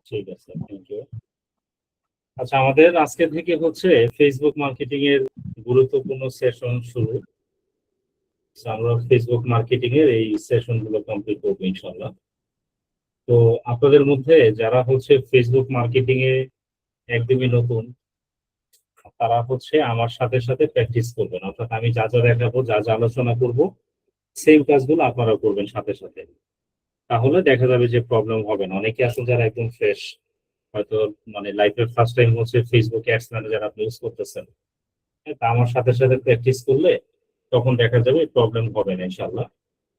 ঠিক আছে, thank you. আচ্ছা, আমাদের আজকে থেকে হচ্ছে ফেসবুক মার্কেটিং এর গুরুত্বপূর্ণ সেশন শুরু। So, আমরা ফেসবুক মার্কেটিং এর এই সেশন গুলো কমপ্লিট করবো ইনশাল্লাহ। তো আপনাদের মধ্যে যারা হচ্ছে ফেসবুক মার্কেটিং এ একদমই নতুন, তারা হচ্ছে আমার সাথে সাথে প্র্যাকটিস করবেন, অর্থাৎ আমি যা যা দেখাবো, যা যা আলোচনা করব, সেম কাজগুলো আপনারা করবেন সাথে সাথে। তাহলে দেখা যাবে যে প্রবলেম হবে না। অনেকে আসলে যারা একদম ফ্রেশ, হয়তো মানে লাইফের ফার্স্ট টাইম হচ্ছে ফেসবুক অ্যাডস ম্যানেজার আপনি ইউজ করতেছেন, তা আমার সাথে সাথে প্র্যাকটিস করলে তখন দেখা যাবে প্রবলেম হবে না ইনশাল্লাহ।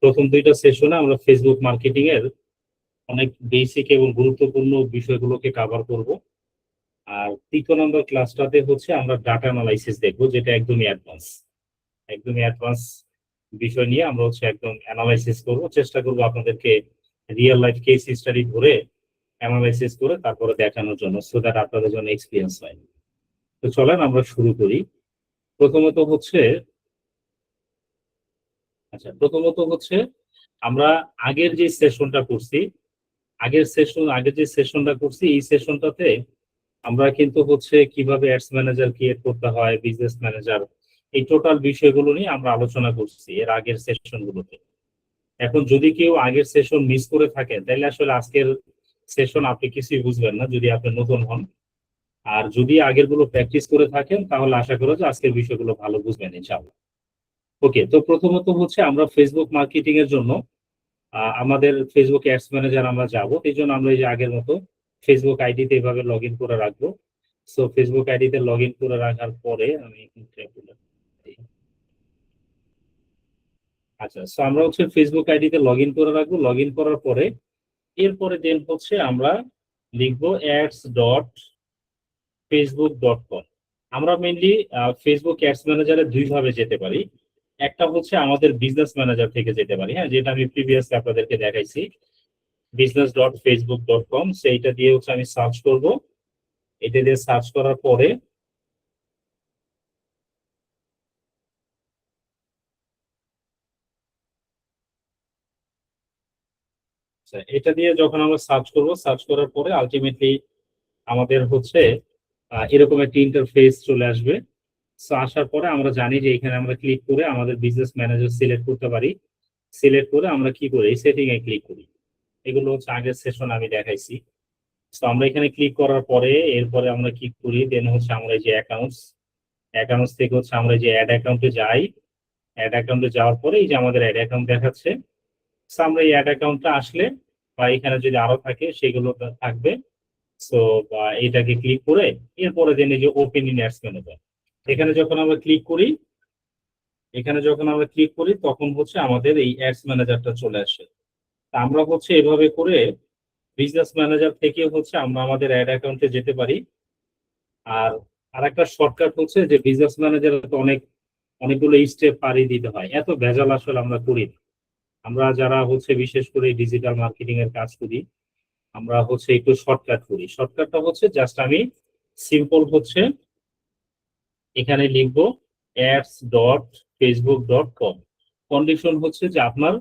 প্রথম দুইটা সেশনে আমরা ফেসবুক মার্কেটিং এর অনেক বেসিক এবং গুরুত্বপূর্ণ বিষয়গুলোকে কভার করব। আর তৃতীয় নম্বর ক্লাসটাতে হচ্ছে আমরা ডাটা অ্যানালাইসিস দেখবো, যেটা একদমই অ্যাডভান্স বিষয় নিয়ে আমরা হচ্ছে একদম অ্যানালাইসিস করব। চেষ্টা করবো আপনাদেরকে রিয়েল লাইফ কেস স্টাডি ধরে অ্যানালাইসিস করে তারপরে দেখানোর জন্য, সো দ্যাট আপনাদের জন্য এক্সপিরিয়েন্স হয়। তো চলেন আমরা শুরু করি। প্রথমত হচ্ছে প্রথমত হচ্ছে আমরা আগের যে সেশনটা করছি, আগের যে সেশনটা করছি, এই সেশনটাতে আমরা কিন্তু হচ্ছে কিভাবে অ্যাডস ম্যানেজার ক্রিয়েট করতে হয়, বিজনেস ম্যানেজার, এই টোটাল বিষয়গুলো নিয়ে আমরা আলোচনা করছি এর আগের সেশনগুলোতে। এখন যদি কেউ আগের সেশন মিস করে থাকেন, তাহলে আসলে আজকের সেশন আপনি কিছুই বুঝবেন না, যদি আপনি নতুন হন। আর যদি আগের গুলো প্র্যাকটিস করে থাকেন, তাহলে আশা করা যে আজকের বিষয়গুলো ভালো বুঝবেন ইনশাআল্লাহ। ওকে, তো প্রথমত হচ্ছে আমরা ফেসবুক মার্কেটিং এর জন্য আমাদের ফেসবুক অ্যাডস ম্যানেজার আমরা যাব। এই জন্য আমরা এই যে আগের মতো ফেসবুক আইডিতে এভাবে লগ ইন করে রাখবো। সো ফেসবুক আইডিতে লগ ইন করে রাখার পরে আমি আচ্ছা, সো আমরা হচ্ছে ফেসবুক আইডিতে লগ ইন করে রাখবো। লগ ইন করার পরে এরপরে দেন হচ্ছে আমরা লিখবো ads.facebook.com। আমরা মেইনলি ফেসবুক অ্যাডস ম্যানেজারে দুই ভাবে যেতে পারি। একটা হচ্ছে আমাদের বিজনেস ম্যানেজার থেকে যেতে পারি, হ্যাঁ, যেটা আমি প্রিভিয়াসলি আপনাদেরকে দেখাইছি, business.facebook.com। সেইটা দিয়ে হচ্ছে আমি সার্চ করব। এটা দিয়ে সার্চ করার পরে এটা দিয়ে যখন আমরা সার্চ করব, সার্চ করার পরে আলটিমেটলি আমাদের হচ্ছে এরকম একটা ইন্টারফেস চলে আসবে। সো আসার পরে আমরা জানি যে এখানে আমরা ক্লিক করে আমাদের বিজনেস ম্যানেজার সিলেক্ট করতে পারি। সিলেক্ট করে আমরা কি করি, সেটিং এ ক্লিক করি। এগুলো হচ্ছে আগের সেশন আমি দেখাইছি। তো আমরা এখানে ক্লিক করার পরে এরপরে আমরা কি করি, দেন হচ্ছে আমরা এই যে অ্যাকাউন্টস থেকে হচ্ছে আমরা এই যে অ্যাড অ্যাকাউন্টে যাই। অ্যাড অ্যাকাউন্টে যাওয়ার পরে এই যে আমাদের অ্যাড অ্যাকাউন্ট দেখাচ্ছে। সো আমরা এই অ্যাড অ্যাকাউন্টটা আসলে বা এখানে যদি আরো থাকে সেগুলো থাকবে। সো এটাকে ক্লিক করে এরপরে দেন এই যে ওপেন ইন অ্যাডস ম্যানেজার, এখানে যখন আমরা ক্লিক করি, তখন হচ্ছে আমাদের এই অ্যাডস ম্যানেজারটা চলে আসে। তা আমরা হচ্ছে এভাবে করে বিজনেস ম্যানেজার থেকে হচ্ছে আমরা আমাদের অ্যাড অ্যাকাউন্টে যেতে পারি। আর আরেকটা শর্টকাট হচ্ছে যে বিজনেস ম্যানেজার তো অনেকগুলো স্টেপ পাড়ি দিতে হয়, এত ভেজাল আসলে আমরা করি না। আমরা যারা হচ্ছে বিশেষ করে ডিজিটাল মার্কেটিং এর কাজ করি, আমরা হচ্ছে একটু শর্টকাট করি। শর্টকাটটা হচ্ছে জাস্ট আমি সিম্পল হচ্ছে এখানে লিখবো ads.facebook.com। কন্ডিশন হচ্ছে যে আপনার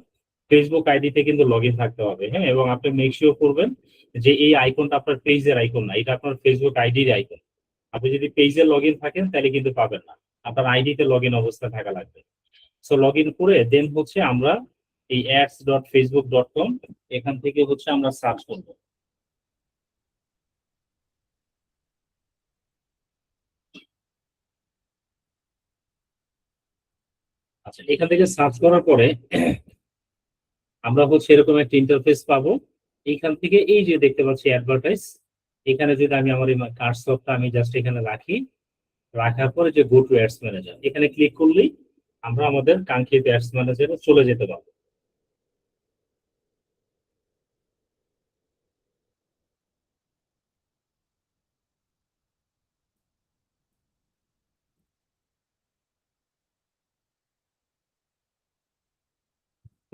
ফেসবুক আইডিতে কিন্তু লগ ইন থাকতে হবে, হ্যাঁ, এবং আপনি মেক শিওর করবেন যে এই আইকনটা আপনার পেজের আইকন না, এটা আপনার ফেসবুক আইডির আইকন। আপনি যদি পেজে লগ ইন থাকেন তাহলে কিন্তু পাবেন না, আপনার আইডিতে লগ ইন অবস্থায় থাকা লাগবে। সো লগ ইন করে দেন হচ্ছে আমরা এই ads.facebook.com এখান থেকে হচ্ছে আমরা সার্চ করবো। আচ্ছা, এখান থেকে সার্চ করার পরে আমরা হচ্ছে এরকম একটা ইন্টারফেস পাবো। এইখান থেকে এই যে দেখতে পাচ্ছি অ্যাডভার্টাইজ, এখানে যদি আমি আমার এই কার্সরটা আমি জাস্ট এখানে রাখি, রাখার পরে যে গো টু অ্যাডস ম্যানেজার এখানে ক্লিক করলেই আমরা আমাদের কাঙ্ক্ষিত অ্যাডস ম্যানেজারে চলে যেতে পারবো।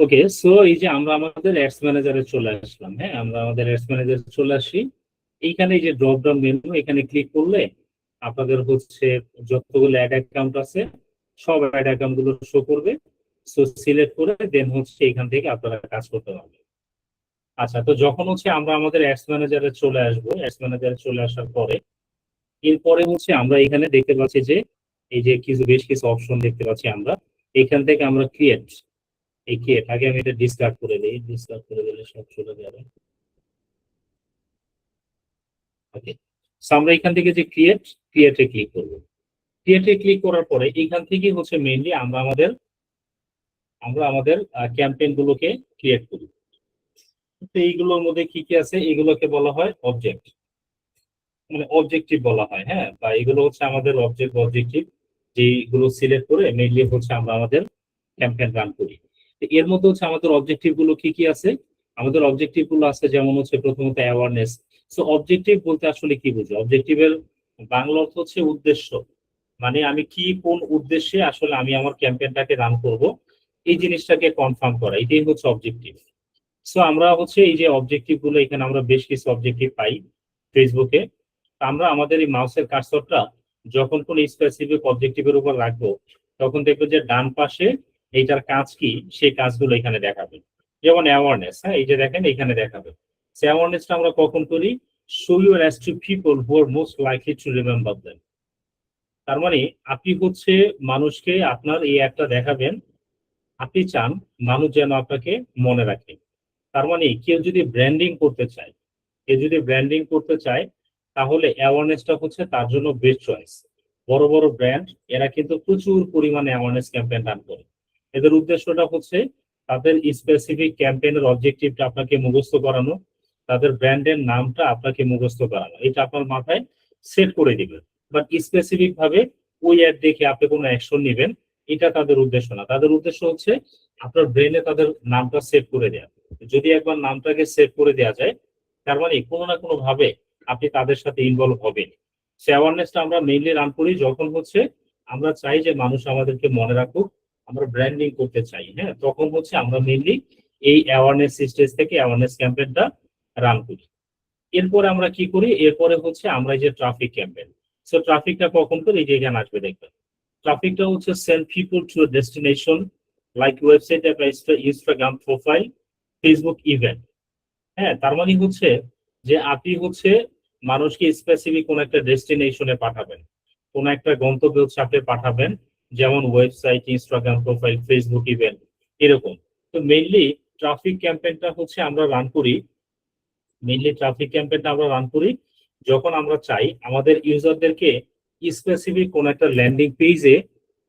ওকে, সো এই যে আমরা আমাদের অ্যাডস ম্যানেজারে চলে আসলাম, হ্যাঁ, আমরা আমাদের অ্যাডস ম্যানেজারে চলে আসি। এইখানে এই যে ড্রপ ডাউন মেনু, এখানে ক্লিক করলে আপনাদের হচ্ছে যতগুলো অ্যাড অ্যাকাউন্ট আছে সব অ্যাড অ্যাকাউন্ট গুলো শো করবে। সো সিলেক্ট করে দেন হচ্ছে এখান থেকে আপনারা কাজ করতে পারবেন। আচ্ছা, তো যখন হচ্ছে আমরা আমাদের অ্যাডস ম্যানেজারে চলে আসবো, অ্যাডস ম্যানেজারে চলে আসার পরে এরপরে হচ্ছে আমরা এখানে দেখতে পাচ্ছি যে এই যে বেশ কিছু অপশন দেখতে পাচ্ছি আমরা। এখান থেকে আমরা ক্রিয়েট, এই ক্রিয়েট আগে আমি এটা ডিসকার্ড করে দিই, ডিসকার্ড করে দিলে সব চলে যাবে। ওকে, আমরা এখান থেকে যে ক্রিয়েটে ক্লিক করবো। ক্রিয়েটে ক্লিক করার পরে এখান থেকে হচ্ছে মেইনলি আমরা আমাদের ক্যাম্পেইন গুলোকে ক্রিয়েট করি। তো এইগুলোর মধ্যে কি কি আছে, এগুলোকে বলা হয় অবজেক্ট, মানে অবজেক্টিভ বলা হয়। হ্যাঁ, বা এগুলো হচ্ছে আমাদের অবজেক্টিভ, যেগুলো সিলেক্ট করে মেইনলি হচ্ছে আমরা আমাদের ক্যাম্পেইন রান করি। তো এর মধ্যে হচ্ছে আমাদের অবজেক্টিভ গুলো কি কি আছে, আমাদের অবজেক্টিভ গুলো আছে যেমন হচ্ছে প্রথমত অ্যাওয়ারনেস। সো অবজেক্টিভ বলতে আসলে কি বুঝি, অবজেক্টিভের বাংলা অর্থ হচ্ছে উদ্দেশ্য, মানে আমি কোন উদ্দেশ্যে আসলে আমি আমার ক্যাম্পেইনটাকে রান করব, এই জিনিসটাকে কনফার্ম করা, এটাই হচ্ছে অবজেক্টিভ। সো আমরা হচ্ছে এই যে অবজেক্টিভ গুলো, এখানে আমরা বেশ কিছু অবজেক্টিভ পাই ফেসবুকে। আমরা আমাদের এই মাউসের কার্সরটা যখন কোন স্পেসিফিক অবজেক্টিভের উপর রাখবো, তখন দেখবো যে ডান পাশে এইটার কাজ কি সেই কাজগুলো এখানে দেখাবে। যেমন অ্যাওয়ারনেস, হ্যাঁ এই যে দেখেন এখানে দেখাবে। সেই অ্যাওয়ারনেসটা আমরা কখন করি, show your ads to people who are most likely to remember them. তার মানে আপনি হচ্ছে মানুষকে আপনার এই একটা দেখাবেন, আপনি চান মানুষ যেন আপনাকে মনে রাখে। তার মানে কেউ যদি ব্র্যান্ডিং করতে চায়, তাহলে অ্যাওয়ারনেসটা হচ্ছে তার জন্য বেস্ট চয়েস। বড় বড় ব্র্যান্ড এরা কিন্তু প্রচুর পরিমাণে অ্যাওয়ারনেস ক্যাম্পেইন রান করে। এদের উদ্দেশ্যটা হচ্ছে তাদের স্পেসিফিক ক্যাম্পেইনের অবজেক্টিভটা আপনাকে মুখস্থ করানো, তাদের ব্র্যান্ডের নামটা আপনাকে মুখস্থ করানো, এটা আপনার মাথায় সেট করে দিবেন। বাট স্পেসিফিক ভাবে ওই অ্যাড দেখে আপনি কোনো অ্যাকশন নেবেন, এটা তাদের উদ্দেশ্য না। তাদের উদ্দেশ্য হচ্ছে আপনার ব্রেনে তাদের নামটা সেভ করে দেওয়া। যদি একবার নামটাকে সেভ করে দেওয়া যায়, তার মানে কোনো না কোনো ভাবে আপনি তাদের সাথে ইনভলভ হবেন। সে অ্যাওয়ারনেসটা আমরা মেইনলি রান করি যখন হচ্ছে আমরা চাই যে মানুষ আমাদেরকে মনে রাখুক, আমরা ব্র্যান্ডিং করতে চাই। হ্যাঁ, তখন হচ্ছে আমরা মেইনলি এই অ্যাওয়ারনেস স্টেজ থেকে অ্যাওয়ারনেস ক্যাম্পেইনটা রান করি। এরপরে আমরা কি করি, এরপরে হচ্ছে আমরা এই যে ট্রাফিক ক্যাম্পেইন। সো ট্রাফিকটা কখন করি, এই যে এখানে আসবে দেখবেন। ট্রাফিকটা হচ্ছে send people to a destination like website, Instagram profile, Facebook event. হ্যাঁ, তার মানে হচ্ছে যে আপনি হচ্ছে মানুষকে স্পেসিফিক কোন একটা ডেস্টিনেশনে পাঠাবেন, কোন একটা গন্তব্যে হচ্ছে আপনি পাঠাবেন, যেমন website, Instagram profile, Facebook event, এরকম। তো মেইনলি ট্রাফিক ক্যাম্পেইনটা হচ্ছে আমরা রান করি, যখন আমরা চাই আমাদের ইউজারদেরকে স্পেসিফিক কোন একটা ল্যান্ডিং পেজে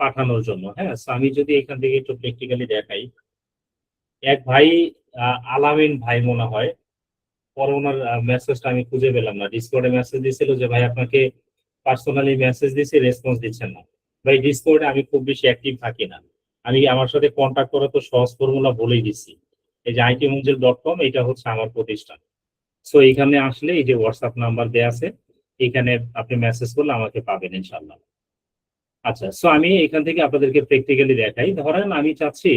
পাঠানোর জন্য। হ্যাঁ, so আমি যদি এখান থেকে একটু প্র্যাকটিক্যালি দেখাই, এক ভাই আলামিন ভাই মনে হয়, পরে ওনার মেসেজটা আমি খুঁজে পেলাম না, ডিসকর্ডে মেসেজ দিয়েছিল যে ভাই আপনাকে পার্সোনালি মেসেজ দিয়েছি, রেসপন্স দিচ্ছেন না। ভাই ডিসকর্ডে আমি খুব বেশি অ্যাক্টিভ থাকি না, আমি আমার সাথে কন্ট্যাক্ট করা তো সহজ ফর্মুলা বলেই দিচ্ছি। এই যে itmungil.com, এটা হচ্ছে আমার প্রতিষ্ঠান। সো এখানে আসলে এই যে হোয়াটসঅ্যাপ নাম্বার দেয়া আছে, এখানে আপনি মেসেজ করলে আমাকে পাবেন ইনশাল্লাহ। আচ্ছা, সো আমি এখান থেকে আপনাদেরকে প্র্যাকটিক্যালি দেখাই। ধরেন আমি চাচ্ছি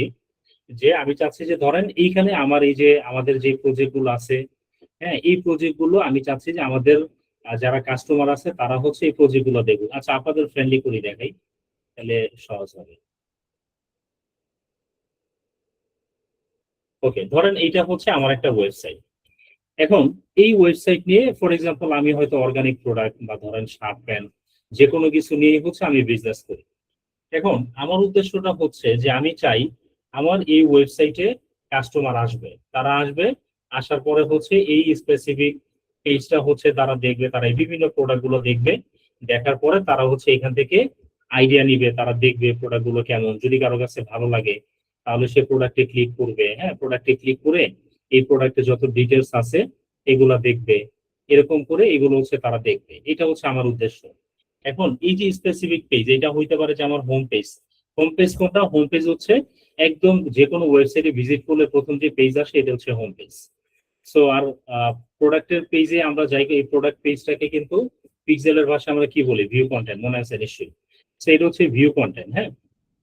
যে ধরেন এইখানে আমার এই যে আমাদের যে প্রজেক্ট গুলো আছে, হ্যাঁ এই প্রজেক্ট গুলো আমি চাচ্ছি যে আমাদের যারা কাস্টমার আছে তারা হচ্ছে এই প্রজেক্ট গুলো দেখুন। আচ্ছা, আপনাদের ফ্রেন্ডলি করে দেখাই, তাহলে সহজ হবে। ওকে, ধরেন এইটা হচ্ছে আমার একটা ওয়েবসাইট। এখন এই ওয়েবসাইট নিয়ে ফর এক্সাম্পল আমি হয়তো অর্গানিক প্রোডাক্ট বা ধরেন শার্ট প্যান্ট যে কোনো কিছু নিয়ে হচ্ছে আমি বিজনেস করি। এখন আমার উদ্দেশ্যটা হচ্ছে যে আমি চাই আমার এই ওয়েবসাইটে কাস্টমার আসবে, তারা আসবে, আসার পরে হচ্ছে এই স্পেসিফিক পেজটা হচ্ছে তারা দেখবে, তারা এই বিভিন্ন প্রোডাক্ট গুলো দেখবে, দেখার পরে তারা হচ্ছে এখান থেকে আইডিয়া নিবে, তারা দেখবে প্রোডাক্ট গুলো কেমন, যদি কারো কাছে ভালো লাগে তাহলে সে প্রোডাক্টে ক্লিক করবে। হ্যাঁ, প্রোডাক্টে ক্লিক করে এই প্রোডাক্টে যত ডিটেলস আছে এগুলা দেখবে, এরকম করে এগুলো হচ্ছে তারা দেখবে, এটা হচ্ছে আমার উদ্দেশ্য। এখন এই যে স্পেসিফিক পেজ, এটা হইতে পারে যে আমার হোম পেজ। হোম পেজ কোনটা, হোম পেজ হচ্ছে একদম যে কোনো ওয়েবসাইটে ভিজিট করলে প্রথম যে পেজ আসে এটা হচ্ছে হোম পেজ। সো আর প্রোডাক্টের পেজে আমরা যাই, এই প্রোডাক্ট পেজটাকে কিন্তু পিক্সেলের ভাষায় আমরা কি বলি, ভিউ কন্টেন্ট, মনে আছে নিশ্চয়ই। সো এটা হচ্ছে ভিউ কন্টেন্ট। হ্যাঁ,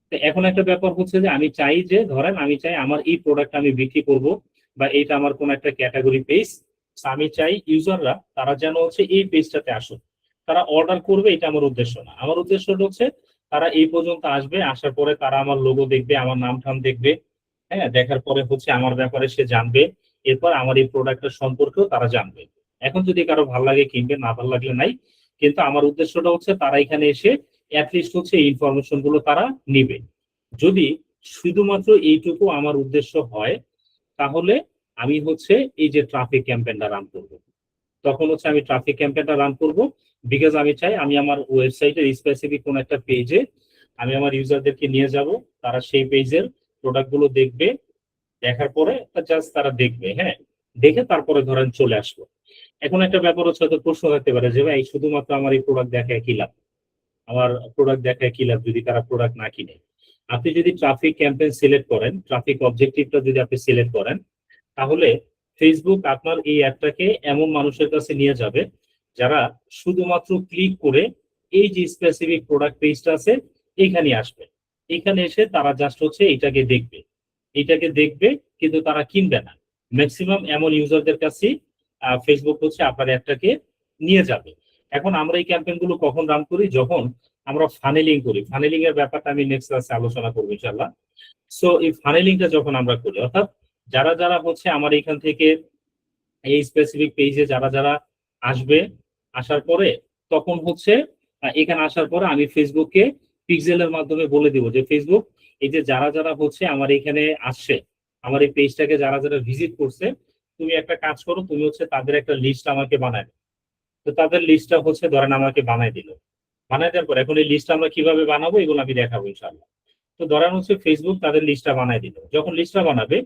তো এখন একটা ব্যাপার হচ্ছে যে আমি চাই যে ধরেন আমি চাই আমার এই প্রোডাক্ট আমি বিক্রি করব, বা এটা আমার কোন একটা ক্যাটাগরি পেজ, আমি চাই ইউজাররা তারা যেন হচ্ছে এই পেজটাতে আসুক, তারা অর্ডার করবে, এটা আমার উদ্দেশ্য না। আমার উদ্দেশ্যটা হচ্ছে তারা এই পর্যন্ত আসবে, আসার পরে তারা আমার লোগো দেখবে, আমার নাম ঠাম দেখবে, হ্যাঁ দেখার পরে হচ্ছে আমার ব্যাপারে সে জানবে, এরপর আমার এই প্রোডাক্টের সম্পর্কেও তারা জানবে। এখন যদি কারো ভালো লাগে কিনবে, না ভালো লাগলে নাই, কিন্তু আমার উদ্দেশ্যটা হচ্ছে তারা এখানে এসে অ্যাটলিস্ট হচ্ছে এই ইনফরমেশন গুলো তারা নিবে। যদি শুধুমাত্র এইটুকু আমার উদ্দেশ্য হয়, তাহলে আমি হচ্ছে এই যে ট্রাফিক ক্যাম্পেইনটা রান করব। তখন হচ্ছে আমি ট্রাফিক ক্যাম্পেইনটা রান করব, বিকজ আমি চাই আমি আমার ওয়েবসাইটের স্পেসিফিক কোন একটা পেজে আমি আমার ইউজারদেরকে নিয়ে যাব, তারা সেই পেজের প্রোডাক্ট গুলো দেখবে, দেখার পরে জাস্ট তারা দেখবে, হ্যাঁ, দেখে তারপরে ধরেন চলে আসলো। এখন একটা ব্যাপার হচ্ছে, হয়তো প্রশ্ন থাকতে পারে যে ভাই শুধুমাত্র আমার এই প্রোডাক্ট দেখায় কি লাভ, আমার প্রোডাক্ট দেখায় কি লাভ যদি তারা প্রোডাক্ট না কিনে। আপনি যদি ট্রাফিক ক্যাম্পেইন সিলেক্ট করেন, ট্রাফিক অবজেক্টিভটা যদি আপনি সিলেক্ট করেন, তাহলে ফেসবুক আপনার এই অ্যাডটাকে এমন মানুষের কাছে নিয়ে যাবে যারা শুধুমাত্র ক্লিক করে এই যে স্পেসিফিক প্রোডাক্ট পেজটা আছে এইখানে আসবে। এখানে এসে তারা জাস্ট হচ্ছে এইটাকে দেখবে, কিন্তু তারা কিনবে না। ম্যাক্সিমাম এমন ইউজারদের কাছে ফেসবুক হচ্ছে আপনার অ্যাডটাকে নিয়ে যাবে। এখন আমরা এই ক্যাম্পেইন গুলো কখন রান করি, যখন আমরা ফানেলিং করি। ফানেলিং এর ব্যাপারটা আমি নেক্সট ক্লাসে আলোচনা করবো ইনশাআল্লাহ। সো এই ফানেলিংটা যখন আমরা করি, অর্থাৎ যারা যারা হচ্ছে আমার এখান থেকে এই স্পেসিফিক পেজে যারা যারা আসবে, আসার পরে তখন হচ্ছে এখানে আসার পরে আমি ফেসবুককে পিক্সেলের মাধ্যমে বলে দিব যে ফেসবুক, এই যে যারা যারা হচ্ছে আমার এখানে আসছে, আমার এই পেজটাকে যারা যারা ভিজিট করছে, তুমি একটা কাজ করো, তুমি হচ্ছে তাদের একটা লিস্ট আমাকে বানায়। তো তাদের লিস্টটা হচ্ছে ধরেন আমাকে বানায় দিল, বানায় দেওয়ার পর এখন এই লিস্ট আমরা কিভাবে বানাবো এগুলো আমি দেখাবো ইনশাআল্লাহ। তো ধরেন হচ্ছে ফেসবুক তাদের লিস্টটা বানায় দিল, যখন লিস্টটা বানাবে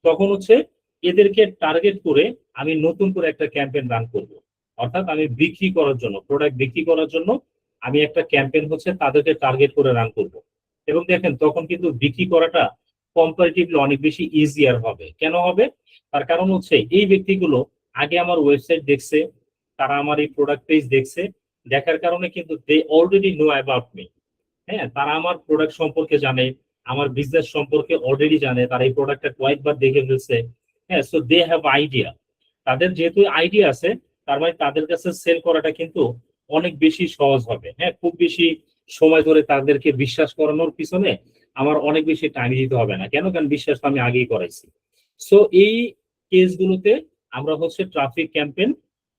তখন হচ্ছে এদেরকে টার্গেট করে আমি নতুন করে একটা ক্যাম্পেইন রান করব। অর্থাৎ আমি বিক্রি করার জন্য, প্রোডাক্ট বিক্রি করার জন্য আমি একটা ক্যাম্পেইন হচ্ছে তাদেরকে টার্গেট করে রান করব। এবং দেখেন তখন কিন্তু বিক্রি করাটা কম্পারেটিভলি অনেক বেশি ইজিয়ার হবে। কেন হবে? তার কারণ হচ্ছে এই ব্যক্তিগুলো আগে আমার ওয়েবসাইট দেখছে, তারা আমার এই প্রোডাক্ট পেজ দেখছে, দেখার কারণে কিন্তু they already know about me. হ্যাঁ, তারা আমার প্রোডাক্ট সম্পর্কে জানে, আমার বিজনেস সম্পর্কে অলরেডি জানে, তারা এই প্রোডাক্টটা কয়েকবার দেখে ফেলছে। হ্যাঁ, সো দে হ্যাভ আইডিয়া। তাদের যেহেতু আইডিয়া আছে, তার মানে তাদের কাছে সেল করাটা কিন্তু অনেক বেশি সহজ হবে। হ্যাঁ, খুব বেশি সময় ধরে তাদেরকে বিশ্বাস করানোর পিছনে আমার অনেক বেশি টাইম দিতে হবে না। কেন? কারণ বিশ্বাস তো আমি আগেই করাইছি। সো এই কেসগুলোতে আমরা হচ্ছে ট্রাফিক ক্যাম্পেইন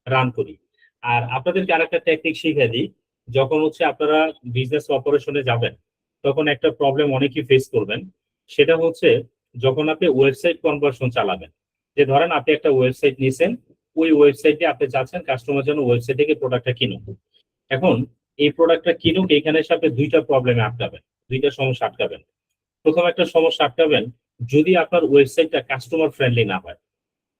রান করি। আর আপনাদেরকে আরেকটা টেকনিক শিখিয়ে দিই, যখন হচ্ছে আপনারা বিজনেস অপারেশনে যাবেন, তখন একটা প্রবলেম অনেকেই ফেস করবেন। সেটা হচ্ছে যখন আপনি ওয়েবসাইট কনভার্সন চালাবেন, যে ধরেন আপনি একটা ওয়েবসাইট নিয়েছেন, ওই ওয়েবসাইটে আপনি চাচ্ছেন কাস্টমার যেন ওয়েবসাইট থেকে প্রোডাক্টটা কিনুক। এখন এই প্রোডাক্টটা কিনুক, এখানে এসে আপনি দুইটা প্রবলেমে আটকাবেন, দুইটা সমস্যা আটকাবেন। প্রথম একটা সমস্যা আটকাবেন, যদি আপনার ওয়েবসাইটটা কাস্টমার ফ্রেন্ডলি না হয়।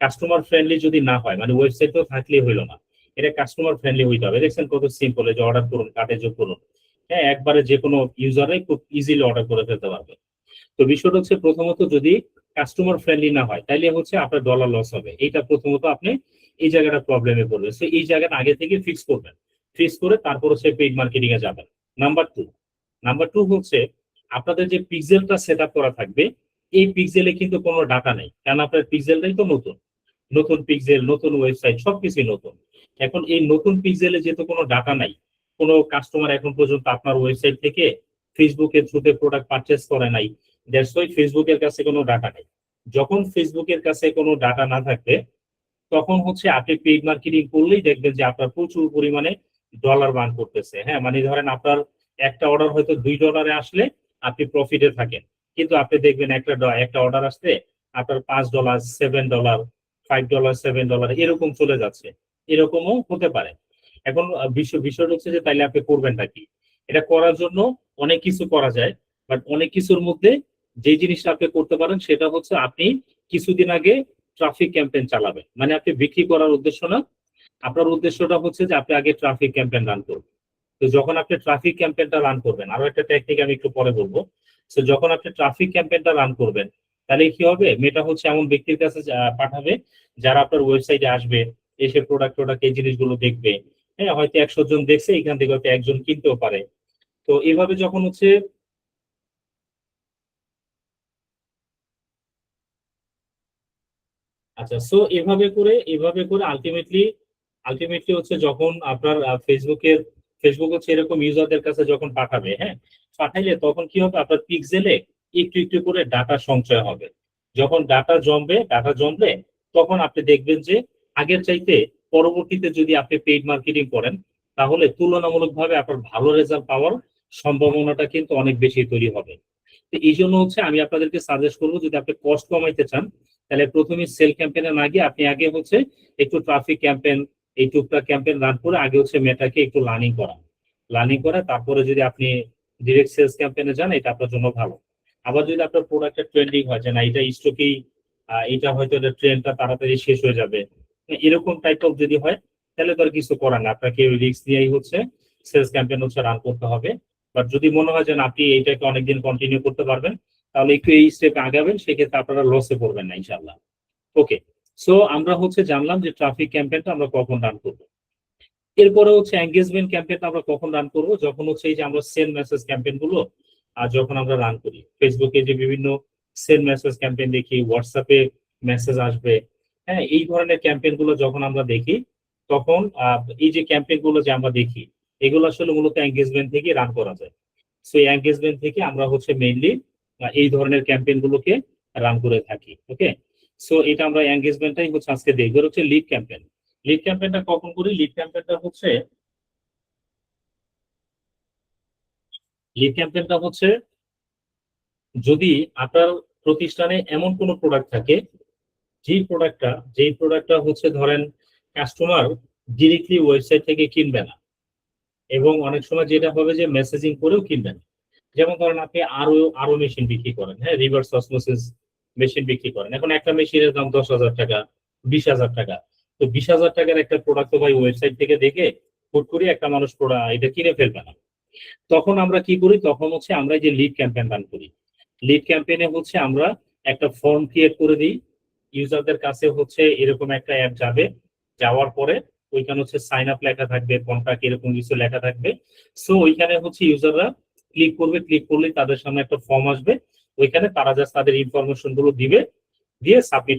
কাস্টমার ফ্রেন্ডলি যদি না হয়, মানে ওয়েবসাইট তো থাকলেই হইলো না, এটা কাস্টমার ফ্রেন্ডলি হইতে হবে। দেখছেন কত সিম্পল, যে অর্ডার করুন, কার্ডে যোগ করুন, হ্যাঁ, একবারে যে কোনো ইউজারই খুব ইজিলি অর্ডার করে ফেলতে পারবে। তো বিষয়টা হচ্ছে প্রথমত যদি কাস্টমার ফ্রেন্ডলি না হয়, তাইলে হচ্ছে আপনার ডলার লস হবে। এইটা প্রথমত আপনি এই জায়গাটা প্রবলেমে পড়বে। সো এই জায়গাটা আগে থেকে ফিক্স করবেন, ফিক্স করে তারপর হচ্ছে পেইড মার্কেটিং এ যাবেন। নাম্বার টু হচ্ছে আপনাদের যে পিক্সেলটা সেট আপ করা থাকবে, এই পিক্সেলে কিন্তু কোনো ডাটা নেই, কারণ আপনার পিক্সেলটাই তো নতুন। নতুন পিক্সেল, নতুন ওয়েবসাইট, সবকিছুই নতুন। এখন এই নতুন পিক্সেলে যেহেতু কোনো ডাটা নাই, কোনো কাস্টমার এখন পর্যন্ত আপনার ওয়েবসাইট থেকে ফেসবুকের থ্রুতে প্রোডাক্ট পারচেস করে নাই, দ্যাটস ওয়াই ফেসবুকের কাছে কোনো ডাটা নেই। যখন ফেসবুকের কাছে কোনো ডাটা না থাকবে, তখন হচ্ছে আপনি পেইড মার্কেটিং করলেই দেখবেন যে আপনার প্রচুর পরিমাণে ডলার বার্ন করতেছে। হ্যাঁ, মানে ধরেন আপনার একটা অর্ডার হয়তো $2 আসলে আপনি প্রফিটে থাকেন, কিন্তু আপনি দেখবেন একটা অর্ডার আসতে আপনার $5, $7, $5, $7 এরকম চলে যাচ্ছে। এরকমও হতে পারে। এখন বিষয়টা হচ্ছে যে তাইলে আপনি করবেনটা কি? এটা করার জন্য অনেক কিছু করা যায়, বাট অনেক কিছুর মধ্যে যে জিনিসটা আপনি করতে পারেন সেটা হচ্ছে আপনি কিছুদিন আগে ট্রাফিক ক্যাম্পেইন চালাবেন। মানে আপনি বিক্রি করার উদ্দেশ্য না, আপনার উদ্দেশ্যটা হচ্ছে যে আপনি আগে ট্রাফিক ক্যাম্পেইন রান করবেন। তো যখন আপনি ট্রাফিক ক্যাম্পেইনটা রান করবেন, আরো একটা টেকনিক আমি একটু পরে বলবো। তো যখন আপনি ট্রাফিক ক্যাম্পেইনটা রান করবেন, তাহলে কি হবে? মেটা হচ্ছে এমন ব্যক্তির কাছে পাঠাবে যারা আপনার ওয়েবসাইটে আসবে, এসে প্রোডাক্ট এই জিনিসগুলো দেখবে। হ্যাঁ, হয়তো 100 জন দেখছে, এখান থেকে হয়তো একজন কিনতেও পারে। তো এভাবে যখন হচ্ছে আচ্ছা, সো এভাবে করে আলটিমেটলি হচ্ছে যখন আপনার ফেসবুক হচ্ছে এরকম ইউজারদের কাছে যখন পাঠাবে, হ্যাঁ, পাঠাইলে তখন কি হবে? আপনার পিক্সেলে একটু একটু করে ডাটা সঞ্চয় হবে। যখন ডাটা জমবে, তখন আপনি দেখবেন যে আগের চাইতে পরবর্তীতে যদি আপনি পেইড মার্কেটিং করেন, তাহলে তুলনামূলকভাবে আপনার ভালো রেজাল্ট পাওয়ার সম্ভাবনাটা কিন্তু অনেক বেশি তৈরি হবে। তো এই জন্য হচ্ছে আমি আপনাদেরকে সাজেস্ট করবো, যদি আপনি কস্ট কমাইতে চান, তাহলে প্রথমে সেল ক্যাম্পেইনে না গিয়ে আপনি আগে হচ্ছে একটু ট্রাফিক ক্যাম্পেইন, এই টুকটাক ক্যাম্পেইন রান করে আগে হচ্ছে মেটাকে একটু লার্নিং করে তারপরে যদি আপনি ডিরেক্ট সেলস ক্যাম্পেইনে যান, এটা আপনার জন্য ভালো। আবার যদি আপনার প্রোডাক্টের ট্রেন্ডিং হয় যে না এটা স্টকেই, এটা হয়তো ট্রেন্ডটা তাড়াতাড়ি শেষ হয়ে যাবে, এরকম টাইপ অফ যদি হয়, তাহলে তো আর কিছু করার না, আপনাকে রিস্ক দিয়েই হচ্ছে সেলস ক্যাম্পেইন হচ্ছে রান করতে হবে। বাট যদি মনে হয় যে আপনি এইটাকে অনেকদিন কন্টিনিউ করতে পারবেন, তাহলে একটু এই স্টেপে আগাবেন, সেক্ষেত্রে আপনারা লসে পড়বেন না ইনশাল্লাহ। ওকে, সো আমরা হচ্ছে জানলাম যে ট্রাফিক ক্যাম্পেইনটা আমরা কখন রান করবো। এরপরে হচ্ছে এঙ্গেজমেন্ট ক্যাম্পেইনটা আমরা কখন রান করবো, যখন হচ্ছে এই যে আমরা সেন্ড মেসেজ ক্যাম্পেইন গুলো যখন আমরা রান করি, ফেসবুকে যে বিভিন্ন সেন্ড মেসেজ ক্যাম্পেইন দেখি, হোয়াটসঅ্যাপে মেসেজ আসবে, হ্যাঁ, এই ধরনের ক্যাম্পেইন গুলো যখন আমরা দেখি, তখন এই যে ক্যাম্পেইন গুলো যে আমরা দেখি, এগুলো আসলে মূলত এঙ্গেজমেন্ট থেকে রান করা যায়। সো এই এঙ্গেজমেন্ট থেকে আমরা হচ্ছে মেইনলি এই ধরনের ক্যাম্পেইন গুলোকে রান করে থাকি। ওকে, সো এটা আমরা এঙ্গেজমেন্টটাই হচ্ছে আজকে দেখব। এর হচ্ছে লিড ক্যাম্পেইন। লিড ক্যাম্পেইনটা কখন করি? লিড ক্যাম্পেইনটা হচ্ছে যদি আপনার প্রতিষ্ঠানে এমন কোনো প্রোডাক্ট থাকে, যেই প্রোডাক্টটা হচ্ছে ধরেন কাস্টমার ডিরেক্টলি ওয়েবসাইট থেকে কিনবে না, এবং অনেক সময় যেটা হবে যে মেসেজিং করেও কিনবেন। যেমন ধরেন আপনি আরো মেশিন বিক্রি করেন, হ্যাঁ, রিভার্স অসমোসিস মেশিন বিক্রি করেন, এখন একটা মেশিনের দাম 10,000 টাকা, 20,000 টাকা। তো 20,000 টাকার একটা প্রোডাক্ট তো ভাই ওয়েবসাইট থেকে দেখে হুট করে একটা মানুষ এটা কিনে ফেলবে না। তখন আমরা কি করি? তখন হচ্ছে আমরা যে লিড ক্যাম্পেইন রান করি। লিড ক্যাম্পেইনে হচ্ছে আমরা একটা ফর্ম ক্রিয়েট করে দিই। ইউজারদের কাছে হচ্ছে এরকম একটা অ্যাপ যাবে, যাওয়ার পরে ওইখানে হচ্ছে সাইন আপ লেখা থাকবে, কন্টাক্ট এরকম কিছু লেখা থাকবে। সো ওইখানে হচ্ছে ইউজাররা ক্লিক করলেই তাদের সামনে একটা ফর্ম আসবে। ওইখানে তারা জাস্ট তাদের ইনফরমেশন গুলো দিবে, দিয়ে সাবমিট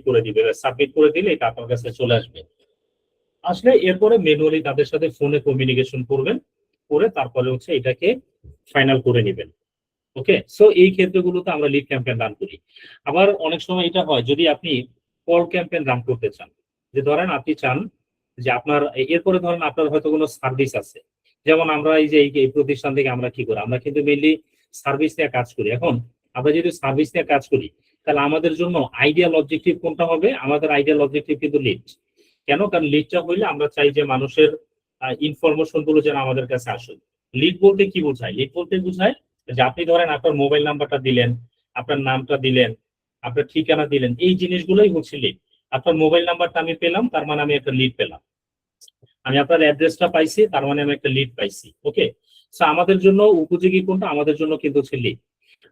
করে দিলে এটা আপনার কাছে চলে আসবে। আসলে এরপরে ম্যানুয়ালি তাদের সাথে ফোনে কমিউনিকেশন করবেন, করে তারপরে হচ্ছে এটাকে ফাইনাল করে নেবেন। ওকে, সো এই ক্ষেত্রগুলোতে আমরা লিড ক্যাম্পেইন রান করি। আবার অনেক সময় এটা হয়, যদি আপনি কল ক্যাম্পেইন রান করতে চান, যে ধরেন আপনি চান যে আপনার এরপরে ধরেন আপনার হয়তো কোনো সার্ভিস আছে, যেমন আমরা এই যে এই প্রতিষ্ঠান থেকে আমরা কি করি, আমরা কিন্তু মেইনলি সার্ভিস নিয়ে কাজ করি। এখন আমরা যদি সার্ভিস নিয়ে কাজ করি, তাহলে আমাদের জন্য আইডিয়াল অবজেক্টিভ কোনটা হবে? আমাদের আইডিয়াল অবজেক্টিভ কিন্তু লিড। কেন? কারণ লিডটা হইলে আমরা চাই যে মানুষের ইনফরমেশন গুলো যেন আমাদের কাছে আসে। লিড বলতে কি বোঝায়? লিড বলতে বোঝায় যে আপনি ধরেন আপনার মোবাইল নাম্বারটা দিলেন, আপনার নামটা দিলেন, আপনার ঠিকানা দিলেন, এই জিনিসগুলোই হচ্ছে লিড। আপনার মোবাইল নাম্বারটা আমি পেলাম, তার মানে আমি একটা লিড পেলাম। আমি আপনার অ্যাড্রেসটা পাইছি, তার মানে আমি একটা লিড পাইছি। ওকে, সো আমাদের জন্য উপযোগী কোনটা? আমাদের জন্য কিন্তু হচ্ছে লিড।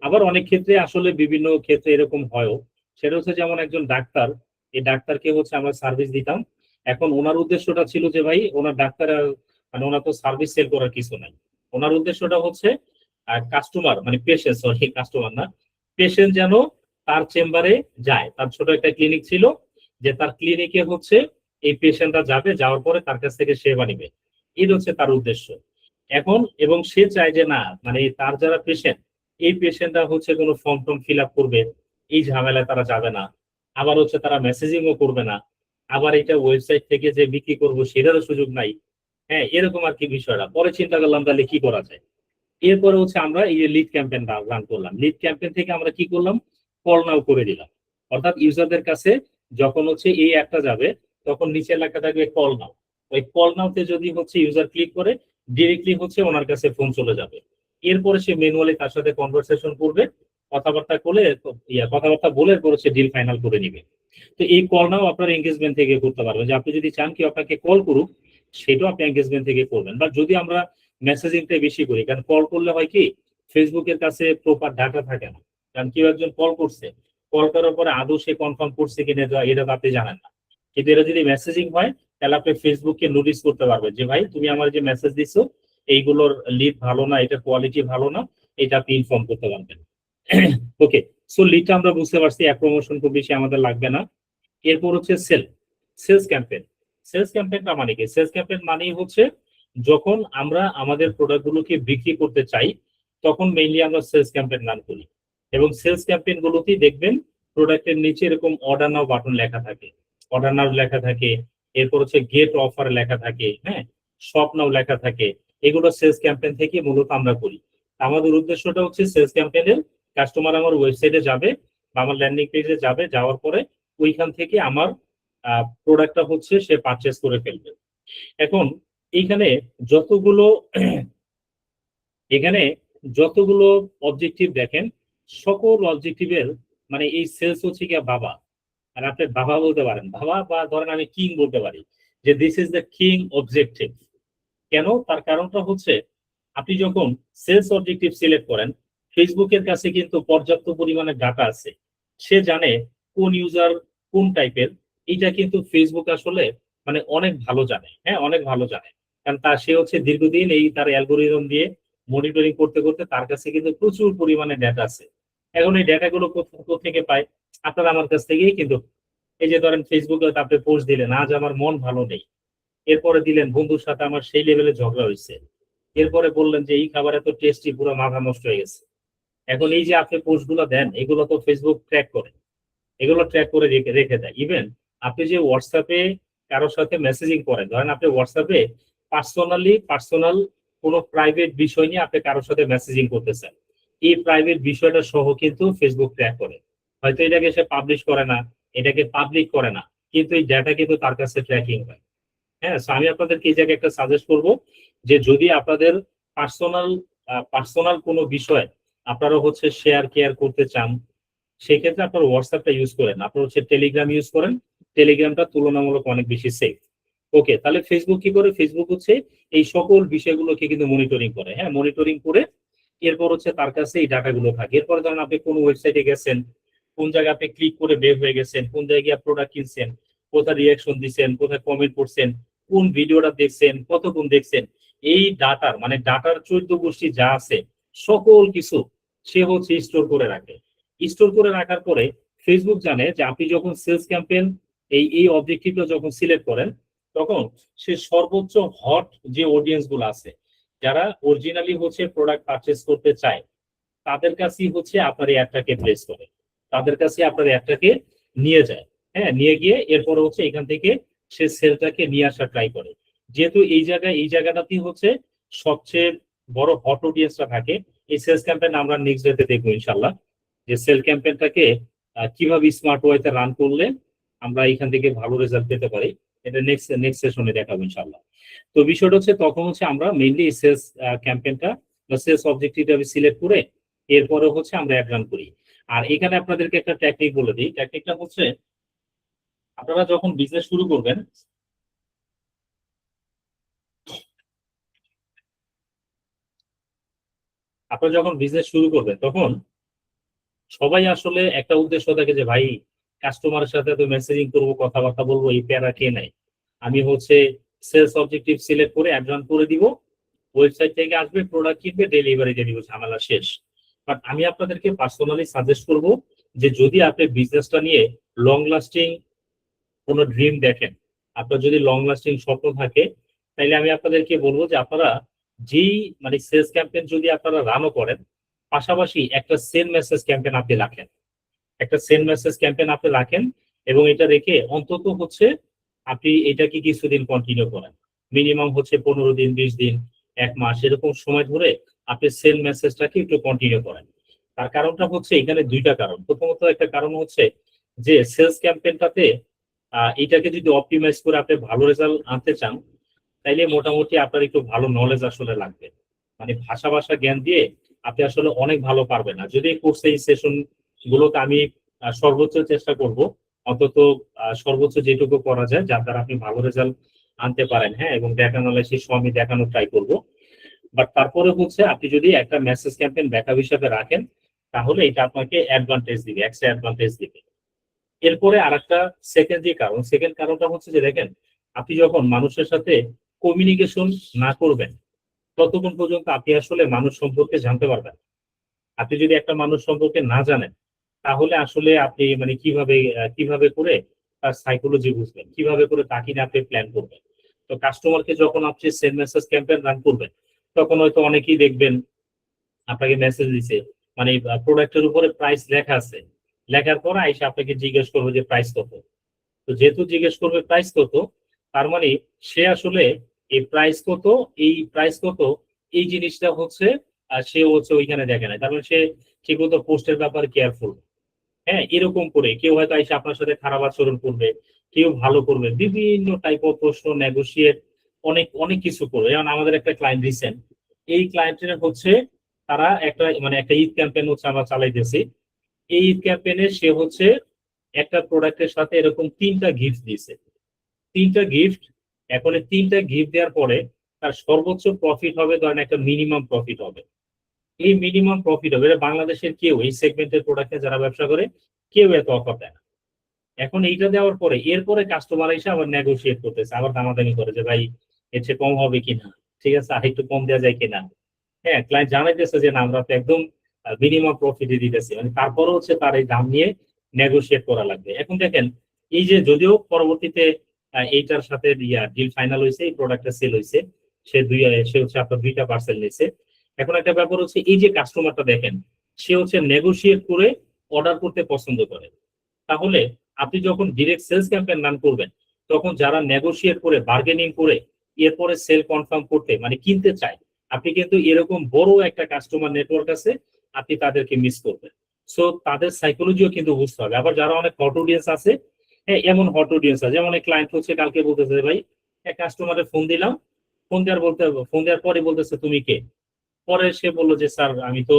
আবার অনেক ক্ষেত্রে আসলে বিভিন্ন ক্ষেত্রে এরকম হয়ও, সেটা হচ্ছে যেমন একজন ডাক্তার, এই ডাক্তারকে হচ্ছে আমরা সার্ভিস দিতাম। এখন ওনার উদ্দেশ্যটা ছিল যে ভাই ওনার ডাক্তার মানে ওনার তো সার্ভিস সেল করার কিছু নাই। ওনার উদ্দেশ্যটা হচ্ছে কাস্টমার মানে পেশেন্ট, সরি কাস্টমার না, পেশেন্ট যেন তার চেম্বারে যায়। তার ছোট একটা ক্লিনিক ছিল, যে তার ক্লিনিকে হচ্ছে এই পেশেন্টটা যাবে, যাওয়ার পরে তার কাছ থেকে সেবা নিবে। এই হচ্ছে তার উদ্দেশ্য। এখন এবং সে চায় যে না, মানে তার যারা পেশেন্ট, এই পেশেন্টরা হচ্ছে কোনো ফর্ম টর্ম ফিল আপ করবে, এই ঝামেলায় তারা যাবে না। আবার হচ্ছে তারা মেসেজিংও করবে না। আবার এটা ওয়েবসাইট থেকে যে বিক্রি করবো সেটারও সুযোগ নাই। হ্যাঁ, এরকম আর কি বিষয়টা। পরে চিন্তা করলাম তাহলে কি করা যায়। এরপরে হচ্ছে আমরা এই যে লিড ক্যাম্পেইন রান করলাম। লিড ক্যাম্পেইন থেকে আমরা কি করলাম? কল নাও করে দিলাম। অর্থাৎ ইউজারদের কাছে যখন হচ্ছে এই অ্যাপটা যাবে, তখন নিচে লেখা থাকবে কল নাও। ওই কল নাওতে যদি হচ্ছে ইউজার ক্লিক করে, ডিরেক্টলি হচ্ছে ওনার কাছে ফোন চলে যাবে। এরপরে সে ম্যানুয়ালি তার সাথে কনভারসেশন করবে, কথাবার্তা বলে এরপর সে ডিল ফাইনাল করে নিবে। তো এই কল নাও আপনার এঙ্গেজমেন্ট থেকে করতে পারবেন, যে আপনি যদি চান কি আপনাকে কল করুক, সেটাও আপনি এঙ্গেজমেন্ট থেকে করবেন। বা যদি আমরা মেসেজিংটাই বেশি করি, কারণ কল করলে হয় কি, ফেসবুকের কাছে প্রপার ডাটা থাকে না। কারণ কেউ একজন কল করছে, কল করার পরে আদৌ সে কনফার্ম করছে কিনা এটা তো আপনি জানেন না। কিন্তু এটা যদি মেসেজিং হয়, তাহলে আপনি ফেসবুককে নোটিস করতে পারবেন যে ভাই তুমি আমার যে মেসেজ দিছো, এইগুলোর লিড ভালো না, এটা কোয়ালিটি ভালো না, এটা আপনি ইনফর্ম করতে পারবেন। ওকে, সো লিডটা আমরা বুঝতে পারছি, এক প্রমোশন খুব বেশি আমাদের লাগবে না। এরপর হচ্ছে সেলস ক্যাম্পেইন। সেলস ক্যাম্পেইন মানেই হচ্ছে যখন আমরা আমাদের প্রোডাক্টগুলোকে বিক্রি করতে চাই, তখন মেইনলি আমরা সেলস ক্যাম্পেইন রান করি। এবং সেলস ক্যাম্পেইন গুলোতেই দেখবেন প্রোডাক্টের নিচে এরকম অর্ডার নাও বাটন লেখা থাকে। অর্ডার নাও লেখা থাকে, এরপর হচ্ছে গেট অফার লেখা থাকে, হ্যাঁ, শপ নাও লেখা থাকে। এগুলো সেলস ক্যাম্পেইন থেকে মূলত আমরা করি। আমাদের উদ্দেশ্যটা হচ্ছে সেলস ক্যাম্পেইনের কাস্টমার আমার ওয়েবসাইটে যাবে বা আমার ল্যান্ডিং পেজে যাবে, যাওয়ার পরে ওইখান থেকে আমার প্রোডাক্টটা হচ্ছে সে পারচেস করে ফেলবে। এখন এইখানে যতগুলো এখানে যতগুলো অবজেক্টিভ দেখেন, সকল অবজেক্টিভের মানে এই সেলস হচ্ছে কি বাবা। আর আপনি বাবা বলতে পারেন, বাবা, বা ধরেন আমি কিং বলতে পারি, যে this is the king objective. কেন? তার কারণটা হচ্ছে আপনি যখন সেলস অবজেক্টিভ সিলেক্ট করেন, ফেসবুকের কাছে কিন্তু পর্যাপ্ত পরিমাণে ডাটা আছে। সে জানে কোন ইউজার কোন টাইপের। এটা কিন্তু ফেসবুক আসলে মানে অনেক ভালো জানে, হ্যাঁ, অনেক ভালো জানে। কারণ সে হচ্ছে দীর্ঘদিন এই তার অ্যালগোরিদম দিয়ে মনিটরিং করতে করতে তার কাছে কিন্তু প্রচুর পরিমাণে ডেটা আছে। এখন এই ডেটাগুলো থেকে পায়? আপনার আমার কাছ থেকেই কিন্তু। এই যে ধরেন ফেসবুকে আপনি পোস্ট দিলেন, আজ আমার মন ভালো নেই, এরপরে দিলেন বন্ধুর সাথে আমার সেই লেভেলে ঝগড়া হয়েছে, এরপরে বললেন যে এই খাবার এত টেস্টি, পুরো মাথা নষ্ট হয়ে গেছে। এখন এই যে আপনি পোস্ট গুলো দেন, এগুলো তো ফেসবুক ট্র্যাক করে, এগুলো ট্র্যাক করে রেখে রেখে দেয়। ইভেন আপনি যে হোয়াটসঅ্যাপে কারোর সাথে মেসেজিং করেন, ধরেন আপনি হোয়াটসঅ্যাপে পার্সোনাল কোনো প্রাইভেট বিষয় নিয়ে আপনি কারোর সাথে মেসেজিং করতেছেন, এই প্রাইভেট বিষয়টা সহ কিন্তু ফেসবুক ট্র্যাক করে। হয়তো এটাকে সে পাবলিশ করে না, এটাকে পাবলিক করে না, কিন্তু এই ডাটা কিন্তু তার কাছে ট্র্যাকিং হয়। হ্যাঁ, আমি আপনাদেরকে এই জায়গায় একটা সাজেস্ট করবো, যে যদি আপনাদের পার্সোনাল পার্সোনাল কোনো বিষয় আপনারা হচ্ছে শেয়ার কেয়ার করতে চান, সেক্ষেত্রে আপনার হোয়াটসঅ্যাপটা ইউজ করেন, আপনার হচ্ছে টেলিগ্রাম ইউজ করেন। টেলিগ্রামটা তুলনামূলক অনেক বেশি সেফ। ওকে, তাহলে ফেসবুক কি করে? ফেসবুক হচ্ছে এই সকল বিষয়গুলোকে কিন্তু মনিটরিং করে, হ্যাঁ, মনিটরিং করে এরপর হচ্ছে তার কাছে এই ডাটাগুলো থাকে। এরপর ধরেন আপনি কোন ওয়েবসাইটে গেছেন, কোন জায়গায় আপনি ক্লিক করে বের হয়ে গেছেন, কোন জায়গায় প্রোডাক্ট কিনছেন, কোথায় রিয়াকশন দিচ্ছেন, কোথায় কমেন্ট করছেন, কোন ভিডিওটা দেখছেন, কতক্ষণ দেখছেন, এই ডাটার মানে ডাটার 14 গোষ্ঠী যা আছে সকল কিছু সে হচ্ছে স্টোর করে রাখে। স্টোর করে রাখার পরে ফেসবুক জানে যে আপনি যখন সেলস ক্যাম্পেইন এই অবজেক্টিভটা যখন সিলেক্ট করেন, তখন সে সর্বোচ্চ হট যে অডিয়েন্স গুলো আছে, যারা অরিজিনালি হচ্ছে প্রোডাক্ট পারচেস করতে চায়, তাদের কাছেই হচ্ছে আপনার এই অ্যাডটাকে প্লেস করে, তাদের কাছে আপনার অ্যাডটাকে নিয়ে যায়। হ্যাঁ, নিয়ে গিয়ে এরপরে হচ্ছে এখান থেকে সে সেলটাকে নিয়ে আসা ট্রাই করে। যেহেতু এই জায়গাটাতেই হচ্ছে সবচেয়ে বড় হট অডিয়েন্সটা থাকে। এই সেলস ক্যাম্পেইন আমরা নেক্সট ডেতে দেখবো ইনশাল্লাহ, যে সেল ক্যাম্পেইনটাকে কিভাবে স্মার্ট ওয়েতে রান করলে আমরা এখান থেকে ভালো রেজাল্ট পেতে পারি। এটা নেক্সট সেশনে দেখাবো ইনশাল্লাহ। তো বিষয়টা হচ্ছে তখন হচ্ছে আমরা মেইনলি সেলস ক্যাম্পেইনটা বা সেলস অবজেক্টিভটা সিলেক্ট করে এরপরে হচ্ছে আমরা অ্যাড রান করি। আর এখানে আপনাদেরকে একটা টেকনিক বলে দিই। টেকনিকটা হচ্ছে আপনারা যখন বিজনেস শুরু করবেন, তখন সবাই আসলে একটা উদ্দেশ্য থাকে যে ভাই কাস্টমারের সাথে তো মেসেজিং করবো, কথাবার্তা বলবো, এই প্যারা কে নাই। আমি হচ্ছে সেলস অবজেক্টিভ সিলেক্ট করে অ্যাড রান করে দিব, ওয়েবসাইট থেকে আসবে, প্রোডাক্ট কিনবে, ডেলিভারি দিয়ে দিব, ঝামেলা শেষ। বাট আমি আপনাদেরকে পার্সোনালি সাজেস্ট করব যে যদি আপনি বিজনেসটা নিয়ে লং লাস্টিং কোনো ড্রিম দেখেন, আপনার যদি লং লাস্টিং স্বপ্ন থাকে, তাইলে আমি আপনাদেরকে বলবো যে আপনারা যেই মানে সেলস ক্যাম্পেইন যদি আপনারা রানও করেন, পাশাপাশি একটা সেল মেসেজ ক্যাম্পেইন আপনি রাখেন, এবং এটা রেখে অন্তত হচ্ছে আপনি এটাকে কিছুদিন কন্টিনিউ করেন। মিনিমাম হচ্ছে 15 দিন, 20 দিন, 1 মাস, এরকম সময় ধরে আপনি সেল মেসেজটাকে একটু কন্টিনিউ করেন। তার কারণটা হচ্ছে এখানে দুইটা কারণ। প্রথমত একটা কারণ হচ্ছে যে সেলস ক্যাম্পেইনটাতে এটাকে যদি অপটিমাইজ করে আপনি ভালো রেজাল্ট আনতে চান, তাইলে মোটামুটি আপনার একটু ভালো নলেজ আসলে লাগবে। মানে ভাষা জ্ঞান দিয়ে আপনি আসলে অনেক ভালো পারবেন না। যদি কোর্সে এই সেশন গুলোতে আমি সর্বোচ্চ চেষ্টা করব, অন্তত সর্বোচ্চ যেটুকু করা যায় যার দ্বারা আপনি ভালো রেজাল্ট আনতে পারেন, হ্যাঁ, এবং ডেটা অ্যানালাইসিস আমি দেখানোর ট্রাই করব। বাট তারপরে হচ্ছে আপনি যদি একটা মেসেজ ক্যাম্পেইন ব্যাকআপ হিসাবে রাখেন, তাহলে এটা আপনাকে অ্যাডভান্টেজ দিবে, এক্সট্রা অ্যাডভান্টেজ দিবে। এরপরে আরেকটা সেকেন্ড কারণটা হচ্ছে যে দেখেন, আপনি যখন মানুষের সাথে কমিউনিকেশন না করবেন, ততক্ষণ পর্যন্ত আপনি আসলে মানুষ সম্পর্কে জানতে পারবেন। আপনি যদি একটা মানুষ সম্পর্কে না জানেন, তাহলে আসলে আপনি মানে কিভাবে করে তার সাইকোলজি বুঝবেন, কিভাবে করে তাকে নিয়ে আপনি প্ল্যান করবেন। তো কাস্টমারকে যখন আপনি সেল মেসেজ ক্যাম্পেইন রান করবেন, তখন হয়তো অনেকেই দেখবেন আপনাকে মেসেজ দিছে, মানে প্রোডাক্টের উপরে প্রাইস লেখা আছে, লেখার পর আইসা আপনাকে জিজ্ঞেস করবো যে প্রাইস কত। তো যেহেতু জিজ্ঞেস করবে প্রাইস কত, তার মানে সে আসলে এই প্রাইস কত, এই প্রাইস কত এই জিনিসটা হচ্ছে সে হচ্ছে ওইখানে দেখে না, তার মানে সে ঠিক মতো পোস্টের ব্যাপারে কেয়ারফুল। হ্যাঁ, এরকম করে কেউ হয়তো এসে আপনার সাথে খারাপ আচরণ করবে, কেউ ভালো করবে, বিভিন্ন টাইপ অফ প্রশ্ন নেগোশিয়েট অনেক অনেক কিছু করবে। যেমন আমাদের একটা ক্লায়েন্ট রিসেন্ট, এই ক্লায়েন্টের হচ্ছে তারা একটা মানে একটা ঈদ ক্যাম্পেইন হচ্ছে আমরা চালাইতেছি। এই ঈদ ক্যাম্পেইনে সে হচ্ছে একটা প্রোডাক্টের সাথে এরকম 3টা গিফট দিছে, 3টা গিফট। এখন এই 3টা গিফট দেওয়ার পরে তার সর্বোচ্চ প্রফিট হবে, ধরেন একটা মিনিমাম প্রফিট হবে। এই মিনিমাম প্রফিট হবে, এটা বাংলাদেশের কেউ এই সেগমেন্টের প্রোডাক্টে যারা ব্যবসা করে কেউ এত অফার দেয় না। এখন এইটা দেওয়ার পরে এরপরে কাস্টমার এসে আবার নেগোশিয়েট করতেছে, আবার দামাদামি করে যে ভাই এর চেয়ে কম হবে কিনা, ঠিক আছে আর একটু কম দেওয়া যায় কিনা। হ্যাঁ, ক্লায়েন্ট জানাইতেছে যে না আমরা তো একদম মিনিমাম প্রফিটে দিতেছি, মানে তারপরও হচ্ছে তার এই দাম নিয়ে নেগোশিয়েট করা লাগবে। এখন দেখেন এই যে যদিও পরবর্তীতে এইটার সাথে ডিল ফাইনাল হয়েছে, এই প্রোডাক্টটা সেল হয়েছে, সে হচ্ছে আপনার 2টা পার্সেল নিয়েছে। এখন একটা ব্যাপার হচ্ছে এই যে কাস্টমারটা দেখেন, সে হচ্ছে নেগোশিয়েট করে অর্ডার করতে পছন্দ করে। তাহলে আপনি যখন ডিরেক্ট সেলস ক্যাম্পেইন রান করবেন, তখন যারা নেগোশিয়েট করে বার্গেনিং করে এরপরে সেল কনফার্ম করতে মানে কিনতে চায়, আপনি কিন্তু এরকম বড় একটা কাস্টমার নেটওয়ার্ক আছে, আপনি তাদেরকে মিস করবেন। সো তাদের সাইকোলজিও কিন্তু বুঝতে হবে। আবার যারা অনেক হট অডিয়েন্স আছে, হ্যাঁ এমন হট অডিয়েন্স আছে, যেমন অনেক ক্লায়েন্ট হচ্ছে কালকে বলতেছে ভাই এক কাস্টমারের ফোন দিলাম, ফোন দেওয়ার পরে বলতেছে তুমি কে। পরে সে বললো যে স্যার আমি তো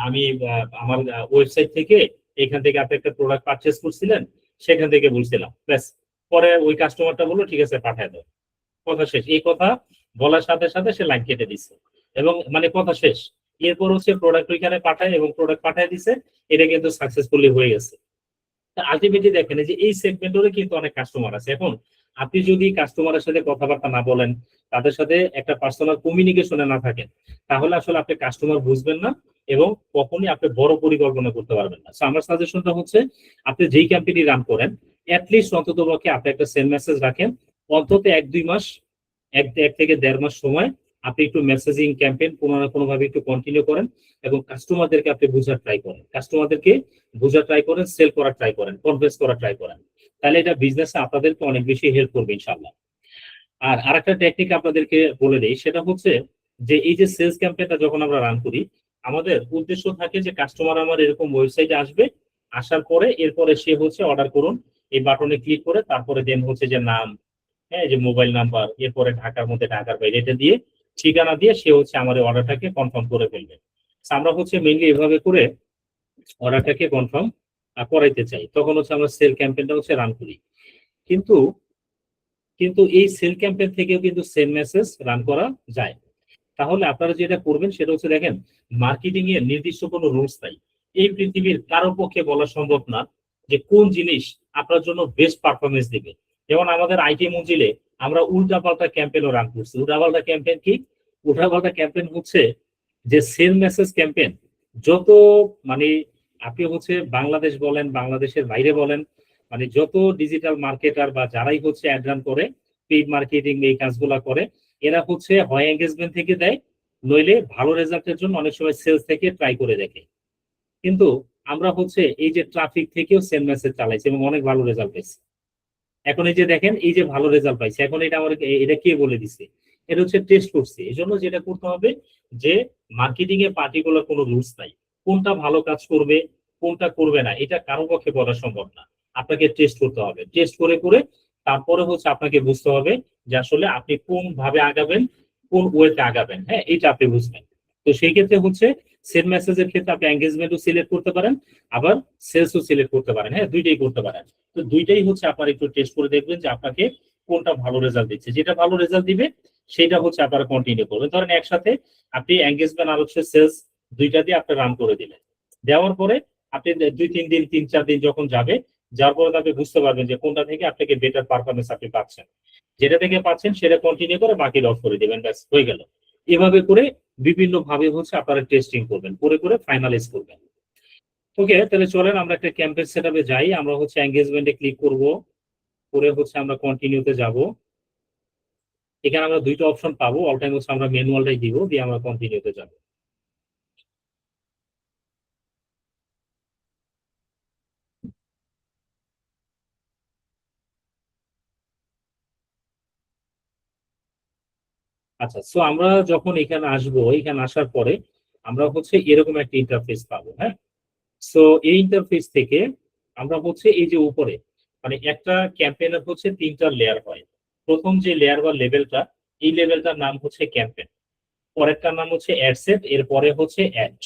আমি আমার ওয়েবসাইট থেকে এখান থেকে আপনি একটা প্রোডাক্ট পারচেস করছিলেন, সেখান থেকে বলছিলাম ব্যাস। পরে ওই কাস্টমারটা বললো ঠিক আছে পাঠায় দাও, কথা শেষ। এই কথা বলার সাথে সাথে সে লাইন কেটে দিচ্ছে, এবং মানে কথা শেষ। এরপর হচ্ছে প্রোডাক্ট ওইখানে পাঠায় এবং প্রোডাক্ট পাঠায় দিছে, এটা কিন্তু সাকসেসফুলি হয়ে গেছে। আলটিমেটলি দেখেন যে এই সেগমেন্টেরও কিন্তু অনেক কাস্টমার আছে। এখন আপনি যদি কাস্টমারের সাথে কথাবার্তা না বলেন, তাদের সাথে একটা পার্সোনাল কমিউনিকেশনে না থাকেন, তাহলে আসলে আপনি কাস্টমার বুঝবেন না এবং কখনই আপনি বড় পরিকল্পনা করতে পারবেন না। সো আমার সাজেশনটা হচ্ছে আপনি যেই ক্যাম্পেইন রান করেন, অ্যাটলিস্ট অন্তত পক্ষে আপনি একটা সেল মেসেজ রাখেন, অন্তত 1-2 মাস, 1 থেকে 1.5 মাস সময় আপনি একটু মেসেজিং ক্যাম্পেইন কোনো না কোনো ভাবে একটু কন্টিনিউ করেন এবং কাস্টমারদেরকে আপনি বোঝার ট্রাই করেন, কাস্টমারদেরকে বোঝার ট্রাই করেন, সেল করার ট্রাই করেন, কনভিন্স করার ট্রাই করেন। তাহলে এটা বিজনেসে আপনাদেরকে অনেক বেশি হেল্প করবে ইনশাআল্লাহ। আর আরেকটা টেকনিক আপনাদেরকে বলে দেই, সেটা হচ্ছে যে এই যে সেলস ক্যাম্পেইনটা যখন আমরা রান করি, আমাদের উদ্দেশ্য থাকে যে কাস্টমার আমার এরকম ওয়েবসাইটে আসবে, আসার পরে এরপরে সে হচ্ছে অর্ডার করুন, এই বাটনে ক্লিক করে তারপরে দেন হচ্ছে যে নাম, হ্যাঁ যে মোবাইল নাম্বার, এরপরে ঢাকার মধ্যে ঢাকার বাইরে এটা দিয়ে ঠিকানা দিয়ে সে হচ্ছে আমার অর্ডারটাকে কনফার্ম করে ফেলবে। আমরা হচ্ছে মেইনলি এভাবে করে অর্ডারটাকে কনফার্ম করাইতে চাই, তখন হচ্ছে আমরা সেল ক্যাম্পেইনটা হচ্ছে রান করি। কিন্তু কিন্তু এই সেল ক্যাম্পেইন থেকেও কিন্তু সেল মেসেজ রান করা যায়। তাহলে আপনারা যেটা করবেন সেটা হচ্ছে দেখেন, মার্কেটিং এর নির্দিষ্ট কোনো রুলস নাই। এই পৃথিবীর কারো পক্ষে বলা সম্ভব না যে কোন জিনিস আপনার জন্য বেস্ট পারফরমেন্স দিবে। যেমন আমাদের আইটি মঞ্জিলে আমরা উল্টাপাল্টা ক্যাম্পেইনও রান করছি। উল্টাপাল্টা ক্যাম্পেইন কি? উল্টাপাল্টা ক্যাম্পেইন হচ্ছে যে সেল মেসেজ ক্যাম্পেইন যত মানে আপনি হচ্ছে বাংলাদেশ বলেন, বাংলাদেশের বাইরে বলেন, মানে যত ডিজিটাল মার্কেটার বা যারাই হচ্ছে অ্যাড রান করে, পেইড মার্কেটিং এই কাজগুলা করে, এরা হচ্ছে হয় এঙ্গেজমেন্ট থেকে দেয়, নইলে ভালো রেজাল্টের জন্য অনেক সময় সেলস থেকে ট্রাই করে দেখে। কিন্তু আমরা হচ্ছে এই যে ট্রাফিক থেকেও সেল মেসেজ চালাইছি এবং অনেক ভালো রেজাল্ট পাইছি। এখন এই যে দেখেন এই যে ভালো রেজাল্ট পাইছে, এখন এটা আমার এটা কে বলে দিচ্ছে? এটা হচ্ছে টেস্ট করছে। এই জন্য যেটা করতে হবে যে মার্কেটিং এ পার্টিকুলার কোনো রুলস নাই, কোনটা ভালো কাজ করবে কোনটা করবে না এটা কারো পক্ষে বলা সম্ভব না। আপনাকে টেস্ট করতে হবে, টেস্ট করে করে তারপরে হচ্ছে আপনাকে বুঝতে হবে যে আসলে আপনি কোন ভাবে আগাবেন, কোন ওয়েতে আগাবেন, হ্যাঁ এটা আপনি বুঝবেন। তো সেই ক্ষেত্রে হচ্ছে সেল মেসেজের ক্ষেত্রে আপনি এঙ্গেজমেন্টও সিলেক্ট করতে পারেন, আবার সেলসও সিলেক্ট করতে পারেন, হ্যাঁ দুইটাই করতে পারেন। তো দুইটাই হচ্ছে আপনার একটু টেস্ট করে দেখবেন যে আপনাকে কোনটা ভালো রেজাল্ট দিচ্ছে। যেটা ভালো রেজাল্ট দিবে সেটা হচ্ছে আপনারা কন্টিনিউ করবেন। ধরেন একসাথে আপনি এঙ্গেজমেন্ট আর হচ্ছে সেলস দুইটা দিয়ে আপনি রান করে দিলেন, দেওয়ার পরে আপনি 2-3 দিন 3-4 দিন যখন যাবে, যার পরে আপনি বুঝতে পারবেন যে কোনটা থেকে আপনাকে বেটার পারফরমেন্স আপনি পাচ্ছেন। যেটা থেকে পাচ্ছেন সেটা কন্টিনিউ করে বাকি অফ করে দিবেন, ব্যাস হয়ে গেল। এভাবে করে বিভিন্ন ভাবে হচ্ছে আপনারা টেস্টিং করবেন, করে করে ফাইনালাইজ করবেন। ওকে, তাহলে চলেন আমরা একটা ক্যাম্পেইন সেটআপে যাই। আমরা হচ্ছে এঙ্গেজমেন্টে ক্লিক করব, করে হচ্ছে আমরা কন্টিনিউতে যাব। এখানে আমরা 2টা অপশন পাবো, অল টাইম হচ্ছে আমরা ম্যানুয়ালটাই দিব, দিয়ে আমরা কন্টিনিউতে যাব। আচ্ছা, সো আমরা যখন এখানে আসবো, এখানে আসার পরে আমরা হচ্ছে এরকম একটা ইন্টারফেস পাবো। হ্যাঁ, সো এই ইন্টারফেস থেকে আমরা হচ্ছে এই যে উপরে, মানে একটা ক্যাম্পেইনের হচ্ছে তিনটা লেয়ার হয়। প্রথম যে লেয়ার বা লেভেলটা, এই লেভেলটার নাম হচ্ছে ক্যাম্পেইন, পরেরটার নাম হচ্ছে অ্যাডসেট, এরপরে হচ্ছে অ্যাড,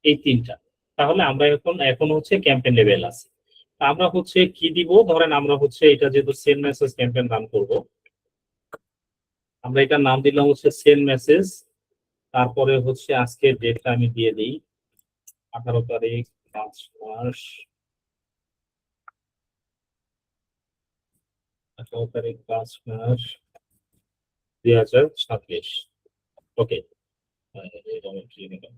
এই তিনটা। তাহলে আমরা এখন এখন হচ্ছে ক্যাম্পেইন লেভেল আছে। তা আমরা হচ্ছে কি দিব, ধরেন আমরা হচ্ছে এটা যেহেতু সেল মেসেজ ক্যাম্পেইন রান করব, আমরা এটার নাম দিলাম হচ্ছে সেল মেসেজ। তারপরে হচ্ছে আজকের ডেটটা আমি দিয়ে দিই 18 তারিখ 5 মাস, 18 তারিখ 5 মাস 2026। ওকে, এটা আমি কি নিলাম?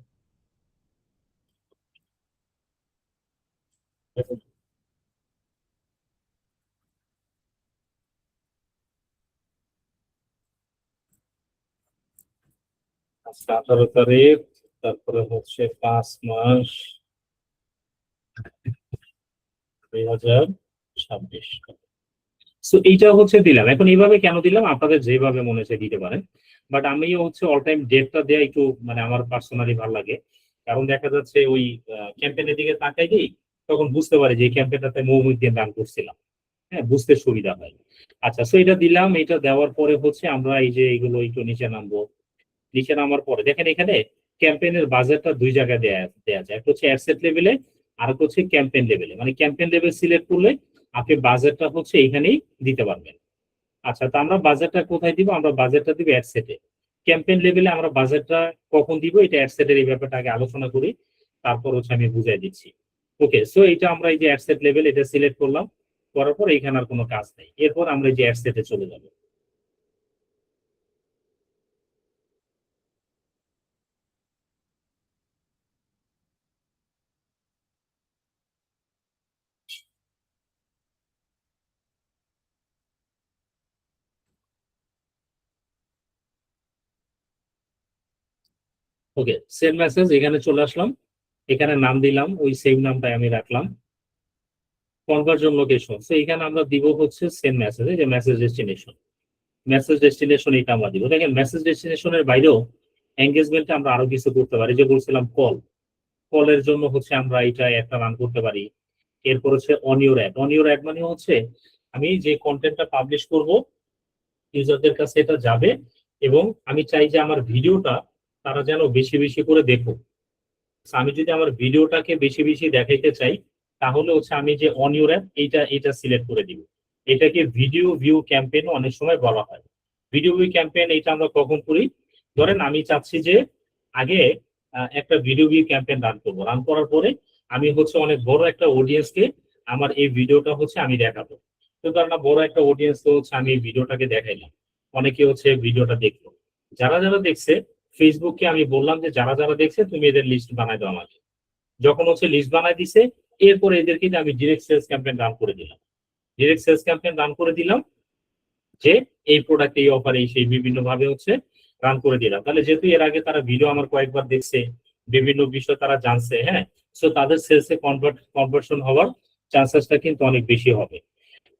আজকে 18 তারিখ, তারপরে হচ্ছে 5 মাস 2026। সো এইটা হচ্ছে দিলাম। এখন এইভাবে কেন দিলাম, আপনাদের যেভাবে মনে হচ্ছে দিতে পারেন, বাট আমিও হচ্ছে অল টাইম ডেটটা দেওয়া একটু মানে আমার পার্সোনালি ভালো লাগে। কারণ দেখা যাচ্ছে ওই ক্যাম্পেইনের দিকে তাকাই দিই, তখন বুঝতে পারি যে এই ক্যাম্পেইনটাতে মৌমিক রান করছিলাম। হ্যাঁ, বুঝতে সুবিধা হয়। আচ্ছা, সো এটা দিলাম। এটা দেওয়ার পরে হচ্ছে আমরা এই যে এইগুলো একটু নিচে নামবো। নিচে নামার পরে দেখেন এখানে ক্যাম্পেইনের বাজেটটা দুই জায়গায় দেয়া দেয়া যায়, একটা হচ্ছে অ্যাডসেট লেভেলে, আর একটা হচ্ছে ক্যাম্পেইন লেভেলে। মানে ক্যাম্পেইন লেভেল সিলেক্ট করলে আপনি বাজেটটা হচ্ছে এইখানেই দিতে পারবেন। আচ্ছা, তো আমরা বাজেটটা কোথায় দিব, আমরা বাজেটটা দিব অ্যাডসেটে। ক্যাম্পেইন লেভেলে আমরা বাজেটটা কখন দিব, এটা অ্যাডসেটের এই ব্যাপারটা আগে আলোচনা করি, তারপর হচ্ছে আমি বুঝাই দিচ্ছি। ওকে, সো এটা আমরা এই যে অ্যাডসেট লেভেল এটা সিলেক্ট করলাম, করার পর এখানে আর কোনো কাজ নেই। এরপর আমরা এই যে অ্যাডসেটে চলে যাব। ওকে, সেন্ড মেসেজ, এখানে চলে আসলাম। এখানে নাম দিলাম, ওই সেম নামটাই আমি রাখলাম। কনভার্জন লোকেশন, তো এখানে আমরা দিব হচ্ছে সেন্ড মেসেজ, যে মেসেজ ডেস্টিনেশন। মেসেজ ডেস্টিনেশন এটা আমরা দিব। দেখেন মেসেজ ডেস্টিনেশনের বাইরেও এঙ্গেজমেন্টে আমরা আরো কিছু করতে পারি, যে বলছিলাম কল, কলের জন্য হচ্ছে আমরা এটা একটা রান করতে পারি। এরপর হচ্ছে অনিওর অ্যাড। অনিওর অ্যাড মানে হচ্ছে আমি যে কন্টেন্টটা পাবলিশ করব, ইউজারদের কাছে এটা যাবে, এবং আমি চাই যে আমার ভিডিওটা তারা যেন বেশি বেশি করে দেখুক। আমি যদি আমার ভিডিওটাকে বেশি বেশি দেখাইতে চাই, তাহলে হচ্ছে আমি যে অন ইউর অ্যাপ এইটা এটা সিলেক্ট করে দিব। এটাকে ভিডিও ভিউ ক্যাম্পেইন অনেক সময় বলা হয়। ভিডিও ভিউ ক্যাম্পেইন এটা আমরা কখন করি, ধরেন আমি চাচ্ছি যে আগে একটা ভিডিও ভিউ ক্যাম্পেইন রান করবো, রান করার পরে আমি হচ্ছে অনেক বড় একটা অডিয়েন্সকে আমার এই ভিডিওটা হচ্ছে আমি দেখাবো। তো কারণ বড় একটা অডিয়েন্স তো হচ্ছে আমি এই ভিডিওটাকে দেখাইলাম, অনেকে হচ্ছে ভিডিওটা দেখলো। যারা যারা দেখছে, ফেসবুককে আমি বললাম যে যারা যারা দেখছে তুমি এদের লিস্ট বানাই দাও আমাকে। যখন হচ্ছে লিস্ট বানাই দিছে, এরপরে এদেরকে আমি ডিরেক্ট সেলস ক্যাম্পেইন রান করে দিলাম। ডিরেক্ট সেলস ক্যাম্পেইন রান করে দিলাম, যে এই প্রোডাক্ট এই অফার এই সেই বিভিন্ন ভাবে হচ্ছে রান করে দিলাম। তাহলে যেহেতু এর আগে তারা ভিডিও আমার কয়েকবার দেখছে, বিভিন্ন বিষয় তারা জানছে, হ্যাঁ, সো তাদের সেলসে কনভার্সন হওয়ার চান্সেসটা কিন্তু অনেক বেশি হবে।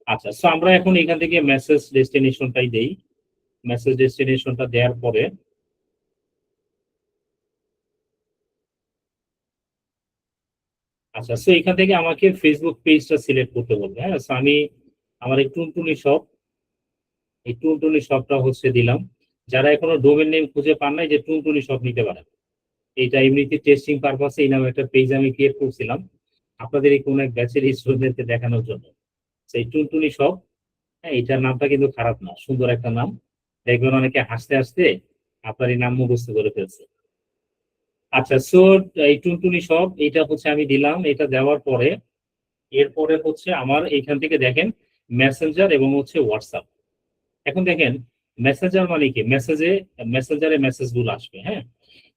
আচ্ছা, সো আমরা এখন এখান থেকে মেসেজ ডেস্টিনেশনটাই দেই। মেসেজ ডেস্টিনেশনটা দেওয়ার পরে, আচ্ছা, সো এখান থেকে আমাকে ফেসবুক পেজটা সিলেক্ট করতে বলবে। হ্যাঁ, সো আমি আমার এই টুনটুনি শপ, এই টুনটুনি শপটা হচ্ছে দিলাম। যারা এখনো ডোমেন নেম খুঁজে পান নাই, যে টুনটুনি শপ নিতে পারেন। এইটা এমনিতে টেস্টিং পারপাসে এই নামে একটা পেজ আমি ক্রিয়েট করছিলাম, আপনাদের এই কোন এক ব্যাচের স্টুডেন্টকে দেখানোর জন্য। সেই টুনটুনি শপ, হ্যাঁ, এটার নামটা কিন্তু খারাপ না, সুন্দর একটা নাম। দেখবেন অনেকে হাসতে হাসতে আপনার এই নাম মুখস্থ করে ফেলছে। আচ্ছা, সো এই টুনটুনি শপ এটা হচ্ছে আমি দিলাম। এটা দেওয়ার পরে এরপরে হচ্ছে আমার এইখান থেকে দেখেন মেসেঞ্জার এবং হচ্ছে হোয়াটসঅ্যাপ। এখন দেখেন মেসেঞ্জার মানে কি, মেসেঞ্জারে মেসেজ গুলো আসবে। হ্যাঁ,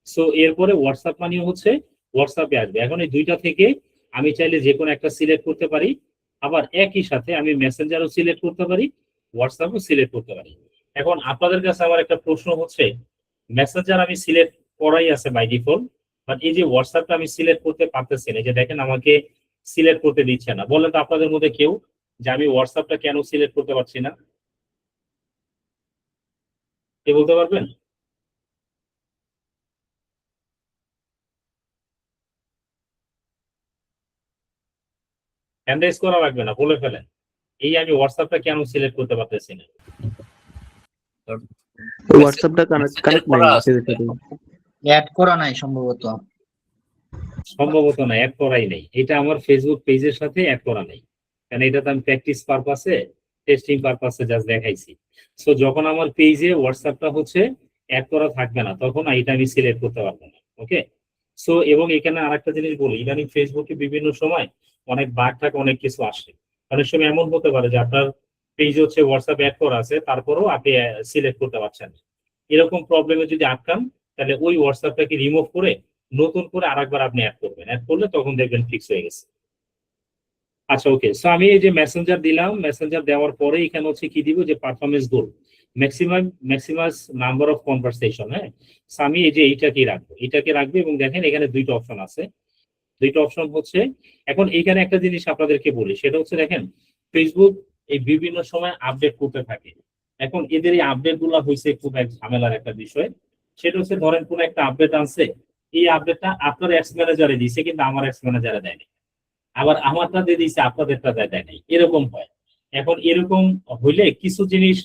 সো এরপরে হোয়াটসঅ্যাপ মানে হচ্ছে হোয়াটসঅ্যাপে আসবে। এখন এই দুইটা থেকে আমি চাইলে যে কোনো একটা সিলেক্ট করতে পারি, আবার একই সাথে আমি মেসেঞ্জারও সিলেক্ট করতে পারি, হোয়াটসঅ্যাপও সিলেক্ট করতে পারি। এখন আপনাদের কাছে আমার একটা প্রশ্ন হচ্ছে, মেসেঞ্জার আমি সিলেক্ট করাই আছে বাই ডিফল্ট, বাট এই যে হোয়াটসঅ্যাপটা আমি সিলেক্ট করতে পারতেছি না, এই যে দেখেন আমাকে সিলেক্ট করতে দিচ্ছে না। বলেন তো আপনাদের মধ্যে কেউ যে আমি হোয়াটসঅ্যাপটা কেন সিলেক্ট করতে পারছি না, কে বলতে পারবেন? হ্যান্ড রাইজ করা লাগবে না, বলে ফেলেন এই আমি হোয়াটসঅ্যাপটা কেন সিলেক্ট করতে পারতেছি না। হোয়াটসঅ্যাপটা কানেক্ট নাই মেসেজের সাথে, অ্যাড করা নাই সম্ভবত। সম্ভবত না, অ্যাড করাই নেই, এটা আমার ফেসবুক পেজের সাথে অ্যাড করা নেই, কারণ এটা তো আমি প্র্যাকটিস পারপাসে, টেস্টিং পারপাসে জাস্ট দেখাইছি। সো যখন আমার পেজে হোয়াটসঅ্যাপটা হচ্ছে অ্যাড করা থাকবে না, তখন এটা আমি সিলেক্ট করতে পারবো না। ওকে, সো এবং এখানে আরেকটা জিনিস বলি, ইদানিং ফেসবুকে বিভিন্ন সময় অনেক বাগ থাকে, অনেক কিছু আসে। অনেক সময় এমন হতে পারে যে আপনার পেজ হচ্ছে হোয়াটসঅ্যাপ অ্যাড করা আছে, তারপরেও আপনি সিলেক্ট করতে পারছেন না। এরকম প্রবলেমে যদি আটকান, তাহলে ওই হোয়াটসঅ্যাপটাকে রিমুভ করে নতুন করে আরেকবার আপনি অ্যাড করবেন, অ্যাড করলে তখন দেখবেন ফিক্স হয়ে গেছে। আচ্ছা ওকে, সো আমি এই যে মেসেঞ্জার দিলাম, মেসেঞ্জার দেওয়ার পরে এখানে হচ্ছে কি দিব, যে performance goal, maximum number of conversation. হ্যাঁ, সো আমি এই যে এইটাকে রাখবো এবং দেখেন এখানে দুইটা অপশন আছে। দুইটা অপশন হচ্ছে, এখন এইখানে একটা জিনিস আপনাদেরকে বলি, সেটা হচ্ছে দেখেন ফেসবুক এই বিভিন্ন সময় আপডেট করতে থাকে। এখন এদের এই আপডেট গুলা হয়েছে খুব এক ঝামেলার একটা বিষয়। সেটা হচ্ছে ধরেন কোন একটা আপডেট আনছে, এই আপডেটটা আপনার এক্স ম্যানেজারে দিয়েছে কিন্তু আমার এক্স ম্যানেজারে দেয়নি, আবার আমারটা দিয়ে দিয়েছে আপনাদেরটা দেয় নাই, এরকম হয়। এখন এরকম হইলে কিছু জিনিস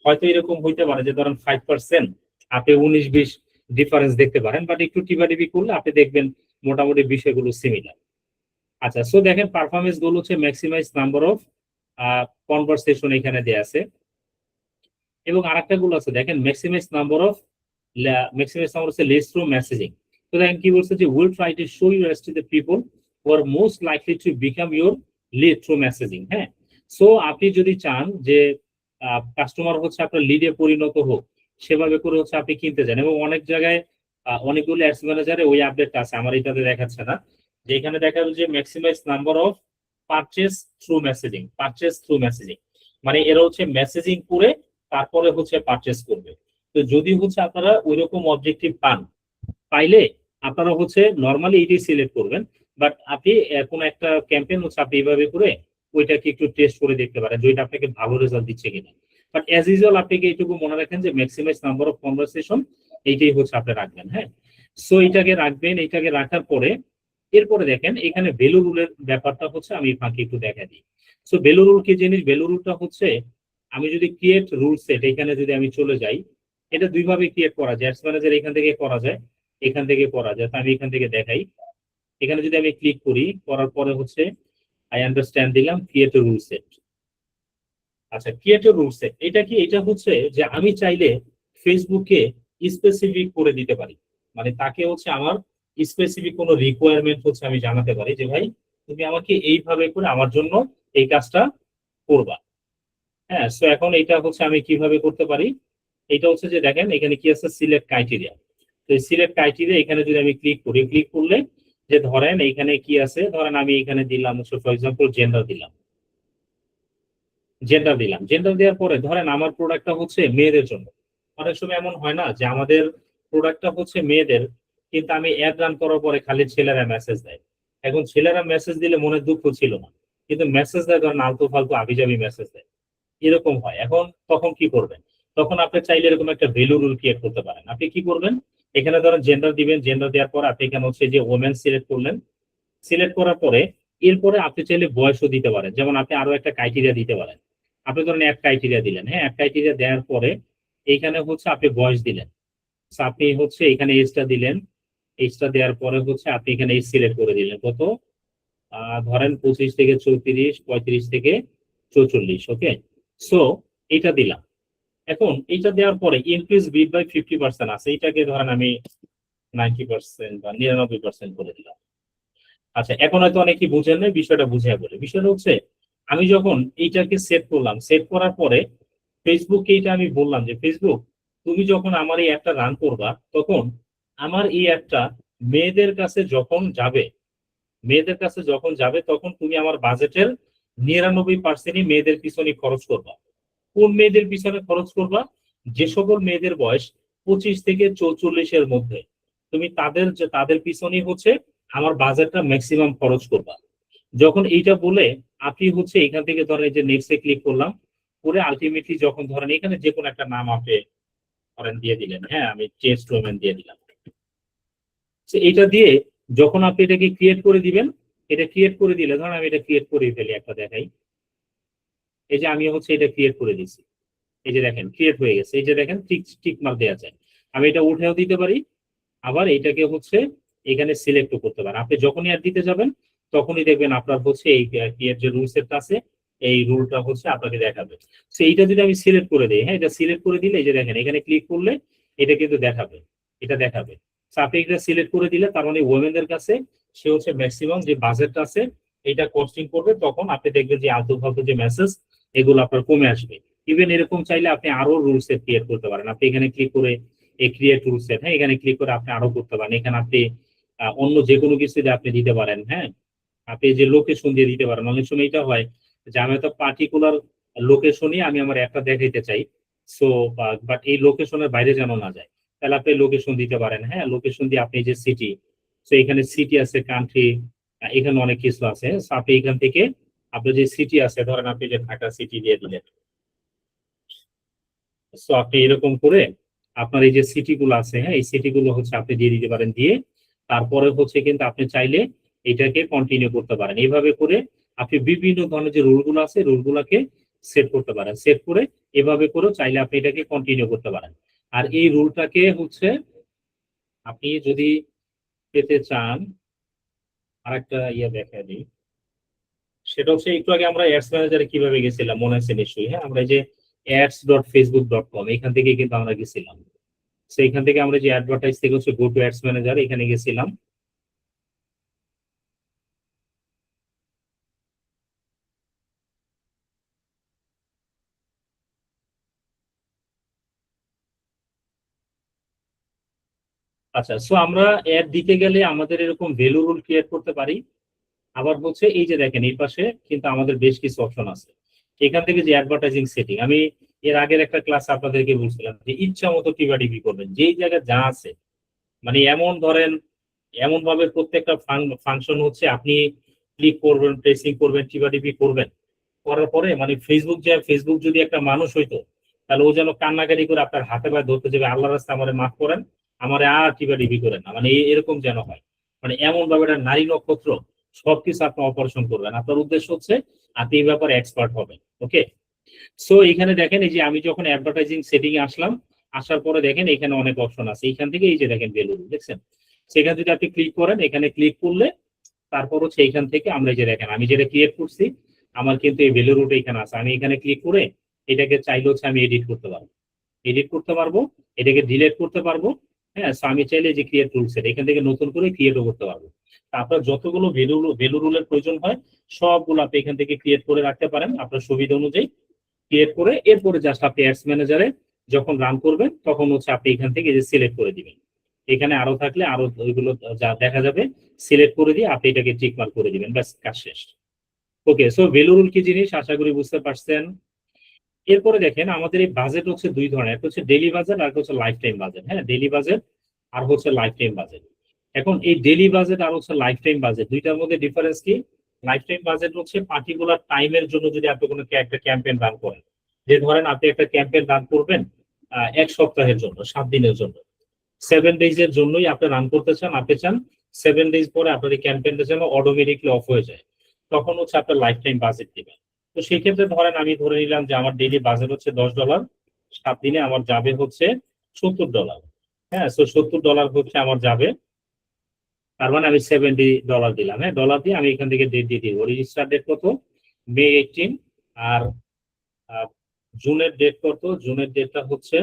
হয়তো এরকম হইতে পারে যে ধরেন 5% আপনি 19-20 ডিফারেন্স দেখতে পারেন, বাট একটু টিপাটিপি করলে আপনি দেখবেন মোটামুটি বিষয়গুলো সিমিলার। আচ্ছা, সো দেখেন পারফরমেন্স গোল হচ্ছে ম্যাক্সিমাইজ নাম্বার অফ কনভারসেশন এখানে দেয়া আছে, এবং আরেকটা গুলো আছে দেখেন ম্যাক্সিমাইজ নাম্বার হচ্ছে লেস থ্রু মেসেজিং। তো দেখেন কি বলছে, যে will try to show your to the people who are most likely to become your lead through messaging. হ্যাঁ, সো আপনি যদি চান যে কাস্টমার হচ্ছে আপনার লিডে পরিণত হোক, সেভাবে করে হচ্ছে আপনি কিনতে যান। এবং অনেক জায়গায় অনেকগুলো অ্যাডস ম্যানেজারে ওই আপডেটটা আছে, আমার এটাতে দেখাচ্ছে না, যে এখানে দেখা যাবে যে maximise number of purchase through messaging, মানে এরা হচ্ছে মেসেজিং করে তারপরে হচ্ছে পারচেস করবে। তো যদি হচ্ছে আপনারা ওইরকম অবজেক্টিভ পাইলে আপনারা হচ্ছে নর্মালি এইটাই সিলেক্ট করবেন, বাট আপনি কোন একটা ক্যাম্পেইন হচ্ছে আপনি এইভাবে করে ওইটাকে একটু টেস্ট করে দেখতে পারেন যে ওইটা আপনাকে ভালো রেজাল্ট দিচ্ছে কিনা। বাট অ্যাজ ইউজুয়াল আপনাকে এইটুকু মনে রাখেন যে ম্যাক্সিমাইজ নাম্বার অফ কনভারসেশন এইটাই হচ্ছে আপনি রাখবেন। হ্যাঁ, সো এইটাকে রাখবেন, এইটাকে রাখার পরে এরপরে দেখেন এখানে ভ্যালু রুলের ব্যাপারটা হচ্ছে আমি ফাঁকে একটু দেখা দিই। সো ভ্যালু রুল কি জিনিস, ভ্যালু রুলটা হচ্ছে আমি যদি ক্রিয়েট রুল সেট এখানে যদি আমি চলে যাই, এটা দুইভাবে ক্রিয়েট করা যায়, অ্যাডস ম্যানেজার এখান থেকে করা যায়, এখান থেকে করা যায়। তো আমি এখান থেকে দেখাই, এখানে যদি আমি ক্লিক করি, করার পরে হচ্ছে আই আন্ডারস্ট্যান্ড দিলাম, ক্রিয়েট এ রুল সেট। আচ্ছা, ক্রিয়েট এ রুল সেট এটা কি, এটা হচ্ছে যে আমি চাইলে ফেসবুককে স্পেসিফিক করে দিতে পারি, মানে তাকে হচ্ছে আমার স্পেসিফিক কোনো রিকোয়ারমেন্ট হচ্ছে আমি জানাতে পারি যে ভাই তুমি আমাকে এইভাবে করে আমার জন্য এই কাজটা করবা। হ্যাঁ, সো এখন এটা হচ্ছে আমি কিভাবে করতে পারি, এটা হচ্ছে যে দেখেন এখানে কি আছে, সিলেক্ট ক্রাইটেরিয়া। তো সিলেক্ট ক্রাইটেরিয়া এখানে যদি আমি ক্লিক করি, ক্লিক করলে যে ধরেন এখানে কি আছে, ধরেন আমি এখানে দিলাম হচ্ছে ফর এক্সাম্পল জেন্ডার দিলাম, জেন্ডার দেওয়ার পরে ধরেন আমার প্রোডাক্টটা হচ্ছে মেয়েদের জন্য। অনেক সময় এমন হয় না যে আমাদের প্রোডাক্টটা হচ্ছে মেয়েদের, কিন্তু আমি অ্যাড রান করার পরে খালি ছেলেরা মেসেজ দেয়। এখন ছেলেরা মেসেজ দিলে মনে দুঃখ ছিল না, কিন্তু মেসেজ দেয় ধরেন আলতু ফালতু আবিজাবি মেসেজ দেয়, এরকম হয়। এখন তখন কি করবেন, তখন আপনি চাইলে এরকম একটা ভ্যালু রুল ক্রিয়েট করতে পারেন। আপনি কি করবেন, এখানে ধরেন জেন্ডার দিবেন, জেন্ডার দেওয়ার পর আপনি এখানে হচ্ছে যে ওমেন সিলেক্ট করলেন, সিলেক্ট করার পরে এরপরে আপনি চাইলে বয়সও দিতে পারেন, যেমন আপনি আরো একটা ক্রাইটেরিয়া দিতে পারেন। আপনি ধরেন এক ক্রাইটেরিয়া দিলেন, হ্যাঁ, এক ক্রাইটেরিয়া দেওয়ার পরে এইখানে হচ্ছে আপনি বয়স দিলেন, আপনি হচ্ছে এখানে এজটা দিলেন, এজটা দেওয়ার পরে হচ্ছে আপনি এখানে এজ সিলেক্ট করে দিলেন কত, ধরেন 25 থেকে 34, 35 থেকে 44। ওকে, সো এটা দিলাম। এখন এইটা দেওয়ার পরে ইনক্রিজ বিড বাই 50% আছে, এইটাকে ধরেন আমি 90% বা 99% করে দিলাম। আচ্ছা, এখন হয়তো অনেকেই বুঝেন না, বিষয়টা বুঝিয়ে বলে। বিষয়টা হচ্ছে আমি যখন এইটাকে সেট করলাম, সেট করার পরে ফেসবুককে এইটা আমি বললাম যে ফেসবুক তুমি যখন আমার এই অ্যাপটা রান করবা, তখন আমার এই অ্যাপটা মেয়েদের কাছে যখন যাবে, তখন তুমি আমার বাজেটের 99%ই মেয়েদের পিছনে খরচ করবা। কোন মেয়েদের পিছনে খরচ করবা, যে সকল মেয়েদের বয়স 25 থেকে 44-এর মধ্যে, তুমি তাদের পিছনেই হচ্ছে আমার বাজেটটা ম্যাক্সিমাম খরচ করবা। যখন এইটা বলে আপনি হচ্ছে এখান থেকে ধরেন এই যে নেক্সটে ক্লিক করলাম, করে আলটিমেটলি যখন ধরেন এখানে যে কোনো একটা নাম আপনি ধরেন দিয়ে দিলেন, হ্যাঁ আমি চেস ডোমেন দিয়ে দিলাম। এইটা দিয়ে যখন আপনি এটাকে ক্রিয়েট করে দিবেন, এটা ক্রিয়েট করে দিলে, ধরুন আমি এটা ক্রিয়েট করে ফেলি, একটা দেখাই। এই যে আমি হচ্ছে এটা ক্রিয়েট করে দিছি, এই যে দেখেন ক্রিয়েট হয়ে গেছে, এই যে দেখেন টিক টিক মার্ক দেওয়া যায়। আমি এটা উঠেও দিতে পারি, আবার এটাকে হচ্ছে এখানে সিলেক্ট করতে পারেন। আপনি যখনই অ্যাড দিতে যাবেন তখনই দেখবেন আপনার হচ্ছে এই ক্রিয়েট যে রুল সেটটা আছে, এই রুলটা হচ্ছে আপনাকে দেখাবে। তো এইটা যদি আমি সিলেক্ট করে দিই, হ্যাঁ, এটা সিলেক্ট করে দিলে এই যে দেখেন এখানে ক্লিক করলে এটা কিন্তু দেখাবে, এটা দেখাবে। তো আপনি এটা সিলেক্ট করে দিলে তার মানে ওমেনদের কাছে সে হচ্ছে ম্যাক্সিমাম যে বাজেটটা আছে এটা কস্টিং করবে, তখন আপনি দেখবেন যে আলতু ফালতু যে মেসেজ এগুলো আপনার কমে আসবে। ইভেন এরকম চাইলে আপনি আরো রুল সেট ক্রিয়েট করতে পারেন। আপনি এখানে ক্লিক করে এই ক্রিয়েট রুল সেট, হ্যাঁ, এখানে ক্লিক করে আপনি আরো করতে পারেন। এখানে আপনি অন্য যে কোনো কিছু দিয়ে আপনি দিতে পারেন, হ্যাঁ, আপনি যে লোকেশন দিয়ে দিতে পারেন। অনেক সময় এটা হয় যে আমি তো পার্টিকুলার লোকেশনই আমি আমার একটা দেখাইতে চাই, সো বাট এই লোকেশনের বাইরে যেন না যায়, তাহলে আপনি লোকেশন দিতে পারেন। হ্যাঁ, লোকেশন দিয়ে আপনি যে সিটি, তো এখানে সিটি আছে, কান্ট্রি, এখানে অনেক কিছু আছে। সো আপনি এখান থেকে আপনার যে সিটি আছে, ধরেন আপনি যে ঢাকা সিটি দিয়ে দিলেন, সো আপনি এরকম করে আপনার এই যে সিটি গুলো আছে, হ্যাঁ, এই সিটি গুলো হচ্ছে আপনি দিয়ে দিতে পারেন। দিয়ে তারপরে হচ্ছে কিন্তু আপনি চাইলে এটাকে কন্টিনিউ করতে পারেন। এইভাবে করে আপনি বিভিন্ন ধরনের যে রুল গুলো আছে রুল গুলাকে সেট করতে পারেন। সেট করে এভাবে করে চাইলে আপনি এটাকে কন্টিনিউ করতে পারেন। আর এই রুলটাকে হচ্ছে আপনি যদি পেতে চান, আরেকটা ইয়ে দেখা দিই, সেটা হচ্ছে একটু আগে আমরা অ্যাডস ম্যানেজারে কিভাবে গেছিলাম মনে আছে নিশ্চয়ই। হ্যাঁ, আমরা এই যে ads.facebook.com এখান থেকে কিন্তু আমরা গেছিলাম। সেইখান থেকে আমরা যে অ্যাডভার্টাইজ থেকে হচ্ছে গো টু অ্যাডস ম্যানেজার, এখানে গেছিলাম। আচ্ছা, সো আমরা অ্যাড দিতে গেলে আমাদের এরকম ভ্যালু রুল ক্রিয়েট করতে পারি। আবার হচ্ছে এই যে দেখেন এই পাশে কিন্তু আমাদের বেশ কিছু অপশন আছে। এখান থেকে যে অ্যাডভার্টাইজিং সেটিং, আমি এর আগের একটা ক্লাস আপনাদেরকে বলছিলাম যে ইচ্ছা মতো টিভি করবেন যেই জায়গায় যা আছে। মানে এমন ধরেন, এমন ভাবে প্রত্যেকটা ফাংশন হচ্ছে আপনি ক্লিক করবেন, প্রেসিং করবেন, টিভি করবেন, করার পরে মানে ফেসবুক যদি একটা মানুষ হইতো, তাহলে ও যেন কান্নাকাটি করে আপনার হাতে পায়ে ধরতে যাবে, আল্লাহ রাস্তা আমারে মাফ করেন, আমারে আর টিভি করেন না, মানে এরকম যেন হয়। মানে এমন ভাবে একটা নারী নক্ষত্র সবকিছু আপনি অপারেশন করবেন। আপনার উদ্দেশ্য হচ্ছে আপনি এই ব্যাপারে এক্সপার্ট হবেন। ওকে, সো এখানে দেখেন এই যে আমি যখন অ্যাডভার্টাইজিং সেটিং এ আসলাম, আসার পরে দেখেন এখানে অনেক অপশন আছে। এইখান থেকে এই যে দেখেন ভ্যালু দেখছেন, সেখানে যদি আপনি ক্লিক করেন, এখানে ক্লিক করলে তারপর হচ্ছে এইখান থেকে আমরা এই যে দেখেন আমি যেটা ক্রিয়েট করছি আমার কিন্তু এই ভ্যালু রুট এখানে আছে। আমি এখানে ক্লিক করে এটাকে চাইলে হচ্ছে আমি এডিট করতে পারবো, এটাকে ডিলিট করতে পারবো। হ্যাঁ, so আমি চাইলে যে ক্রিয়েট রুল সেট এখান থেকে নতুন করে ক্রিয়েটও করতে পারবো। আপনার যতগুলো ভ্যালু রুলের প্রয়োজন হয় সবগুলো আপনি এখান থেকে ক্রিয়েট করে রাখতে পারেন আপনার সুবিধা অনুযায়ী। ক্রিয়েট করে এরপরে জাস্ট আপনি অ্যাডস ম্যানেজারে যখন রান করবেন তখন হচ্ছে আপনি এখান থেকে যে সিলেক্ট করে দিবেন, এখানে আরো থাকলে আরো ওইগুলো যা দেখা যাবে সিলেক্ট করে দিয়ে আপনি এটাকে টিক মার্ক করে দিবেন, ব্যাস কাজ শেষ। ওকে, সো ভ্যালু রুল কি জিনিস আশা করি বুঝতে পারছেন। এরপরে দেখেন আমাদের এই বাজেট হচ্ছে দুই ধরনের, একটা হচ্ছে ডেইলি বাজেট আর হচ্ছে লাইফ টাইম বাজেট। হ্যাঁ, ডেইলি বাজেট আর হচ্ছে লাইফ টাইম বাজেট। এখন এই ডেইলি বাজেট আর হচ্ছে লাইফ টাইম বাজেট দুইটার মধ্যে ডিফারেন্স কি? লাইফ টাইম বাজেট হচ্ছে পার্টিকুলার টাইমের জন্য যদি আপনি কোনো একটা ক্যাম্পেইন রান করেন, যে ধরেন আপনি একটা ক্যাম্পেইন রান করবেন 1 সপ্তাহের জন্য, 7 দিনের জন্য, 7 ডেজ এর জন্যই আপনি রান করতে চান, আপনি চান 7 ডেজ পরে আপনার এই ক্যাম্পেইনটা যেন অটোমেটিকলি অফ হয়ে যায়, তখন হচ্ছে আপনার লাইফ টাইম বাজেট দিবেন। তো সেই ক্ষেত্রে ধরেন আমি ধরে নিলাম যে আমার ডেইলি বাজেট হচ্ছে $10, 7 দিনে আমার যাবে হচ্ছে $70। হ্যাঁ, তো $70 হচ্ছে আমার যাবে, তার মানে আমি $70 দিলাম। হ্যাঁ, ডলার দিয়ে আমি এখান থেকে ডেট দিয়ে দিব। রেজিস্টার ডেট কত? May 18। আর আহ, জুনের ডেট কত? জুনের ডেটটা হচ্ছে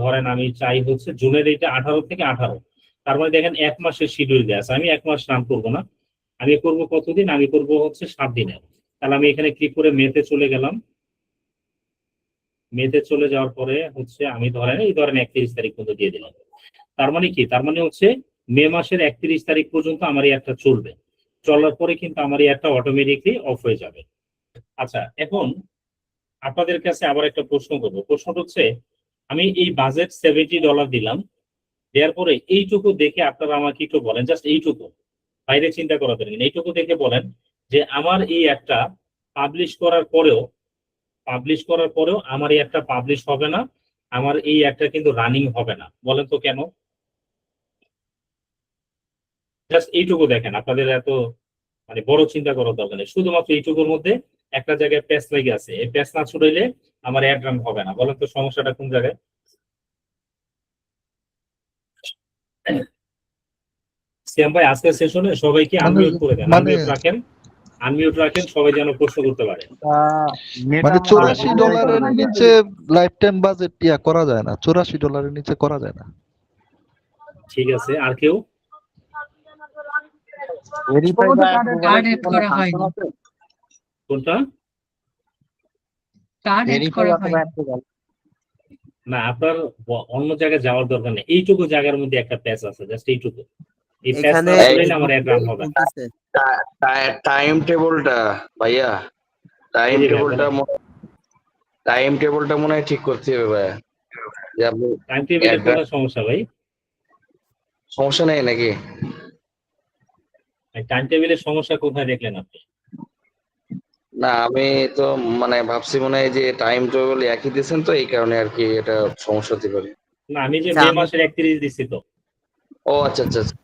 ধরেন আমি চাই হচ্ছে জুনের এইটা 18 থেকে 18। তার মানে দেখেন 1 মাসের শিডিউল দেওয়া আছে। আমি 1 মাস রান করবো না, আমি করব কতদিন? আমি করব হচ্ছে 7 দিনের। তাহলে আমি এখানে ক্লিক করে মেতে চলে গেলাম। মেতে চলে যাওয়ার পরে হচ্ছে আমি ধরেন এই ধরেন 31 তারিখ পর্যন্ত দিয়ে দিলাম। তার মানে কি? তার মানে হচ্ছে মে মাসের 31 তারিখ পর্যন্ত আমার এই অ্যাডটা চলবে। চলার পরে কিন্তু আমার এই অ্যাডটা অটোমেটিকলি অফ হয়ে যাবে। আচ্ছা, এখন আপনাদের কাছে আবার একটা প্রশ্ন করবো। প্রশ্নটা হচ্ছে আমি এই বাজেট $70 দিলাম, দেওয়ার পরে এইটুকু দেখে আপনারা আমাকে একটু বলেন, জাস্ট এইটুকু, বাইরে চিন্তা করা দরকার, এইটুকু দেখে বলেন যে আমার এই একটা পাবলিশ করার পরেও আমার এই একটা পাবলিশ হবে না, আমার এই একটা কিন্তু রানিং হবে না। বলেন তো কেন? জাস্ট এইটুকু দেখেন, আপনাদের এত মানে বড় চিন্তা করার দরকার নেই, শুধুমাত্র এইটুকুর মধ্যে একটা জায়গায় প্যাচ লেগে আছে, এই প্যাচ না ছুটাইলে আমার অ্যাড রান হবে না। বলেন তো সমস্যাটা কোন জায়গায়? সিয়াম ভাই, আজকের সেশনে সবাইকে মানে আনমিউট করে দেন, মানে আনমিউট রাখেন, সবাই যেন প্রশ্ন করতে পারে। মানে $84 নিচে লাইফ টাইম বাজেট করা যায় না, $84 নিচে করা যায় না। ঠিক আছে, আর কেউ? কার্ড এড করা হয়নি। কোনটা? কার্ড এড করা হয়নি। না, আপনার অন্য জায়গায় যাওয়ার দরকার নেই, এইটুকু জায়গার মধ্যে একটা প্যাচ আছে, জাস্ট এইটুকু। এই প্যাচ এখানে না ছুটাইলে আমার অ্যাড রান হবে না। টাইম টেবলটা ভাইয়া, এই যে ভাই, টাইম টেবলটা মনে হয় ঠিক করতে হবে ভাইয়া। যে আপনি টাইম টেবিলের কোন সমস্যা ভাই? সমস্যা নেই নাকি? টাইম টেবিলের সমস্যা কোথায় দেখলেন আপনি? না, আমি তো মানে ভাবছি মনে হয় যে টাইম টেবল একই দিয়েছেন, তো এই কারণে আর কি এটা সমস্যা হতে পারে। না, আমি যে আচ্ছা, মে আমি- মাসের 31 দিচ্ছি তো। ও আচ্ছা আচ্ছা আচ্ছা।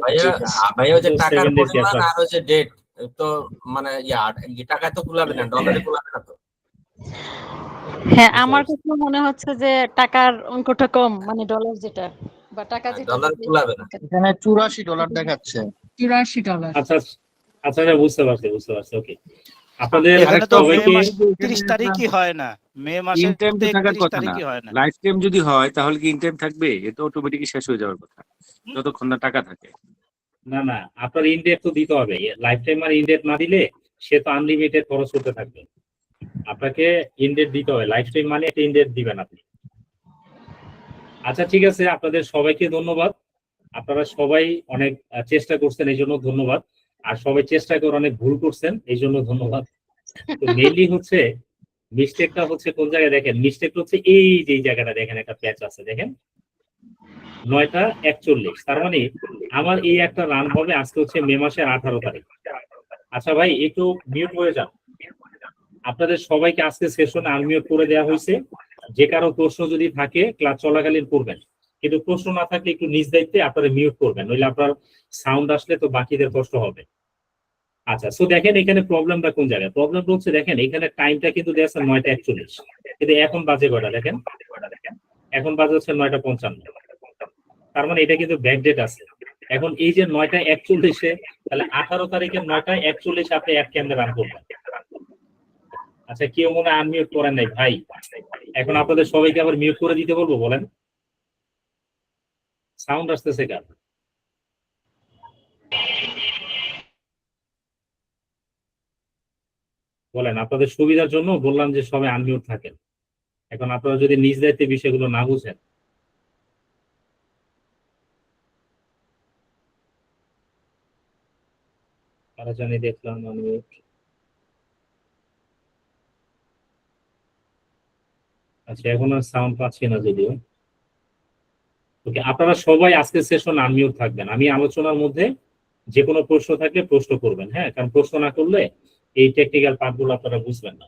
ভাইয়া ঠিক আছে। ভাইয়া ওই যে তো টাকার 7 days পরিমাণ gap আর ওই যে ডেট, তো মানে টাকায় তো কুলাবে না, ডলারে কুলাবে না তো। হ্যাঁ, আমার কাছে মনে হচ্ছে যে টাকার অঙ্কটা কম, মানে ডলার যেটা বা টাকা যেটা ডলারে কুলাবে না। এখানে $84 দেখাচ্ছে। $84। আচ্ছা আচ্ছা, না, বুঝতে পারছি। ওকে, আপনাদের এখানে তো মে সবাইকে মাসে 31 তারিখই হয় না, মে মাসে ইন টাইম তো থাকার 31 কথা না। তারিখই হয় না। লাইফ টাইম যদি হয় তাহলে কি ইন টাইম থাকবে? এ তো অটোমেটিকই শেষ হয়ে যাওয়ার কথা যতক্ষণ না টাকা থাকে। না, আপনার ইনডেট তো দিতে হবে, লাইফ টাইম আর ইনডেট না দিলে সে তো আনলিমিটেড খরচ করতে থাকবে। আপনাকে ইনডেট দিতে হবে, লাইফ টাইম মানে একটা ইনডেট দিবেন আপনি। আচ্ছা ঠিক আছে, আপনাদের সবাইকে ধন্যবাদ। আপনারা সবাই অনেক চেষ্টা করছেন, এই জন্য ধন্যবাদ। আর সবাই চেষ্টা করে অনেক ভুল করছেন, এই জন্য ধন্যবাদ। তো মেইনলি হচ্ছে মিস্টেকটা হচ্ছে কোন জায়গায় দেখেন, মিস্টেক হচ্ছে এই যে জায়গাটা দেখেন একটা প্যাচ আছে, দেখেন 9টা 41। তার মানে আমার এই একটা রান হবে আজকে হচ্ছে মে মাসের 18 তারিখ। আচ্ছা ভাই, একটু মিউট হয়ে যান। আপনাদের সবাইকে আজকে সেশনে আনমিউট করে দেওয়া হয়েছে। যে কারো প্রশ্ন যদি থাকে ক্লাস চলাকালীন করবেন, কিন্তু প্রশ্ন না থাকলে একটু নিজ দায়িত্বে আপনারা মিউট করবেন, নইলে আপনার সাউন্ড আসলে তো বাকিদের কষ্ট হবে। আচ্ছা, সো দেখেন এখানে প্রবলেমটা কোন জায়গায়। প্রবলেমটা হচ্ছে দেখেন এখানে টাইমটা কিন্তু দেওয়া আছে 9টা 41, কিন্তু এখন বাজে কয়টা দেখেন, এখন বাজে হচ্ছে 9টা 55। তার মানে এটা কিন্তু ব্যাকডেট আছে। এখন এই যে 9টা 41-এ, তাহলে 18 তারিখের 9টা 41 আপনি এক কেন্দ্রে রান করবেন। আচ্ছা, কেউ মনে হয় আনমিউট করেন নাই ভাই, এখন আপনাদের সবাইকে আবার মিউট করে দিতে বলবো? বলেন, সাউন্ড আসতেছে কার? বলেন, আপনাদের সুবিধার জন্য বললাম যে সবাই আনমিউট থাকেন। এখন আপনারা যদি নিজ দায়িত্বে বিষয়গুলো না বুঝেন, তারা জানি দেখলাম আনমিউট। আচ্ছা, এখন আর সাউন্ড পাচ্ছি না যদিও। ওকে, আপনারা সবাই আজকের সেশন আনমিউট থাকবেন। আমি আলোচনার মধ্যে যে কোনো প্রশ্ন থাকলে প্রশ্ন করবেন, হ্যাঁ, কারণ প্রশ্ন না করলে এই টেকনিক্যাল পার্টগুলো আপনারা বুঝবেন না,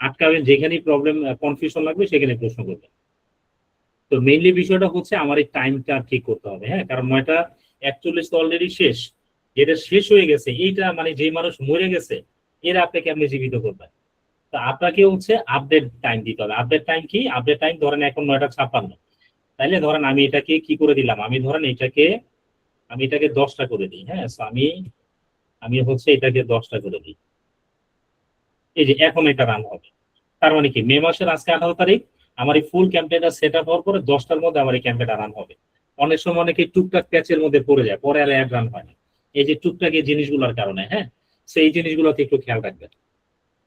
আটকাবেন। যেখানেই প্রবলেম কনফিউশন লাগবে সেখানে প্রশ্ন করবেন। তো মেইনলি বিষয়টা হচ্ছে আমার এই টাইমটা ঠিক করতে হবে, হ্যাঁ, কারণ 9টা 41 তো অলরেডি শেষ। যেটা শেষ হয়ে গেছে এইটা মানে যে মানুষ মরে গেছে এরা আপনাকে আপনি জীবিত করবেন। তো আপনাকে হচ্ছে আপডেট টাইম দিতে হবে। আপডেট টাইম কি? আপডেট টাইম ধরেন এখন 9টা 56, তাইলে ধরেন আমি এটাকে কি করে দিলাম, আমি ধরেন আমি এটাকে 10টা করে দিই, হ্যাঁ, আমি হচ্ছে এটাকে 10টা করে দিই। এই যে এখন এটা রান হবে, তার মানে কি মে মাসের আজকে 18 তারিখ, আমার এই ফুল ক্যাম্পেইনটা সেট আপ হওয়ার পরে 10টার মধ্যে আমার এই ক্যাম্পেইনটা রান হবে। অনেক সময় অনেকে টুকটাক প্যাচের মধ্যে পড়ে যায়, পরে আর অ্যাড রান হয় না, এই যে টুকটাক এই জিনিসগুলোর কারণে, হ্যাঁ, সেই জিনিসগুলোতে একটু খেয়াল রাখবেন।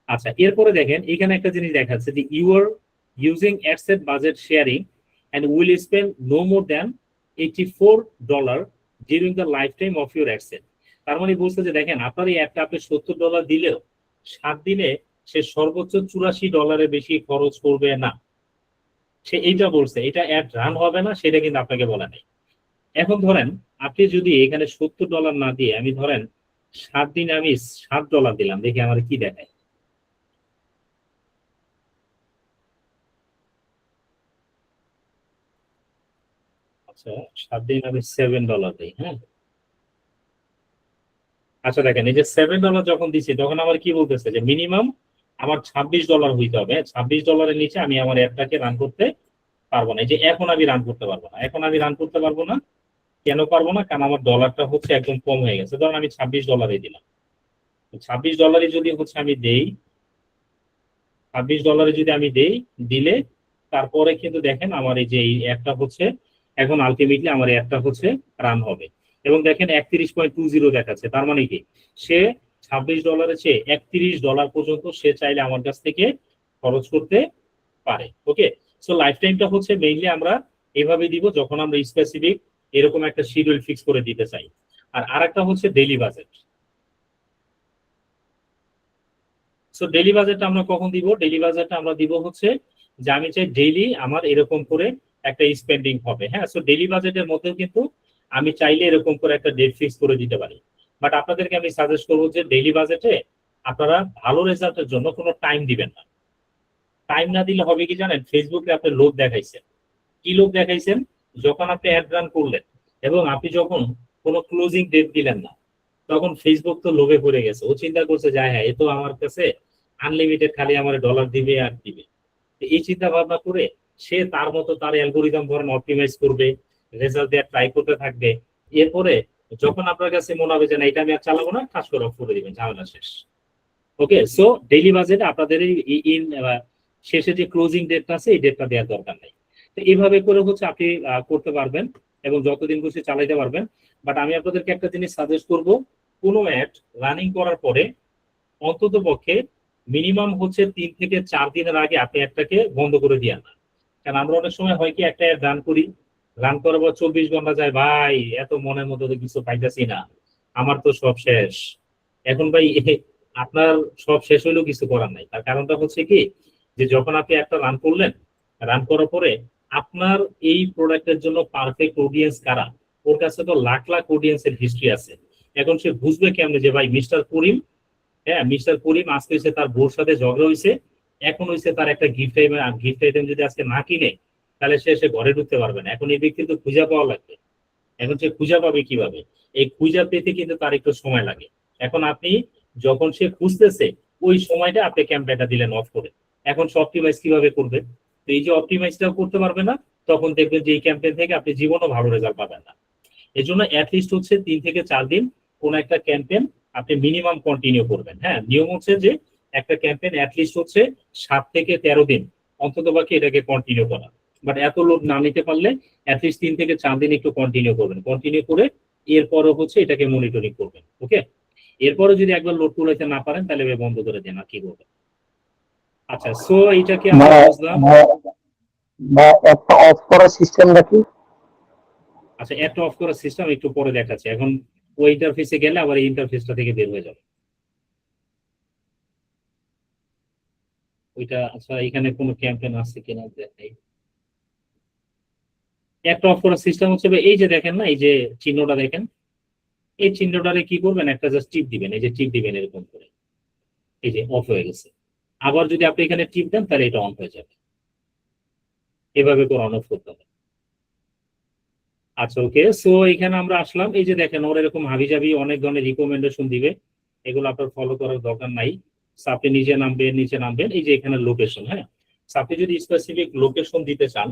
আচ্ছা, এরপরে দেখেন এখানে একটা জিনিস দেখাচ্ছে যে you are using ad set budget sharing and will spend no more than $84 during the lifetime of your asset। তার মানে বলছে যে দেখেন আপনার এই অ্যাপটা আপনি $70 দিলেও 7 দিনে সে সর্বোচ্চ $84 বেশি খরচ করবে না। সে এইটা বলছে, এটা অ্যাড রান হবে না সেটা কিন্তু আপনাকে বলা নেই। এখন ধরেন আপনি যদি এখানে $70 না দিয়ে আমি ধরেন 7 দিনে আমি $7 দিলাম, দেখি আমার কি দেখায়। আচ্ছা, 7 দিন আমি $7 দিই, হ্যাঁ, আচ্ছা দেখেন, এই যে $7 যখন দিচ্ছি তখন আমার কি বলতেছে যে মিনিমাম আমার $26 হইতে হবে। $26 নিচে আমি আমার অ্যাপটাকে রান করতে পারবো না। এই যে এখন আমি রান করতে পারবো না, এখন আমি রান করতে পারবো না। কেন পারবো না? কারণ আমার ডলারটা হচ্ছে একদম কম হয়ে গেছে। ধরুন আমি $26 দিলাম, $26 যদি হচ্ছে আমি দেই, $26 যদি আমি দেই, দিলে তারপরে কিন্তু দেখেন আমার এই যে এই অ্যাপটা হচ্ছে এখন আলটিমেটলি আমার অ্যাপটা হচ্ছে রান হবে। এবং দেখেন 31.20 দেখাচ্ছে। তার মানে কি সে $26 চেয়ে $31 পর্যন্ত সে চাইলে আমার কাছ থেকে খরচ করতে পারে। ওকে, সো লাইফ টাইমটা হচ্ছে মেইনলি আমরা এভাবে দিব যখন আমরা স্পেসিফিক এরকম একটা শিডিউল ফিক্স করে দিতে চাই। আর আরেকটা হচ্ছে ডেইলি বাজেট। সো ডেইলি বাজেটটা আমরা কখন দিব? ডেইলি বাজেটটা আমরা দিব হচ্ছে যে আমি চাই ডেইলি আমার এরকম করে একটা স্পেন্ডিং হবে। হ্যাঁ, সো ডেইলি বাজেটের মধ্যেও কিন্তু আমি চাইলে এরকম করে একটা ডেট ফিক্স করে দিতে পারি। বাট আপনাদেরকে আমি সাজেস্ট করবো যে ডেইলি বাজেটে আপনারা ভালো রেজাল্টের জন্য কোনো টাইম দিবেন না। টাইম না দিলে হবে কি জানেন, ফেসবুকে আপনি লোভ দেখাইছেন। কি লোভ দেখাইছেন? যখন আপনি অ্যাড রান করলেন এবং আপনি যখন কোনো ক্লোজিং ডেট দিলেন না, তখন ফেসবুক তো লোভে পড়ে গেছে। ও চিন্তা করছে যে হ্যাঁ, এ তো আমার কাছে আনলিমিটেড, খালি আমার ডলার দিবে আর দিবে। এই চিন্তা ভাবনা করে সে তার মতো তার অ্যালগোরিদম ধরেন অপটিমাইজ করবে, রেজাল্ট দেওয়ার ট্রাই করতে থাকবে। এরপরে যখন আপনার কাছে মনে হবে যে না, এটা আমি আর চালাবো না, কাজ করে অফ করে দিবেন, ঝামেলা শেষ। ওকে, সো ডেইলি বাজেট আপনাদের এই শেষে যে ক্লোজিং ডেটটা আছে এই ডেটটা দেওয়ার দরকার নেই। তো এইভাবে করে হচ্ছে আপনি করতে পারবেন এবং যতদিন খুশি চালাইতে পারবেন। বাট আমি আপনাদেরকে একটা জিনিস সাজেস্ট করব, কোনো অ্যাড রানিং করার পরে অন্তত পক্ষে মিনিমাম হচ্ছে 3 থেকে 4 দিনের আগে আপনি অ্যাডটাকে বন্ধ করে দিয়ে না। কারণ আমরা অনেক সময় হয় কি, একটা অ্যাড রান করি, রান করার পর 24 ঘন্টা যায়, ভাই এত মনের মতো তো কিছু পাইতেছি না, আমার তো সব শেষ। এখন ভাই আপনার সব শেষ হইলেও কিছু করার নাই। তার কারণটা হচ্ছে কি, যে যখন আপনি একটা রান করলেন, রান করার পরে আপনার এই প্রোডাক্টের জন্য পারফেক্ট অডিয়েন্স কারা, ওর কাছে তো লাখ লাখ অডিয়েন্সের হিস্ট্রি আছে। এখন সে বুঝবে কেমনে যে ভাই মিস্টার করিম, হ্যাঁ মিস্টার করিম আজকে হয়েছে তার বউর সাথে ঝগড়া হয়েছে, এখন হয়েছে তার একটা গিফট আইটেম যদি আজকে না কিনে তাহলে সে ঘরে ঢুকতে পারবে না। এখন এই ব্যক্তি তো খুঁজে পাওয়া লাগবে। এখন সে খুঁজে পাবে কিভাবে? এই খুঁজে পেতে কিন্তু তার একটু সময় লাগে। এখন আপনি যখন সে খুঁজতেছে ওই সময়টা আপনি ক্যাম্পেইনটা দিলেন অফ করে, এখন সে অপটিমাইজ কিভাবে করবে? তো এই যে অপটিমাইজটাও করতে পারবে না, তখন দেখবেন যে এই ক্যাম্পেইন থেকে আপনি জীবনও ভালো রেজাল্ট পাবেন না। এই জন্য অ্যাটলিস্ট হচ্ছে 3 থেকে 4 দিন কোন একটা ক্যাম্পেইন আপনি মিনিমাম কন্টিনিউ করবেন। হ্যাঁ, নিয়ম হচ্ছে যে একটা ক্যাম্পেইন অ্যাটলিস্ট হচ্ছে 7 থেকে 13 দিন অন্তত বাকি এটাকে কন্টিনিউ করা। বাট এত লোড না নিতে পারলে অ্যাটলিস্ট 3 থেকে 4 দিন একটু কন্টিনিউ করবেন। কন্টিনিউ করে এরপরও হচ্ছে এটাকে মনিটরিং করবেন। ওকে, এরপরে যদি একবার লোড তুলাইতে না পারেন তাহলে বন্ধ করে দেন, আর কি করবেন। আচ্ছা, সো এইটাকে আমরা বুঝলাম। একটা অফ করার সিস্টেমটা কি? আচ্ছা, অ্যাডটা অফ করার সিস্টেম একটু পরে দেখাচ্ছি। এখন ওই ইন্টারফেসে গেলে আবার এই ইন্টারফেসটা থেকে বের হয়ে যাবে ওইটা। আচ্ছা, এখানে কোনো ক্যাম্পেইন আছে কিনা দেখাই। একটা অফ করার সিস্টেম হচ্ছে এই যে দেখেন না, এই যে চিহ্নটা দেখেন, এই চিহ্নটারে কি করবেন, একটা জাস্ট টিপ দিবেন, এই যে টিপ দিবেন এরকম করে, এই যে অফ হয়ে গেছে। আবার যদি আপনি এখানে টিপ দেন তাহলে এটা অন হয়ে যাবে। এভাবে করে অন অফ করতে হবে। আচ্ছা, ওকে, সো এখানে আমরা আসলাম। এই যে দেখেন ওর এরকম হাবিজাবি অনেক ধরনের রিকমেন্ডেশন দিবে, এগুলো আপনার ফলো করার দরকার নাই। আপনি নিচে নামবেন, এই যে এখানে লোকেশন। হ্যাঁ, আপনি যদি স্পেসিফিক লোকেশন দিতে চান,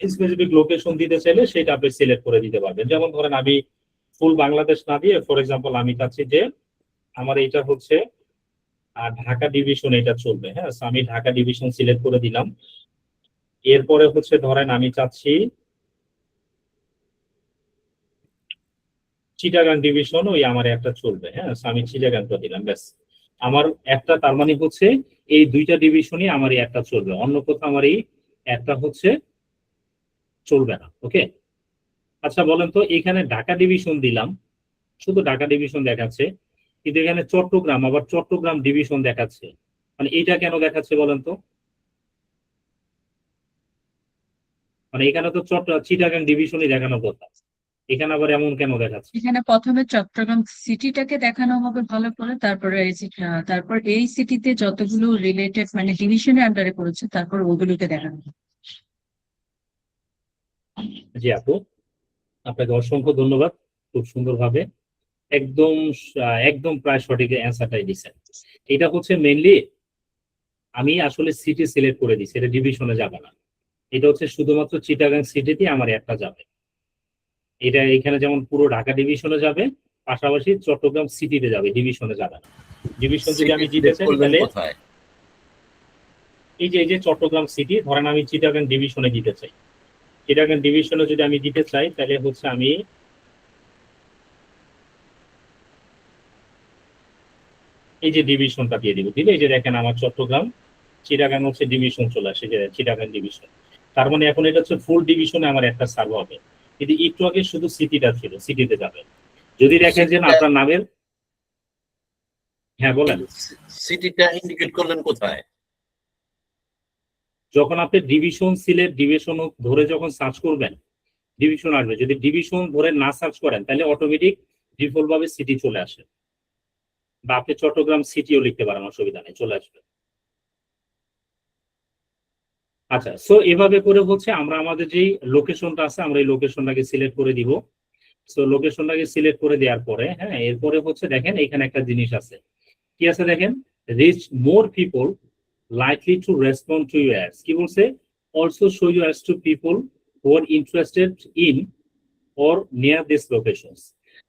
স্পেসিফিক লোকেশন দিতে চাইলে সেটা আপনি সিলেক্ট করে দিতে পারবেন। যেমন ধরেন আমি ফুল বাংলাদেশ না দিয়ে ফর এক্সাম্পল আমি চাচ্ছি যে আমার এইটা হচ্ছে ঢাকা ডিভিশন, এটা চলবে। হ্যাঁ, আমি ঢাকা ডিভিশন সিলেক্ট করে দিলাম। এরপরে হচ্ছে ধরেন আমি চাচ্ছি চিটাগাং ডিভিশন, ওই আমার একটা চলবে। হ্যাঁ, আমি চিটাগাংটা দিলাম, ব্যাস আমার একটা। তার মানে হচ্ছে এই দুইটা ডিভিশনই আমার এই একটা চলবে, অন্য কোথাও আমার এই একটা হচ্ছে চলবে না। ওকে, আচ্ছা বলেন তো, এখানে ঢাকা ডিভিশন দিলাম, শুধু ঢাকা ডিভিশন দেখাচ্ছে, কিন্তু এখানে চট্টগ্রাম, আবার চট্টগ্রাম ডিভিশন দেখাচ্ছে। মানে এইটা কেন দেখাচ্ছে বলেন তো? মানে এখানে তো চিটাগাং ডিভিশনই দেখানোর কথা, এখানে আবার এমন কেন দেখাচ্ছে? এখানে প্রথমে চট্টগ্রাম সিটিটাকে দেখানো হবে ভালো করে, তারপরে তারপর এই সিটিতে যতগুলো রিলেটেড মানে ডিভিশনের আন্ডারে পড়েছে তারপর ওগুলোকে দেখানো হবে। জি আপু, আপনাকে অসংখ্য ধন্যবাদ, খুব সুন্দরভাবে একদম একদম প্রায় সঠিক অ্যান্সারটাই দিচ্ছেন। এটা হচ্ছে মেইনলি আমি আসলে সিটি সিলেক্ট করে দিচ্ছি, এটা ডিভিশনে যাবে না। এটা হচ্ছে শুধুমাত্র চিটাগাং সিটিতে আমার একটা যাবে। এটা এখানে যেমন পুরো ঢাকা ডিভিশনে যাবে, পাশাপাশি চট্টগ্রাম সিটিতে যাবে, ডিভিশনে যাবে না। ডিভিশন যদি আমি দিতে চাই তাহলে কোথায়? এই যে চট্টগ্রাম সিটি, ধরেন আমি চিটাগাং ডিভিশনে দিতে চাই। চিটাগাং ডিভিশনে যদি আমি দিতে চাই তাহলে হচ্ছে আমি এই যে ডিভিশনটা দিয়ে দিব, দিলে এই যে দেখেন আমার চট্টগ্রাম চিটাগাং হচ্ছে ডিভিশন চলে আসে, যে চিটাগাং ডিভিশন। তার মানে এখন এটা হচ্ছে ফুল ডিভিশনে আমার একটা সার্ভ হবে, কিন্তু একটু আগে শুধু সিটিটা ছিল, সিটিতে যাবে। যদি দেখেন যে না, আপনার নামের, হ্যাঁ বলেন, সিটিটা ইন্ডিকেট করলেন কোথায়? যখন আপনি ডিভিশন সিলেক্ট, ডিভিশন ধরে যখন সার্চ করবেন ডিভিশন আসবে। যদি ডিভিশন ধরে না সার্চ করেন তাহলে অটোমেটিক ডিফল্ট ভাবে সিটি চলে আসে, বা আপনি চট্টগ্রাম সিটিও লিখতে পারেন, অসুবিধা নেই, চলে আসবে। আচ্ছা, সো এভাবে করে হচ্ছে আমরা আমাদের যেই লোকেশনটা আছে আমরা এই লোকেশনটাকে সিলেক্ট করে দিব। সো লোকেশনটাকে সিলেক্ট করে দেওয়ার পরে হ্যাঁ, এরপরে হচ্ছে দেখেন এখানে একটা জিনিস আছে, কি আছে দেখেন, rich more people likely to respond to your ads, কি বলছে, also show your ads to people who are interested in or near these locations।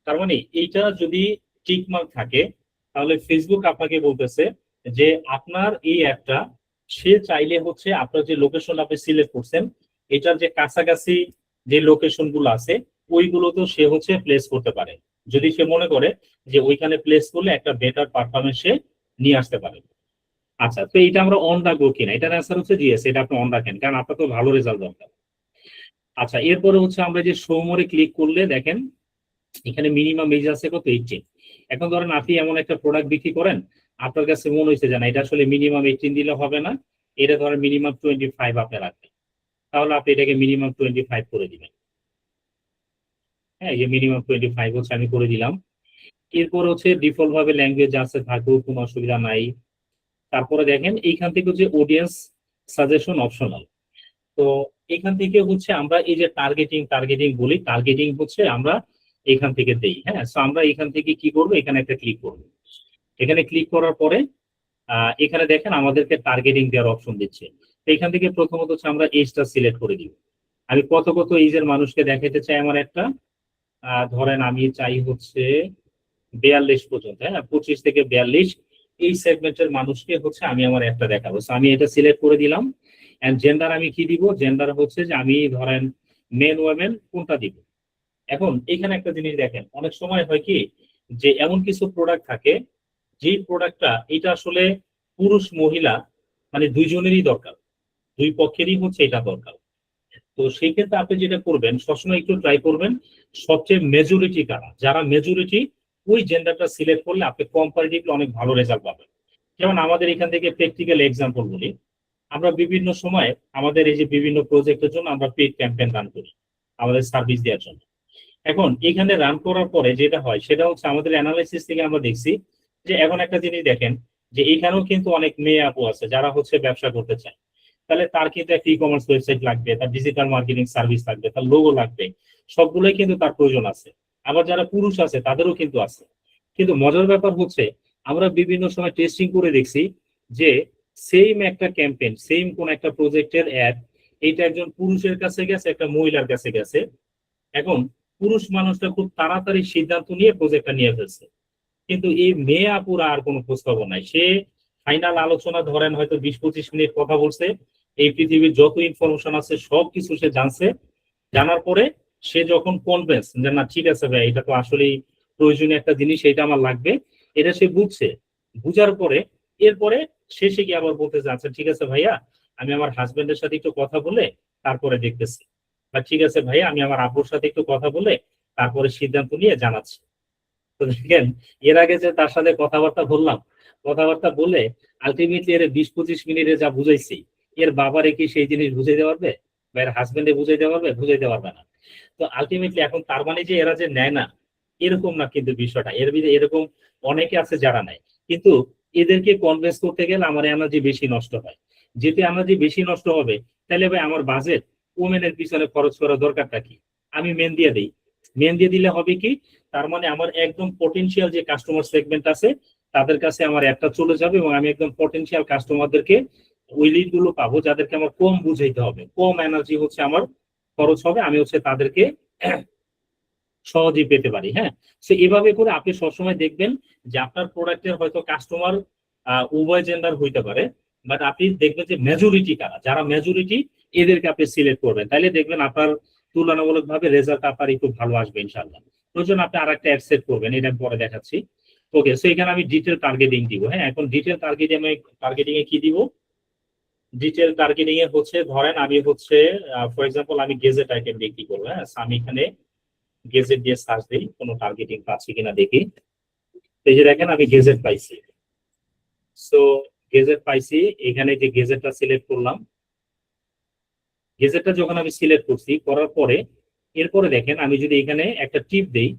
তার মানে এইটা যদি টিক মার্ক থাকে তাহলে ফেসবুক আপনাকে বলতেছে যে আপনার এই অ্যাডটা সে চাইলে হচ্ছে আপনার যে লোকেশন আপনি সিলেক্ট করছেন এটার যে কাছাকাছি যে লোকেশন গুলো আছে ওইগুলোতেও সে হচ্ছে প্লেস করতে পারে, যদি সে মনে করে যে ওইখানে প্লেস করলে একটা বেটার পারফরমেন্স সে নিয়ে আসতে পারে। আচ্ছা, তো এটা আমরা অন রাখবো কিনা, এটার অ্যান্সার হচ্ছে জিএস, এটা আপনি অন রাখেন, কারণ আপনার তো ভালো রেজাল্ট দরকার। আচ্ছা, এরপরে হচ্ছে আমরা যে শো মোরে ক্লিক করলে দেখেন এখানে মিনিমাম এজ আছে কত, 18। এখন ধরেন আপনি এমন একটা প্রোডাক্ট বিক্রি করেন, আপনার কাছে মনে হয়েছে যে না এটা আসলে মিনিমাম 18 দিলে হবে না, এটা ধরেন মিনিমাম 25 আপনি রাখবেন, তাহলে আপনি এটাকে মিনিমাম 25 করে দিবেন। হ্যাঁ, এই যে মিনিমাম 25 হচ্ছে আমি করে দিলাম। এরপর হচ্ছে ডিফল্ট ভাবে ল্যাঙ্গুয়েজ আছে, থাকবেও কোনো অসুবিধা নাই। তারপরে দেখেন এইখান থেকে হচ্ছে অডিয়েন্স সাজেশন অপশনাল। তো এখান থেকে হচ্ছে আমরা এই যে টার্গেটিং বলি, টার্গেটিং হচ্ছে আমরা এখান থেকে দেই। হ্যাঁ, সো আমরা এখান থেকে কি করবো, এখানে একটা ক্লিক করবো। এখানে ক্লিক করার পরে এখানে দেখেন আমাদেরকে টার্গেটিং দেওয়ার অপশন দিচ্ছে। তো এখান থেকে প্রথমত হচ্ছে আমরা এজটা সিলেক্ট করে দিব। আমি কত এজের মানুষকে দেখাতে চাই, আমার একটা ধরেন আমি চাই হচ্ছে 42 পর্যন্ত, হ্যাঁ 25 থেকে 42 এই সেগমেন্টের মানুষকে হচ্ছে আমি আমার একটা দেখাবো। আমি এটা সিলেক্ট করে দিলাম। এন্ড জেন্ডার আমি কি দিব, জেন্ডার হচ্ছে যে আমি ধরেন মেন ওয়েমেন কোনটা দিব। এখন এখানে একটা জিনিস দেখেন, অনেক সময় হয় কি যে এমন কিছু প্রোডাক্ট থাকে যেই প্রোডাক্টটা এটা আসলে পুরুষ মহিলা মানে দুইজনেরই দরকার, দুই পক্ষেরই হচ্ছে এটা দরকার। তো সেই ক্ষেত্রে আপনি যেটা করবেন সবসময় একটু ট্রাই করবেন সবচেয়ে মেজরিটি কারা, যারা মেজরিটি ওই জেন্ডারটা সিলেক্ট করলে আপনি কম্পারেটিভলি অনেক ভালো রেজাল্ট পাবেন। যেমন আমাদের এখান থেকে প্র্যাকটিক্যাল এক্সাম্পল বলি, আমরা বিভিন্ন সময় আমাদের এই যে বিভিন্ন প্রজেক্টের জন্য আমরা পেইড ক্যাম্পেইন রান করি আমাদের সার্ভিস দেওয়ার জন্য। এখন এখানে রান করার পরে যেটা হয় সেটা হচ্ছে আমাদের অ্যানালাইসিস থেকে আমরা দেখছি যে এখন একটা জিনিস দেখেন যে এখানেও কিন্তু অনেক মেয়ে আপু আছে যারা হচ্ছে ব্যবসা করতে চায়, তাহলে তার কিন্তু একটা ই কমার্স ওয়েবসাইট লাগবে, তার ডিজিটাল মার্কেটিং সার্ভিস লাগবে, তার লোগো লাগবে, সবগুলোই কিন্তু তার প্রয়োজন আছে। আবার যারা পুরুষ আছে তাদেরও কিন্তু আছে। কিন্তু মজার ব্যাপার হচ্ছে আমরা বিভিন্ন সময় টেস্টিং করে দেখছি যে সেম একটা ক্যাম্পেইন, সেম কোন একটা প্রজেক্টের অ্যাড, এইটা একজন পুরুষের কাছে গেছে, একটা মহিলার কাছে গেছে। এখন পুরুষ মানুষটা খুব তাড়াতাড়ি সিদ্ধান্ত নিয়ে প্রজেক্টটা নিয়ে ফেলছে, কিন্তু এই মেয়ে আপুরা আর কোনো খোঁজখবর নাই। সে ফাইনাল আলোচনা ধরেন হয়তো 20-25 মিনিট কথা বলছে, এই পৃথিবীর যত ইনফরমেশন আছে সবকিছু সে জানছে। জানার পরে সে যখন কনভিন্স যে না ঠিক আছে ভাই এটা তো আসলেই প্রয়োজনীয় একটা জিনিস, এটা আমার লাগবে, এটা সে বুঝছে। বুঝার পরে এরপরে শেষে গিয়ে আবার বলতে যাচ্ছে ঠিক আছে ভাইয়া আমি আমার হাজবেন্ডের সাথে একটু কথা বলে তারপরে দেখতেছি, বা ঠিক আছে ভাইয়া আমি আমার আব্বুর সাথে একটু কথা বলে তারপরে সিদ্ধান্ত নিয়ে জানাচ্ছি। তো দেখেন এর আগে যে তার সাথে কথাবার্তা বললাম, কথাবার্তা বলে আলটিমেটলি এর 20-25 মিনিটে যা বুঝাইছি এর বাবারে কি সেই জিনিস বুঝাইতে পারবে বা এর হাজবেন্ডে বুঝাইতে পারবে? বুঝাইতে পারবে না। তো আলটিমেটলি এখন তার মানে যে এরা যে নেয় না এরকম না, কিন্তু বিষয়টা এর ভিতরে এরকম অনেকে আছে যারা নেয়, কিন্তু এদেরকে কনভিন্স করতে গেলে আমার এনার্জি বেশি নষ্ট হয়। যেতে এনার্জি বেশি নষ্ট হবে তাহলে ভাই আমার বাজেট ওমেনের পিছনে খরচ করার দরকারটা কি? আমি মেন দিয়ে দিই। মেন দিয়ে দিলে হবে কি তার মানে আমার একদম পটেনশিয়াল যে কাস্টমার সেগমেন্ট আছে তাদের কাছে আমার একটা চলে যাবে এবং আমি একদম পটেনশিয়াল কাস্টমারদেরকে ওই লিড গুলো পাবো যাদেরকে আমার কম বুঝাইতে হবে, কম এনার্জি হচ্ছে আমার খরচ হবে, আমি হচ্ছে তাদেরকে সহজেই পেতে পারি। হ্যাঁ, সো এভাবে করে আপনি সবসময় দেখবেন যে আপনার প্রোডাক্টের হয়তো কাস্টমার উভয় জেন্ডার হইতে পারে, বাট আপনি দেখবেন যে মেজরিটি কারা, যারা মেজরিটি এদেরকে আপনি সিলেক্ট করবেন, তাইলে দেখবেন আপনার তুলনামূলকভাবে রেজাল্ট আপনার একটু ভালো আসবে ইনশাআল্লাহ। প্রয়োজন আপনি আর একটা অ্যাড সেট করবেন, এটা পরে দেখাচ্ছি। ওকে, সো এখানে আমি ডিটেল টার্গেটিং দিব। হ্যাঁ, এখন ডিটেল টার্গেটিং এ কি দিব? ডিটেল টার্গেটিং এ হচ্ছে ধরেন আমি হচ্ছে ফর এক্সাম্পল আমি গেজেট আইটেম বিক্রি করবো। হ্যাঁ, আমি এখানে গেজেট দিয়ে সার্চ দিই, কোনো টার্গেটিং পাচ্ছি কিনা দেখি। এই যে দেখেন আমি গেজেট পাইছি। সো গেজেট পাইছি, এখানে যে গেজেটটা সিলেক্ট করলাম, গেজেটটা যখন আমি সিলেক্ট করছি করার পরে এরপরে দেখেন আমি যদি এখানে একটা টিপ দেই,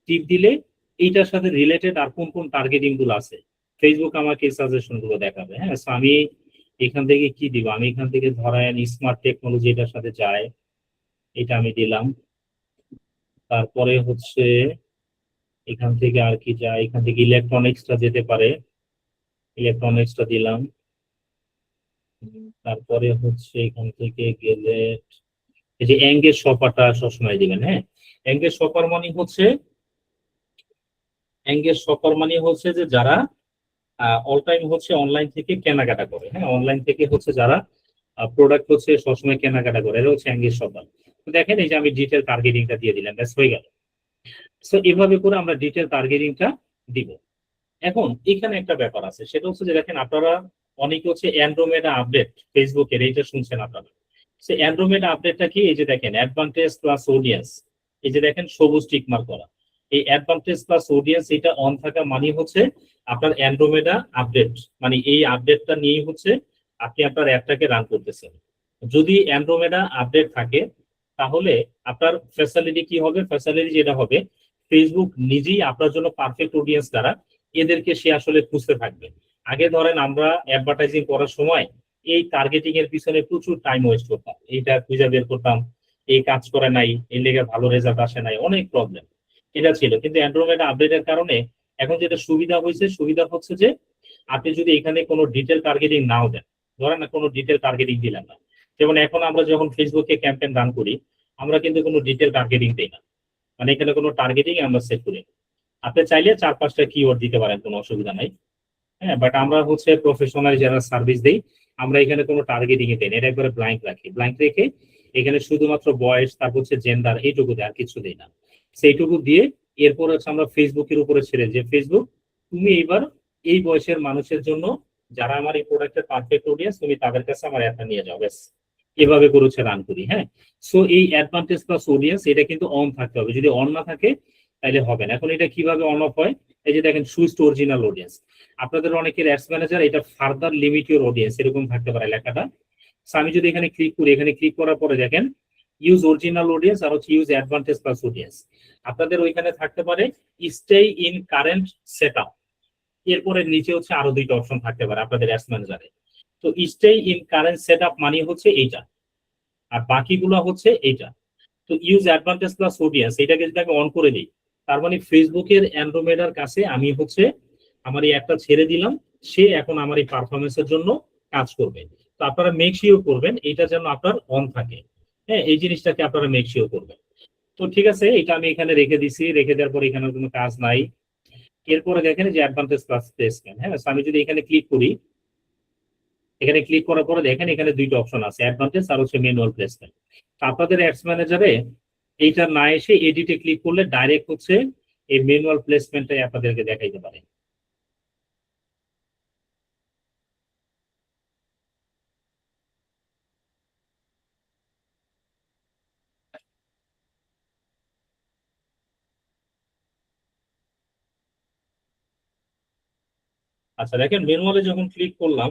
টিপ দিলে এইটার সাথে রিলেটেড আর কোন কোন টার্গেটিং গুলো আছে ফেসবুক আমাকে সাজেশন গুলো দেখাবে। হ্যাঁ, সো আমি এখান থেকে কি দিব, আমি এখান থেকে ধরেন স্মার্ট টেকনোলজি এটার সাথে যায়, এটা আমি দিলাম। তারপরে হচ্ছে এখান থেকে আর কি যায়, এখান থেকে ইলেকট্রনিক্সটা যেতে পারে, ইলেকট্রনিক্সটা দিলাম। তারপরে হচ্ছে এখান থেকে গেলে এই যে এঙ্গেজ শপারটা সবসময় দিবেন। হ্যাঁ, এঙ্গেজ শপার মানে হচ্ছে, এঙ্গেজ শপার মানে হচ্ছে যে যারা অল টাইম হচ্ছে অনলাইন থেকে কেনাকাটা করে। হ্যাঁ, অনলাইন থেকে হচ্ছে যারা প্রোডাক্ট হচ্ছে সবসময় কেনাকাটা করে, এটা হচ্ছে এঙ্গেজ শপার। তো দেখেন এই যে আমি ডিটেল টার্গেটিংটা দিয়ে দিলাম, ব্যাস হয়ে গেল। সো এভাবে করে আমরা ডিটেল টার্গেটিংটা দিব। এখন এখানে একটা ব্যাপার আছে, সেটা হচ্ছে যে দেখেন আপনারা অনেকে হচ্ছে অ্যান্ড্রোমেডা আপডেট ফেসবুকের এইটা শুনছেন আপনারা। সে অ্যান্ড্রোমেডা আপডেটটা কি? এই যে দেখেন অ্যাডভান্টেজ প্লাস অডিয়েন্স, এই যে দেখেন সবুজ টিক মার্ক করা, এই অ্যাডভান্টেজ প্লাস অডিয়েন্স এটা অন থাকা মানে হচ্ছে আপনার অ্যান্ড্রোমেডা আপডেট, মানে এই আপডেটটা নিয়েই হচ্ছে আপনি আপনার অ্যাপটাকে রান করতেছেন। যদি অ্যান্ড্রোমেডা আপডেট থাকে তাহলে আপনার ফ্যাসিলিটি কি হবে? ফ্যাসিলিটি যেটা হবে, ফেসবুক নিজেই আপনার জন্য পারফেক্ট অডিয়েন্স দ্বারা এদেরকে সে আসলে খুঁজতে থাকবে। আগে ধরেন আমরা অ্যাডভার্টাইজিং করার সময় এই টার্গেটিং এর পিছনে প্রচুর টাইম ওয়েস্ট করতাম, এইটা খুঁজে বের করতাম, এই কাজ করে নাই, এই লেগে ভালো রেজাল্ট আসে নাই, অনেক প্রবলেম এটা ছিল। কিন্তু অ্যান্ড্রয়েড আপডেটের কারণে এখন যেটা সুবিধা হয়েছে, সুবিধা হচ্ছে যে আপনি যদি এখানে কোনো ডিটেল টার্গেটিং নাও দেন, ধরেন না কোনো ডিটেল টার্গেটিং দিলেন না, যেমন এখন আমরা যখন ফেসবুকে ক্যাম্পেইন রান করি আমরা কিন্তু কোনো ডিটেল টার্গেটিং দিই না, মানে এখানে কোনো টার্গেটিং আমরা সেট করি না। আপনি চাইলে 4-5টা কিওয়ার্ড দিতে পারেন, কোনো অসুবিধা নাই। হ্যাঁ, বাট আমরা হচ্ছে প্রফেশনাল যারা সার্ভিস দেই আমরা এখানে কোনো টার্গেটিং এ দেই না, এটা একবারে ব্ল্যাঙ্ক রাখি। ব্ল্যাঙ্ক রেখে এখানে শুধুমাত্র বয়স, তারপর হচ্ছে জেন্ডার, এইটুকু দেয়, আর কিছু দেই না। সেইটুকু দিয়ে এরপর হচ্ছে আমরা ফেসবুকের উপরে ছেড়ে যে ফেসবুক তুমি এইবার এই বয়সের মানুষের জন্য যারা আমার এই প্রোডাক্টের পারফেক্ট অডিয়েন্স, তুমি তাদের কাছে আমার অ্যাপটা নিয়ে যাও, ব্যাস এভাবে করে হচ্ছে রান করি। হ্যাঁ, সো এই অ্যাডভান্টেজ প্লাস অডিয়েন্স এটা কিন্তু অন থাকতে হবে, যদি অন না থাকে তাহলে হবে না। এখন এটা কিভাবে অন অফ হয়? এই যে দেখেন সুইচ টু অরিজিনাল অডিয়েন্স, আপনাদের অনেকের অ্যাডস ম্যানেজার এটা ফার্দার লিমিট ইউর অডিয়েন্স এরকম থাকতে পারে লেখাটা। সো আমি যদি এখানে ক্লিক করি, এখানে ক্লিক করার পরে দেখেন ইউজ অরিজিনাল অডিয়েন্স আর হচ্ছে ইউজ অ্যাডভান্টেজ প্লাস অডিয়েন্স, আপনাদের ওইখানে থাকতে পারে স্টে ইন কারেন্ট সেটআপ, এরপরে নিচে হচ্ছে আরো 2টা অপশন থাকতে পারে আপনাদের অ্যাডস ম্যানেজারে। তো স্টে ইন কারেন্ট সেটআপ মানে হচ্ছে এইটা, আর বাকিগুলো হচ্ছে এইটা। তো ইউজ অ্যাডভান্টেজ প্লাস অডিয়েন্স এটাকে যদি আমি অন করে দিই, তার মানে ফেসবুকের অ্যান্ড্রোমেডার কাছে আমি হচ্ছে আমার এই অ্যাপটা ছেড়ে দিলাম, সে এখন আমার এই পারফরমেন্সের জন্য কাজ করবে। তো আপনারা মেক শিওর করবেন এটা যেন আপনার অন থাকে। হ্যাঁ, এই জিনিসটাকে আপনারা মেক শিওর করবেন। তো ঠিক আছে, এটা আমি এখানে রেখে দিছি, রেখে দেওয়ার পর এখানে কোনো কাজ নাই। এরপরে দেখেন যে অ্যাডভান্টেজ প্লাস প্লেসমেন্ট। হ্যাঁ, আমি যদি এখানে ক্লিক করি, এখানে ক্লিক করার পরে দেখেন এখানে 2টা অপশন আছে, অ্যাডভান্টেজ আর হচ্ছে ম্যানুয়াল প্লেসমেন্ট। আপনাদের অ্যাডস ম্যানেজারে এইটা না এসে এডিটে ক্লিক করলে ডাইরেক্ট হচ্ছে এই ম্যানুয়াল প্লেসমেন্টটাই আপনাদেরকে দেখাইতে পারে। আচ্ছা দেখেন ম্যানুয়ালে যখন ক্লিক করলাম,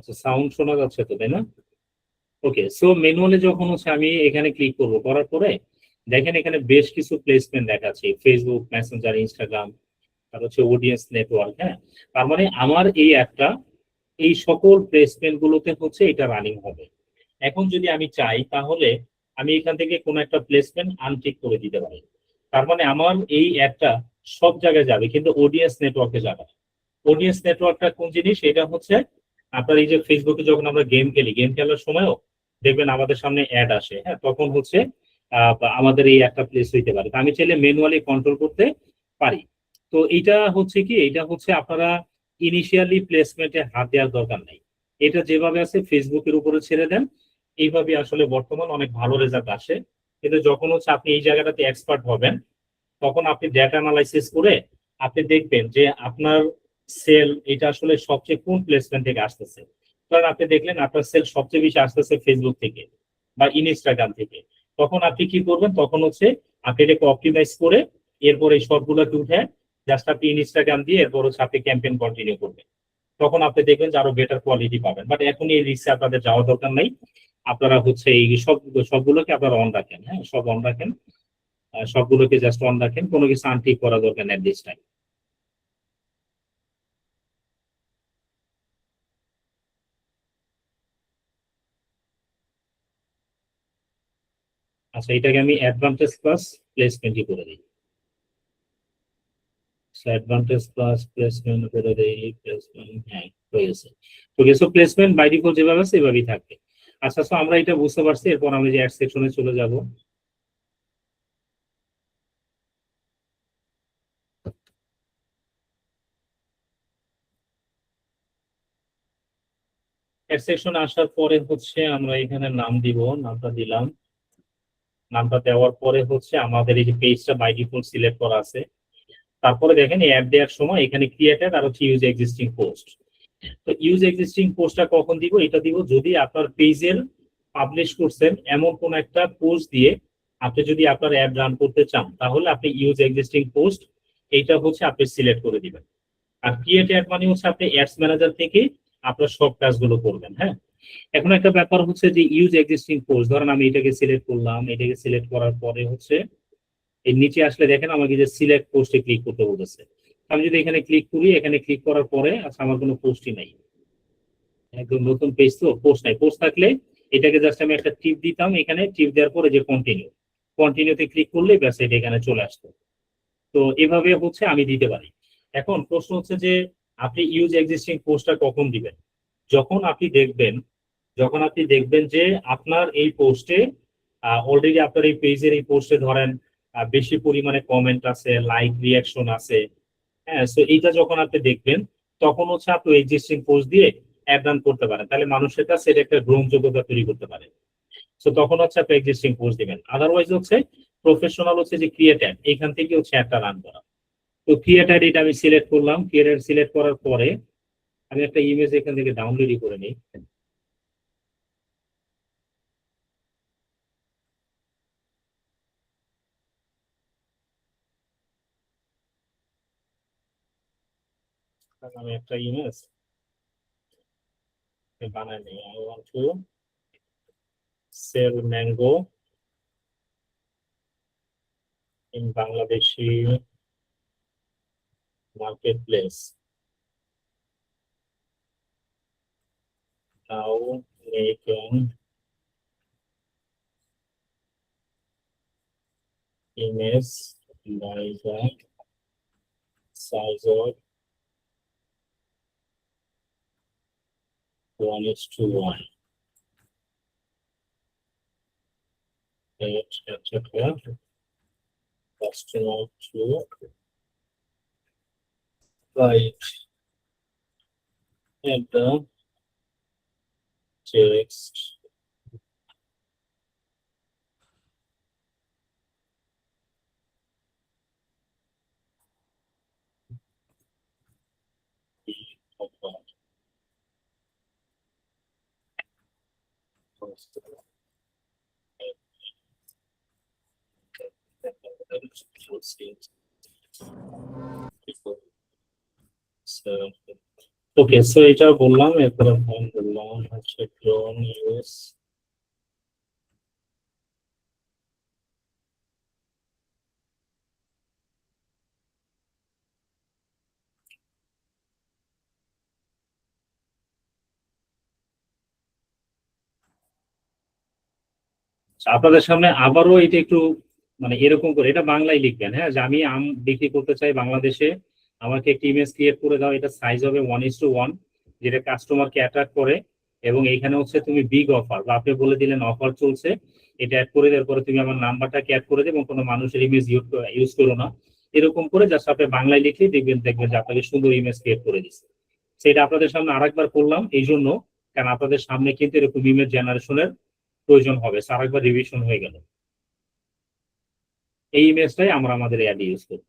আচ্ছা, সাউন্ড শোনা যাচ্ছে তো, তাই না? ওকে, সো ম্যানুয়ালি যখন হচ্ছে আমি এখানে ক্লিক করব, করার পরে দেখেন এখানে বেশ কিছু প্লেসমেন্ট দেখাচ্ছে, ফেসবুক, মেসেঞ্জার, ইনস্টাগ্রাম, আর হচ্ছে অডিয়েন্স নেটওয়ার্ক। হ্যাঁ, তার মানে আমার এই অ্যাপটা এই সকল প্লেসমেন্ট গুলোতে হচ্ছে এটা রানিং হবে। এখন যদি আমি চাই তাহলে আমি এখান থেকে কোনো একটা প্লেসমেন্ট আনটিক করে দিতে পারি। তার মানে আমার এই অ্যাপটা সব জায়গায় যাবে, কিন্তু অডিয়েন্স নেটওয়ার্কে যাবে না। অডিয়েন্স নেটওয়ার্কটা কোন জিনিস? এটা হচ্ছে আপনার এই যে ফেসবুকে যখন আমরা গেম খেলি, গেম খেলার সময়ও দেখবেন আমাদের সামনে অ্যাড আসে। হ্যাঁ, তখন হচ্ছে বা আমাদের এই একটা প্লেস হইতে পারে। তো আমি চাইলে ম্যানুয়ালি কন্ট্রোল করতে পারি। তো এটা হচ্ছে কি, এটা হচ্ছে আপনারা ইনিশিয়ালি প্লেসমেন্টে হাত দেওয়ার দরকার নাই। এটা যেভাবে আছে ফেসবুকের উপরে ছেড়ে দেন, এইভাবে আসলে বর্তমান অনেক ভালো রেজাল্ট আসে। কিন্তু যখন হচ্ছে আপনি এই জায়গাটাতে এক্সপার্ট হবেন, তখন আপনি ডেটা অ্যানালাইসিস করে আপনি দেখবেন যে আপনার সেল এটা আসলে সবচেয়ে কোন প্লেসমেন্ট থেকে আসতেছে। কারণ আপনি দেখলেন আপনার সেল সবচেয়ে বেশি আসতেছে ফেসবুক থেকে বা ইনস্টাগ্রাম থেকে, তখন আপনি কি করবেন? তখন হচ্ছে আপনি এটাকে অপটিমাইজ করে এরপর এই সবগুলোকে উঠে জাস্ট আপনি ইনস্টাগ্রাম দিয়ে এরপর হচ্ছে আপনি ক্যাম্পেইন কন্টিনিউ করবেন। তখন আপনি দেখবেন যে আরো বেটার কোয়ালিটি পাবেন। বাট এখন এই রিস্কে আপনাদের যাওয়ার দরকার নাই। আপনারা হচ্ছে এই সবগুলোকে আপনারা অন রাখেন। হ্যাঁ, সব অন রাখেন, সবগুলোকে জাস্ট অন রাখেন, কোনো কিছু আনটিক করা দরকার নেই দিস টাইম। আচ্ছা, এটাকে আমি অ্যাডভান্টেজ প্লাস প্লেসমেন্টই করে দিই। অ্যাডভান্টেজ প্লাস প্লেসমেন্ট করে দিই, প্লেসমেন্ট, হ্যাঁ হয়ে গেছে। ওকে, সো প্লেসমেন্ট বাই ডিফল্ট যেভাবে আছে এভাবেই থাকবে। আচ্ছা, সো আমরা এটা বুঝতে পারছি, এরপর আমি যে অ্যাড সেকশনে চলে যাব। অ্যাড সেকশনে আসার পরে হচ্ছে আমরা এখানে নাম দিব, নামটা দিলাম। নামটা দেওয়ার পরে হচ্ছে আমাদের এই যে পেজটা বাই ডিফল্ট সিলেক্ট করা আছে। তারপরে দেখেন এই অ্যাড দেওয়ার সময় এখানে ক্রিয়েটেড আর হচ্ছে ইউজ এক্সিস্টিং পোস্ট। তো ইউজ এক্সিস্টিং পোস্টটা কখন দিব? এটা দিব যদি আপনার পেজের পাবলিশ করছেন এমন কোন একটা পোস্ট দিয়ে আপনি যদি আপনার অ্যাড রান করতে চান, তাহলে আপনি ইউজ এক্সিস্টিং পোস্ট এইটা হচ্ছে আপনি সিলেক্ট করে দিবেন। আর ক্রিয়েট অ্যাড মানে হচ্ছে আপনি অ্যাডস ম্যানেজার থেকে আপনার সব কাজগুলো করবেন। হ্যাঁ, এখন একটা ব্যাপার হচ্ছে যে ইউজ এক্সিস্টিং পোস্ট, ধরেন আমি এটাকে সিলেক্ট করলাম, এটাকে সিলেক্ট করার পরে হচ্ছে এর নিচে আসলে দেখেন আমাকে যে সিলেক্ট পোস্টে ক্লিক করতে বলেছে। আমি যদি এখানে ক্লিক করি, এখানে ক্লিক করার পরে আচ্ছা আমার কোনো পোস্টই নাই, একদম নতুন পেজ, তো পোস্ট নাই। পোস্ট থাকলে এটাকে জাস্ট আমি একটা টিপ দিতাম, এখানে টিপ দেওয়ার পরে যে কন্টিনিউতে ক্লিক করলে ব্যাস এটা এখানে চলে আসতো। তো এভাবে হচ্ছে আমি দিতে পারি। এখন প্রশ্ন হচ্ছে যে আপনি ইউজ এক্সিস্টিং পোস্টটা কখন দিবেন? যখন আপনি দেখবেন যে আপনার এই পোস্টে অলরেডি আপনার এই পেজের এই পোস্টে ধরেন বেশি পরিমাণে কমেন্ট আছে, লাইক, রিয়াকশন আছে। হ্যাঁ, সো এইটা যখন আপনি দেখবেন, তখন হচ্ছে আপনি এক্সিস্টিং পোস্ট দিয়ে অ্যাড রান করতে পারেন, তাহলে মানুষের কাছে এটা একটা গ্রহণযোগ্যতা তৈরি করতে পারে। সো তখন হচ্ছে আপনি এক্সিস্টিং পোস্ট দিবেন। আদারওয়াইজ হচ্ছে প্রফেশনাল হচ্ছে যে ক্রিয়েটেড, এখান থেকে হচ্ছে একটা রান করা। তো ক্রিয়েটেড এটা আমি সিলেক্ট করলাম, ক্রিয়েটেড সিলেক্ট করার পরে আমি একটা ইমেজ এখান থেকে ডাউনলোডই করে নিই। আমি একটা ইমেজ বানাই নিই। I want to sell mango in Bangladeshi marketplace. Now make an image by the size of 1:1. Etc. Customer to write and the text of that. So okay, so এটা বললাম, এরপরে ফাইন বললাম হচ্ছে ক্রোম ইউএস। আপনাদের সামনে আবারও এটা একটু মানে এরকম করে এটা বাংলায় লিখবেন, হ্যাঁ, যে আমি আম বিক্রি করতে চাই বাংলাদেশে, আমাকে একটি ইমেজ ক্রিয়েট করে দাও, এটা সাইজ হবে 1:1, যেটা কাস্টমারকে অ্যাট্রাক্ট করে। এবং এইখানে হচ্ছে তুমি বিগ অফার বা আপনি বলে দিলেন অফার চলছে, এটা অ্যাড করে দেওয়ার পরে তুমি আমার নাম্বারটাকে অ্যাড করে দেবে এবং কোনো মানুষের ইমেজ ইউজ করো না, এরকম করে জাস্ট আপনি বাংলায় লিখে দেখবেন যে আপনাকে সুন্দর ইমেজ ক্রিয়েট করে দিচ্ছে। সেটা আপনাদের সামনে আরেকবার করলাম এই জন্য, কারণ আপনাদের সামনে কিন্তু এরকম ইমেজ জেনারেশনের প্রয়োজন হবে, আরেকবার রিভিশন হয়ে গেল। এই ইমেজটাই আমরা আমাদের অ্যাড ইউজ করি।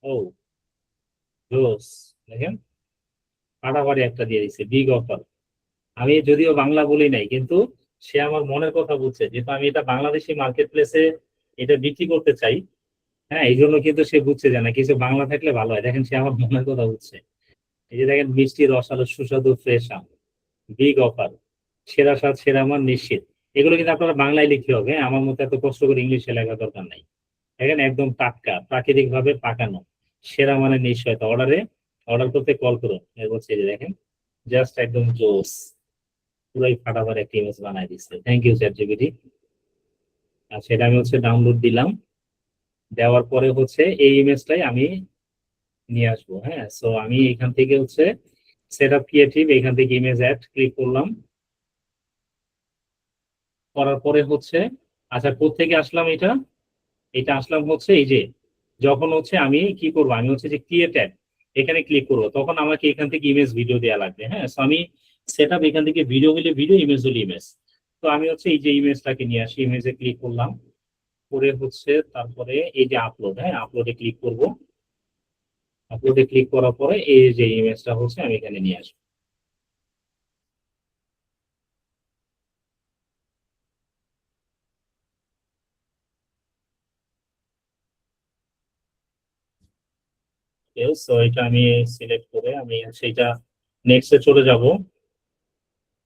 ও জোস, দেখেন ফাটাফাটি একটা দিয়ে দিচ্ছে বিগ অফার। আমি যদিও বাংলা বলি নাই, কিন্তু সে আমার মনের কথা বুঝছে, যেহেতু আমি এটা বাংলাদেশি মার্কেট প্লেসে এটা বিক্রি করতে চাই, হ্যাঁ, এই জন্য কিন্তু সে বুঝছে যে না কিছু বাংলা থাকলে ভালো হয়। দেখেন সে আমার মনের কথা বুঝছে। এই যে দেখেন মিষ্টি রসালো সুস্বাদু ফ্রেশ আম, বিগ অফার, সেরা স্বাদ সেরা মান নিশ্চিত, এগুলো কিন্তু আপনারা বাংলায় লিখতে হবে, হ্যাঁ, আমার মতো এত কষ্ট করে ইংলিশে লেখার দরকার নাই। দেখেন একদম টাটকা প্রাকৃতিক ভাবে পাকানো, সেরা মানে নিশ্চয়তা, অর্ডার করতে কল করুন। হচ্ছে যে দেখেন জাস্ট একদম জোস, পুরাই ফাটাফাটি একটা ইমেজ বানাই দিচ্ছে। Thank you ChatGPT. আচ্ছা, এটা আমি হচ্ছে ডাউনলোড দিলাম, দেওয়ার পরে হচ্ছে এই ইমেজটাই আমি নিয়ে আসবো। হ্যাঁ, সো আমি এখান থেকে হচ্ছে সেট আপ ক্রিয়েটিভ, এখান থেকে ইমেজ অ্যাড ক্লিক করলাম, করার পরে হচ্ছে আচ্ছা কোত্থেকে আসলাম, এটা আসলাম হচ্ছে এই যে যখন হচ্ছে আমি কি করবো, আমি হচ্ছে যে ক্রিয়েট অ্যাড এখানে ক্লিক করবো, তখন আমাকে এখান থেকে ইমেজ ভিডিও দেওয়া লাগবে। হ্যাঁ, সো আমি সেট আপ এখান থেকে ভিডিও হলে ভিডিও, ইমেজ হলে ইমেজ। তো আমি হচ্ছে এই যে ইমেজটাকে নিয়ে আসি, ইমেজে ক্লিক করলাম, করে হচ্ছে তারপরে এই যে আপলোড, হ্যাঁ, আপলোডে ক্লিক করব, আপলোডে ক্লিক করার পরে এই যে ইমেজটা হচ্ছে আমি এখানে নিয়ে আসবো। সো এটা আমি সিলেক্ট করে আমি সেইটা নেক্সটে চলে যাব।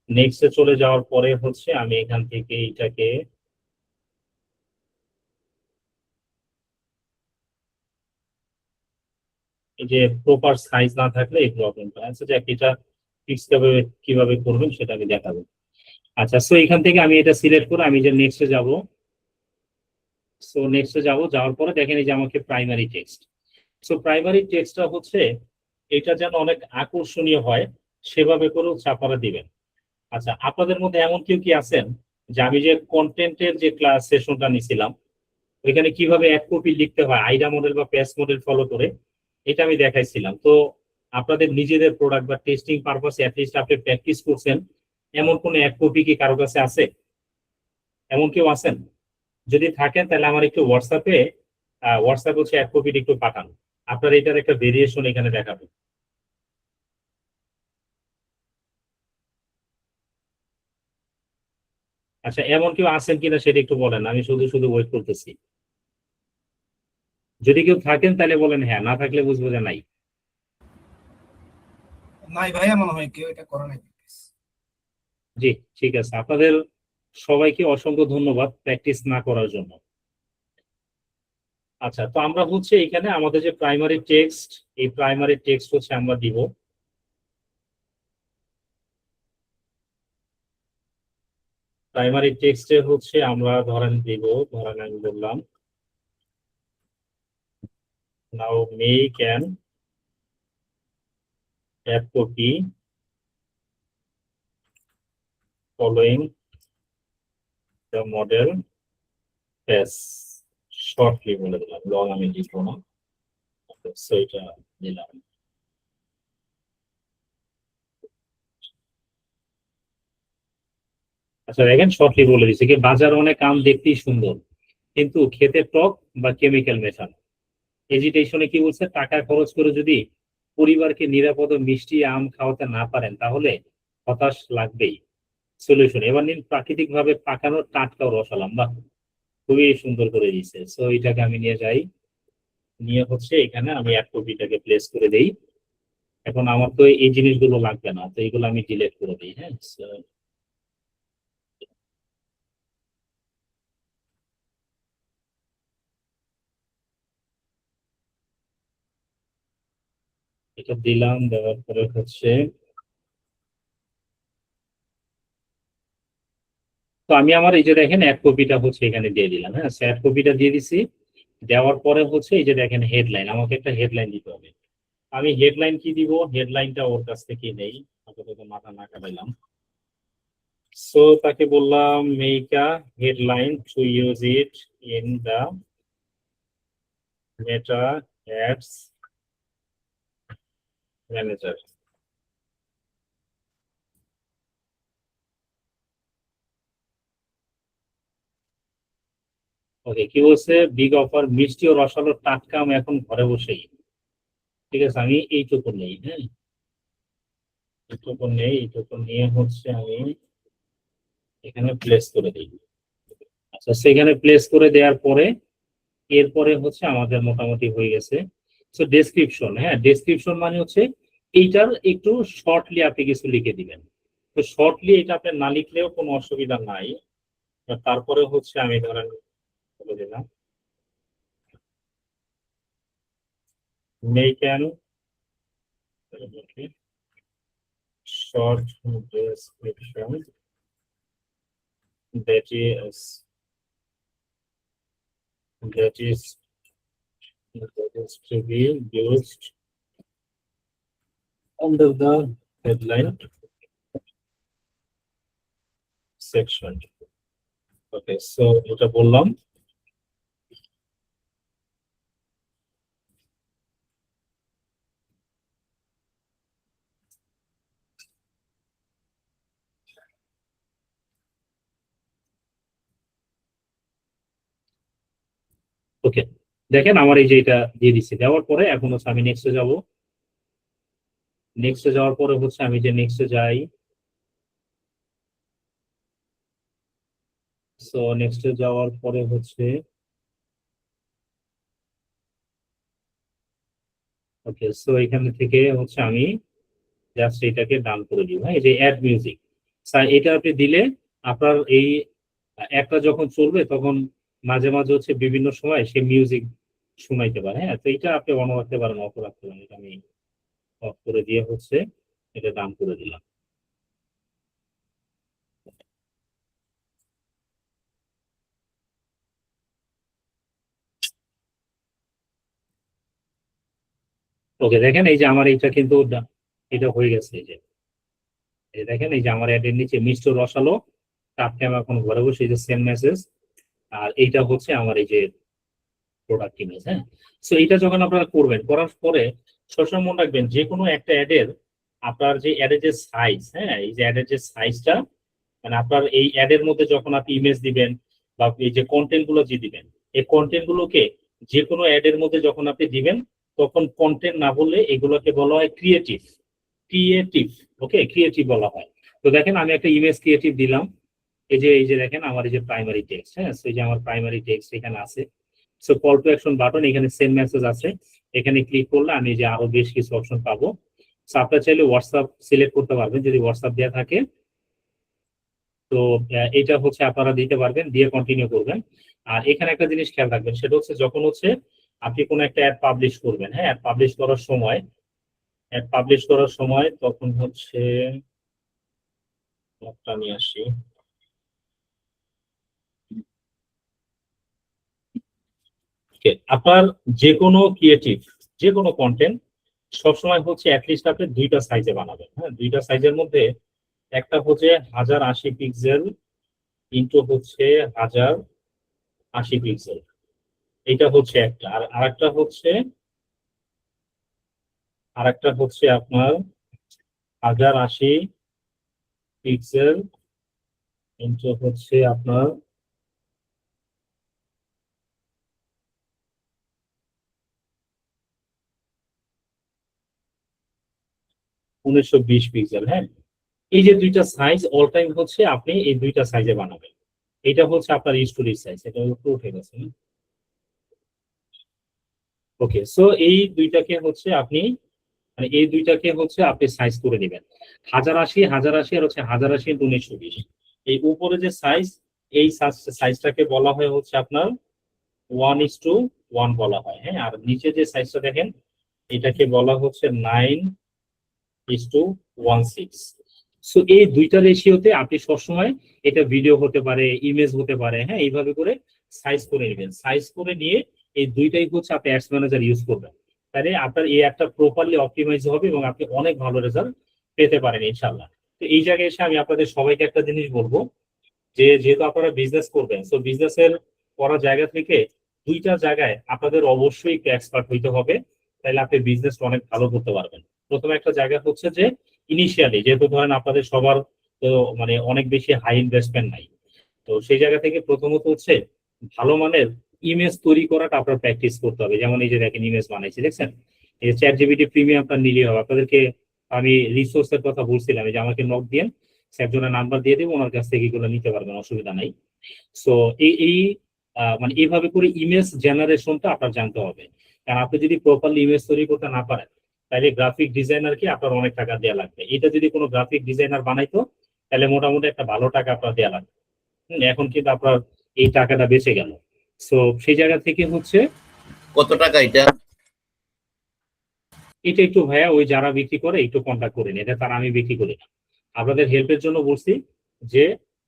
নেক্সটে চলে যাওয়ার পরে হচ্ছে আমি এখান থেকে এটাকে এই যে প্রপার সাইজ না থাকলে এই প্রবলেমটা আছে, যে এটা ফিক্স কিভাবে করবেন সেটা আমি দেখাবো। আচ্ছা, সো এখান থেকে আমি এটা সিলেক্ট করে আমি যে নেক্সটে যাব, সো নেক্সটে যাওয়ার পরে দেখেন এই যে আমাকে প্রাইমারি টেক্সট। সো প্রাইমারি টেক্সটটা হচ্ছে এটা যেন অনেক আকর্ষণীয় হয় সেভাবে করেও ছাপারা দিবেন। আচ্ছা, আপনাদের মধ্যে এমন কেউ কি আছেন যে আমি যে কন্টেন্টের যে ক্লাস সেশনটা নিছিলাম ওইখানে কিভাবে এক কপি লিখতে হয় আইডা মডেল বা পেস মডেল ফলো করে, এটা আমি দেখাইছিলাম। তো আপনাদের নিজেদের প্রোডাক্ট বা টেস্টিং পারপাসে অ্যাটলিস্ট আপনি প্র্যাকটিস করছেন, এমন কোনো এক কপি কি কারো কাছে আছে? এমন কেউ আছেন? যদি থাকেন তাহলে আমার একটু হোয়াটসঅ্যাপ হচ্ছে এক কপিটা একটু পাঠান, আপনার এটার একটা ভেরিয়েশন এখানে দেখাবেন। আচ্ছা, এমন কেউ আছেন কিনা সেটা একটু বলেন, আমি শুধু শুধু ওয়েট করতেছি। যদি কেউ থাকেন তাহলে বলেন হ্যাঁ, না থাকলে বুঝবো যে নাই। নাই ভাইয়া, মনে হয় কেউ এটা করে নাই। জি, ঠিক আছে, আপনাদের সবাইকে অসংখ্য ধন্যবাদ প্র্যাকটিস না করার জন্য। আচ্ছা, তো আমরা হচ্ছে এখানে আমাদের যে প্রাইমারি টেক্সট, এই প্রাইমারি টেক্সট হচ্ছে আমরা দিব। প্রাইমারি টেক্সটে হচ্ছে আমরা ধরেন আমি বললাম now make an ad copy following the model as shortly বলে দিলাম, লং আমি লিখবো না, সো এটা দিলাম। আচ্ছা, দেখেন শর্টলি বলে দিচ্ছে কি বাজার অনেক আম দেখতেই সুন্দর কিন্তু খেতে টক বা কেমিক্যাল মেশানো। এজিটেশনে কি বলছে, টাকা খরচ করে যদি পরিবারকে নিরাপদ ও মিষ্টি আম খাওয়াতে না পারেন তাহলে হতাশ লাগবেই। সলিউশন, এবার নিন প্রাকৃতিক ভাবে পাকানো টাটকা রসালাম। বাহ, খুবই সুন্দর করে দিচ্ছে। সো এটাকে আমি নিয়ে যাই, নিয়ে হচ্ছে এখানে আমি 1 কপিটাকে প্লেস করে দেই। এখন আমার তো এই জিনিসগুলো লাগবে না, তো এগুলো আমি ডিলিট করে দিই। হ্যাঁ, so এটা দিলাম, দেওয়ার পরে হচ্ছে তো আমি আমার এই যে দেখেন 1 কপিটা হচ্ছে এখানে দিয়ে দিলাম। হ্যাঁ, 1 কপিটা দিয়ে দিছি। দেওয়ার পরে হচ্ছে এই যে দেখেন হেডলাইন, আমাকে একটা হেডলাইন দিতে হবে। আমি হেডলাইন কি দিব, হেডলাইনটা ওর কাছ থেকে নেই, আপাতত মাথা না কাটাইলাম। সো তাকে বললাম make a headline to use it in the Meta ads manager. Okay, কি বলছে, বিগ অফার মিষ্টি ও রসালো টাটকা আম এখন ঘরে বসেই। ঠিক আছে, আমি এইটুকু নেই। হ্যাঁ, এইটুকু নেই, এইটুকু নিয়ে হচ্ছে আমি এখানে প্লেস করে দিই। আচ্ছা, সেখানে প্লেস করে দেওয়ার পরে এরপরে হচ্ছে আমাদের মোটামুটি হয়ে গেছে। সো ডেসক্রিপশন, হ্যাঁ ডেসক্রিপশন মানে হচ্ছে এইটার একটু শর্টলি আপনি কিছু লিখে দিবেন। তো শর্টলি এটা আপনি না লিখলেও কোনো অসুবিধা নাই। তারপরে হচ্ছে আমি ধরেন বলে দিলাম make an short description that is to be used under the headline section. Okay, so এটা বললাম। ওকে, দেখেন আমার এই যে এটা দিয়ে দিচ্ছি। দেওয়ার পরে এখন হচ্ছে আমি নেক্সটে যাব। নেক্সটে যাওয়ার পরে হচ্ছে আমি যে নেক্সটে যাই, সো নেক্সটে যাওয়ার পরে হচ্ছে ওকে, সো এখান থেকে হচ্ছে আমি জাস্ট এটাকে ডান করে দিব। হ্যাঁ, এই যে অ্যাড মিউজিক, এটা আপনি দিলে আপনার এই একটা যখন চলবে তখন মাঝে মাঝে হচ্ছে বিভিন্ন সময় সে মিউজিক শোনাইতে পারে। হ্যাঁ, তো এটা আপনি অন রাখতে পারেন, অফ রাখতে পারেন। এটা আমি অফ করে দিয়ে হচ্ছে এটা ডান করে দিলাম। ওকে, দেখেন এই যে আমার এইটা কিন্তু এটা হয়ে গেছে। এই যে দেখেন এই যে আমার অ্যাডের নিচে মিষ্টি ও রসালো টাটকা আম এখন ঘরে বসে, এই যে সেন্ড মেসেজ, আর এইটা হচ্ছে আমার এই যে প্রোডাক্ট ইমেজ। হ্যাঁ, সো এইটা যখন আপনারা করবেন, করার পরে সবসময় মনে রাখবেন যে কোনো একটা অ্যাডের আপনার যে অ্যাডের যে সাইজ, হ্যাঁ এই যে অ্যাডের যে সাইজটা, মানে আপনার এই অ্যাডের মধ্যে যখন আপনি ইমেজ দিবেন বা এই যে কন্টেন্ট গুলো যে দিবেন, এই কন্টেন্ট গুলোকে যে কোনো অ্যাডের মধ্যে যখন আপনি দিবেন তখন কন্টেন্ট না বললে এগুলোকে বলা হয় ক্রিয়েটিভ। ক্রিয়েটিভ, ওকে, ক্রিয়েটিভ বলা হয়। তো দেখেন আমি একটা ইমেজ ক্রিয়েটিভ দিলাম। এই যে দেখেন আমার এই যে প্রাইমারি টেক্সট। হ্যাঁ, সেই যে আমার প্রাইমারি টেক্সট এখানে আছে। So call to action button, এখানে সেন্ড মেসেজ আছে, এখানে ক্লিক করলে আমি যে আরো বেশ কিছু অপশন পাবো। সো আপনারা চাইলে হোয়াটসঅ্যাপ সিলেক্ট করতে পারবেন যদি হোয়াটসঅ্যাপ দেওয়া থাকে। তো এটা হচ্ছে আপনারা দিতে পারবেন, দিয়ে কন্টিনিউ করবেন। আর এখানে একটা জিনিস খেয়াল রাখবেন, সেটা হচ্ছে যখন হচ্ছে আপনি কোনো একটা অ্যাড পাবলিশ করবেন, হ্যাঁ অ্যাড পাবলিশ করার সময় তখন হচ্ছে আমি আসি। আপনার যে কোনো ক্রিয়েটিভ, যে কোনো কন্টেন্ট সবসময় হচ্ছে অ্যাটলিস্ট আপনি 2টা সাইজে বানাবেন। হ্যাঁ, 2টা সাইজের মধ্যে একটা হচ্ছে 1080 পিক্সেল ইন্টু হচ্ছে 1080 পিক্সেল, এইটা হচ্ছে একটা। আর আরেকটা হচ্ছে আপনার 1080 পিক্সেল ইন্টু হচ্ছে আপনার 1920 পিক্সেল। হ্যাঁ, এই যে দুইটা সাইজ অল টাইম হচ্ছে আপনি এই দুইটা সাইজে বানাবেন। এটা হচ্ছে আপনার স্টোরেজ সাইজ, এটা উপরে উঠে গেছে। ওকে, সো এই দুইটাকে হচ্ছে আপনি মানে এই দুইটাকে হচ্ছে আপনি সাইজ করে নেবেন 1080 1080 আর হচ্ছে 1080 × 1920। এই উপরে যে সাইজ, এই সাইজটাকে বলা হয় হচ্ছে আপনার 1:1 বলা হয়। হ্যাঁ, আর নিচে যে সাইজটা দেখেন এটাকে বলা হচ্ছে 9:16। সো এই দুইটা রেশিওতে আপনি সবসময়, এটা ভিডিও হতে পারে, ইমেজ হতে পারে, হ্যাঁ, এইভাবে করে সাইজ করে নেবেন। সাইজ করে নিয়ে এই দুইটাই হচ্ছে আপনি অ্যাডস ম্যানেজার ইউজ করবেন, তাহলে আপনার এই একটা প্রপারলি অপটিমাইজ হবে এবং আপনি অনেক ভালো রেজাল্ট পেতে পারেন ইনশাল্লাহ। তো এই জায়গায় এসে আমি আপনাদের সবাইকে একটা জিনিস বলবো যে যেহেতু আপনারা বিজনেস করবেন, সো বিজনেসের করার জায়গা থেকে দুইটা জায়গায় আপনাদের অবশ্যই একটু এক্সপার্ট হইতে হবে, তাহলে আপনি বিজনেস অনেক ভালো করতে পারবেন। প্রথম একটা জায়গা হচ্ছে যে ইনিশিয়ালি যেহেতু ধরেন আপনাদের সবার তো মানে অনেক বেশি হাই ইনভেস্টমেন্ট নাই, তো সেই জায়গা থেকে প্রথমত হচ্ছে ভালো মানের ইমেজ তৈরি করাটা আপনার প্র্যাকটিস করতে হবে। যেমন এই যে দেখেন ইমেজ বানাইছি, দেখছেন এই ChatGPT প্রিমিয়ামটা নিলেই হবে। আপনাদেরকে আমি রিসোর্সের কথা বলছিলাম যে আমাকে নক দিয়ে একজনের নাম্বার দিয়ে দেবো, ওনার কাছ থেকে এগুলো নিতে পারবেন, অসুবিধা নাই। সো এই মানে এইভাবে করে ইমেজ জেনারেশনটা আপনার জানতে হবে, কারণ আপনি যদি প্রপারলি ইমেজ তৈরি করতে না পারেন তাহলে গ্রাফিক ডিজাইনারকে আপনার অনেক টাকা দেওয়া লাগবে। এটা যদি কোনো গ্রাফিক ডিজাইনার বানাইতো তাহলে মোটামুটি একটা ভালো টাকা আপনার দেওয়া লাগবে। এখন কিন্তু আপনার এই টাকাটা বেঁচে গেল। সো সেই জায়গা থেকে হচ্ছে কত টাকা এটা? এটা একটু ভাইয়া ওই যারা বিক্রি করে একটু কন্ট্যাক্ট করে নিন, এটা তারা আমি বিক্রি করি না। আপনাদের হেল্পের জন্য বলছি যে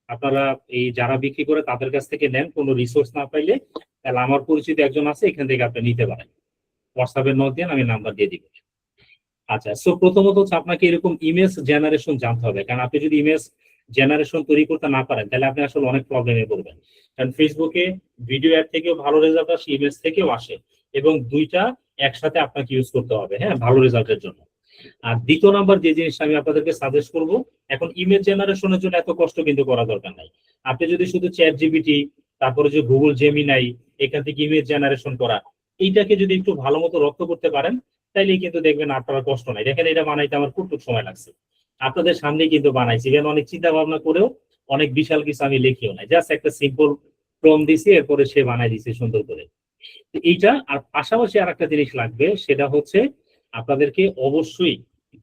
আপনারা এই যারা বিক্রি করে তাদের কাছ থেকে নেন, কোনো রিসোর্স না পাইলে তাহলে আমার পরিচিত একজন আছে, এখান থেকে আপনি নিতে পারেন। হোয়াটসঅ্যাপে নক দেন, আমি নাম্বার দিয়ে দিব। আচ্ছা, সো প্রথমত হচ্ছে আপনাকে এরকম ইমেজ জেনারেশন জানতে হবে, কারণ আপনি যদি ইমেজ জেনারেশন তৈরি করতে না পারেন তাহলে আপনি আসলে অনেক প্রবলেমে পড়বেন। কারণ ফেসবুকে ভিডিও অ্যাড থেকেও ভালো রেজাল্ট আসে, ইমেজ থেকেও আসে, এবং দুইটা একসাথে আপনাকে ইউজ করতে হবে, হ্যাঁ, ভালো রেজাল্টের জন্য। আর দ্বিতীয় নাম্বার যে জিনিসটা আমি আপনাদেরকে সাজেস্ট করব, এখন ইমেজ জেনারেশনের জন্য এত কষ্ট কিন্তু করা দরকার নাই। আপনি যদি শুধু ChatGPT, তারপরে যে গুগল জেমিনাই, এখান থেকে ইমেজ জেনারেশন করা, এইটাকে যদি একটু ভালো মতো রপ্ত করতে পারেন তাইলে কিন্তু দেখবেন আপনার কষ্ট নাই। দেখেন এটা বানাইতে আমার খুব সময় লাগছে, আপনাদের সামনেই কিন্তু বানাইছি, কারণ অনেক চিন্তা ভাবনা করেও অনেক বিশাল কিছু আমি লিখিও নাই, জাস্ট একটা সিম্পল প্রম দিছি, এরপরে সে বানাই দিছে সুন্দর করে। এইটা আর পাশাপাশি আর একটা জিনিস লাগবে, সেটা হচ্ছে আপনাদেরকে অবশ্যই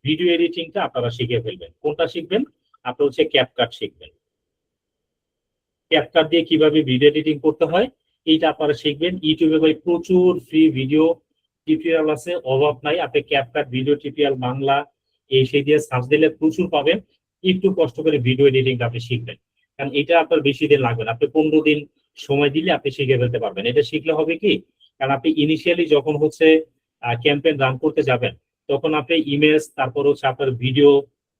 ভিডিও এডিটিংটা আপনারা শিখে ফেলবেন। কোনটা শিখবেন? আপনারা হচ্ছে ক্যাপকাট শিখবেন। ক্যাপকাট দিয়ে কিভাবে ভিডিও এডিটিং করতে হয় এইটা আপনারা শিখবেন। ইউটিউবে ভাই প্রচুর ফ্রি ভিডিও টিউটোরিয়াল আছে, অভাব নাই। আপনি ক্যাপকাট ভিডিও টিউটোরিয়াল বাংলা এই সেই দিয়ে সার্চ দিলে প্রচুর পাবেন। একটু কষ্ট করে ভিডিও এডিটিংটা আপনি শিখবেন, কারণ এটা আপনার বেশি দিন লাগবে না। আপনি 15 দিন সময় দিলে আপনি শিখে ফেলতে পারবেন। এটা শিখলে হবে কি, কারণ আপনি ইনিশিয়ালি যখন হচ্ছে ক্যাম্পেইন রান করতে যাবেন তখন আপনি ইমেজ, তারপর হচ্ছে আপনার ভিডিও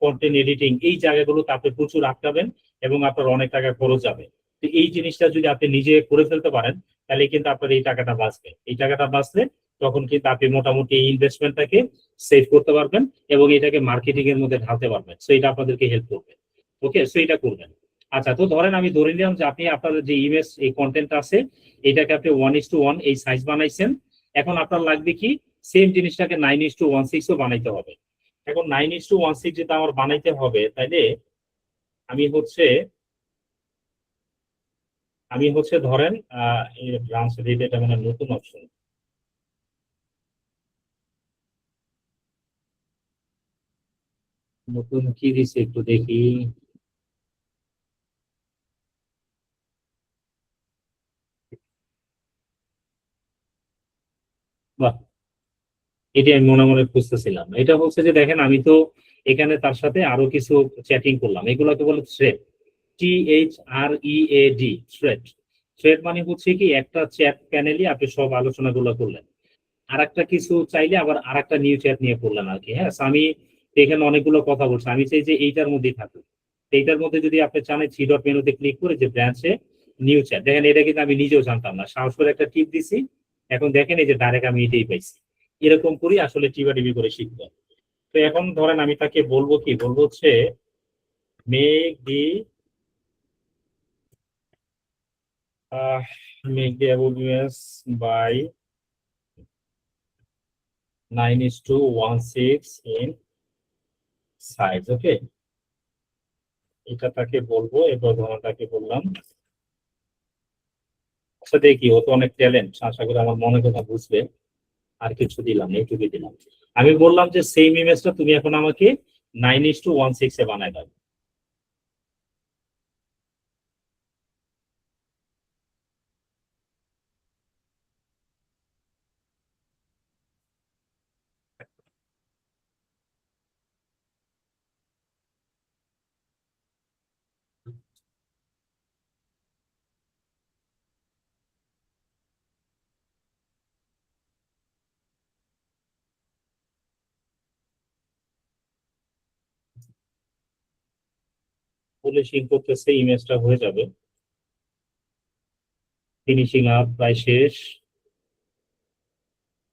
কন্টেন্ট এডিটিং, এই জায়গাগুলোতে আপনি প্রচুর আটকাবেন এবং আপনার অনেক টাকা খরচ যাবে। তো এই জিনিসটা যদি আপনি নিজে করে ফেলতে পারেন তাহলে কিন্তু আপনার এই টাকাটা বাঁচবে। এই টাকাটা বাঁচলে তখন কিন্তু আপনি মোটামুটি এই ইনভেস্টমেন্টটাকে সেভ করতে পারবেন এবং এটাকে মার্কেটিং এর মধ্যে ঢালতে পারবেন। সো এটা আপনাদেরকে হেল্প করবে। ওকে, সো এটা করবেন। আচ্ছা, তো ধরেন আমি ধরে নিলাম যে আপনি আপনার যে ইমেজ এই কন্টেন্ট আছে এটাকে আপনি 1:1 এই সাইজ বানাইছেন। এখন আপনার লাগবে কি, সেম জিনিসটাকে 9:16 বানাইতে হবে। এখন 9:16 যেটা আমার বানাইতে হবে, তাইলে আমি হচ্ছে ধরেন এই ব্রাঞ্চ রেট, এটা মানে নতুন অপশন, নতুন কি দিছে একটু দেখি। বাহ, এটি আমি মনে মনে খুঁজতেছিলাম। এটা হচ্ছে যে দেখেন আমি তো এখানে তার সাথে আরো কিছু চ্যাটিং করলাম, এগুলোকে বলে থ্রেড, THREAD, থ্রেড। থ্রেড মানে হচ্ছে কি, একটা চ্যাট প্যানেলই আপনি সব আলোচনাগুলো করলেন, আর একটা কিছু চাইলে আবার আর একটা নিউ চ্যাট নিয়ে করলেন আর কি। হ্যাঁ, আমি এখানে অনেকগুলো কথা বলছি, আমি চাই যে এইটার মধ্যেই থাকুক। এইটার মধ্যে যদি আপনি চান 3 ডট মেনুতে ক্লিক করে যে ব্রাঞ্চে নিউ চ্যাট, দেখেন এটা কিন্তু আমি নিজেও জানতাম না, সাহস করে একটা টিপ দিছি, এখন দেখেন এই যে ডাইরেক্ট আমি এটাই পাইছি। এরকম করি আসলে টিবাটিবি করে শিখবো। তো এখন ধরেন আমি তাকে বলবো কি, বলবো হচ্ছে make the above image by 9:16 in size. Okay, এটা তাকে বলবো, এরপর তাকে বললাম। আচ্ছা দেখি, ও তো অনেক ট্যালেন্ট, আশা করি আমার মনে কথা বুঝবে। আর কিছু দিলাম না, এইটুকুই দিলাম। আমি বললাম যে সেম ইমেজটা তুমি এখন আমাকে 9:1:6 এ বানায় দাও। পলিশিং করতেছে, ইমেজটা হয়ে যাবে। ফিনিশিং আপ প্রায় শেষ।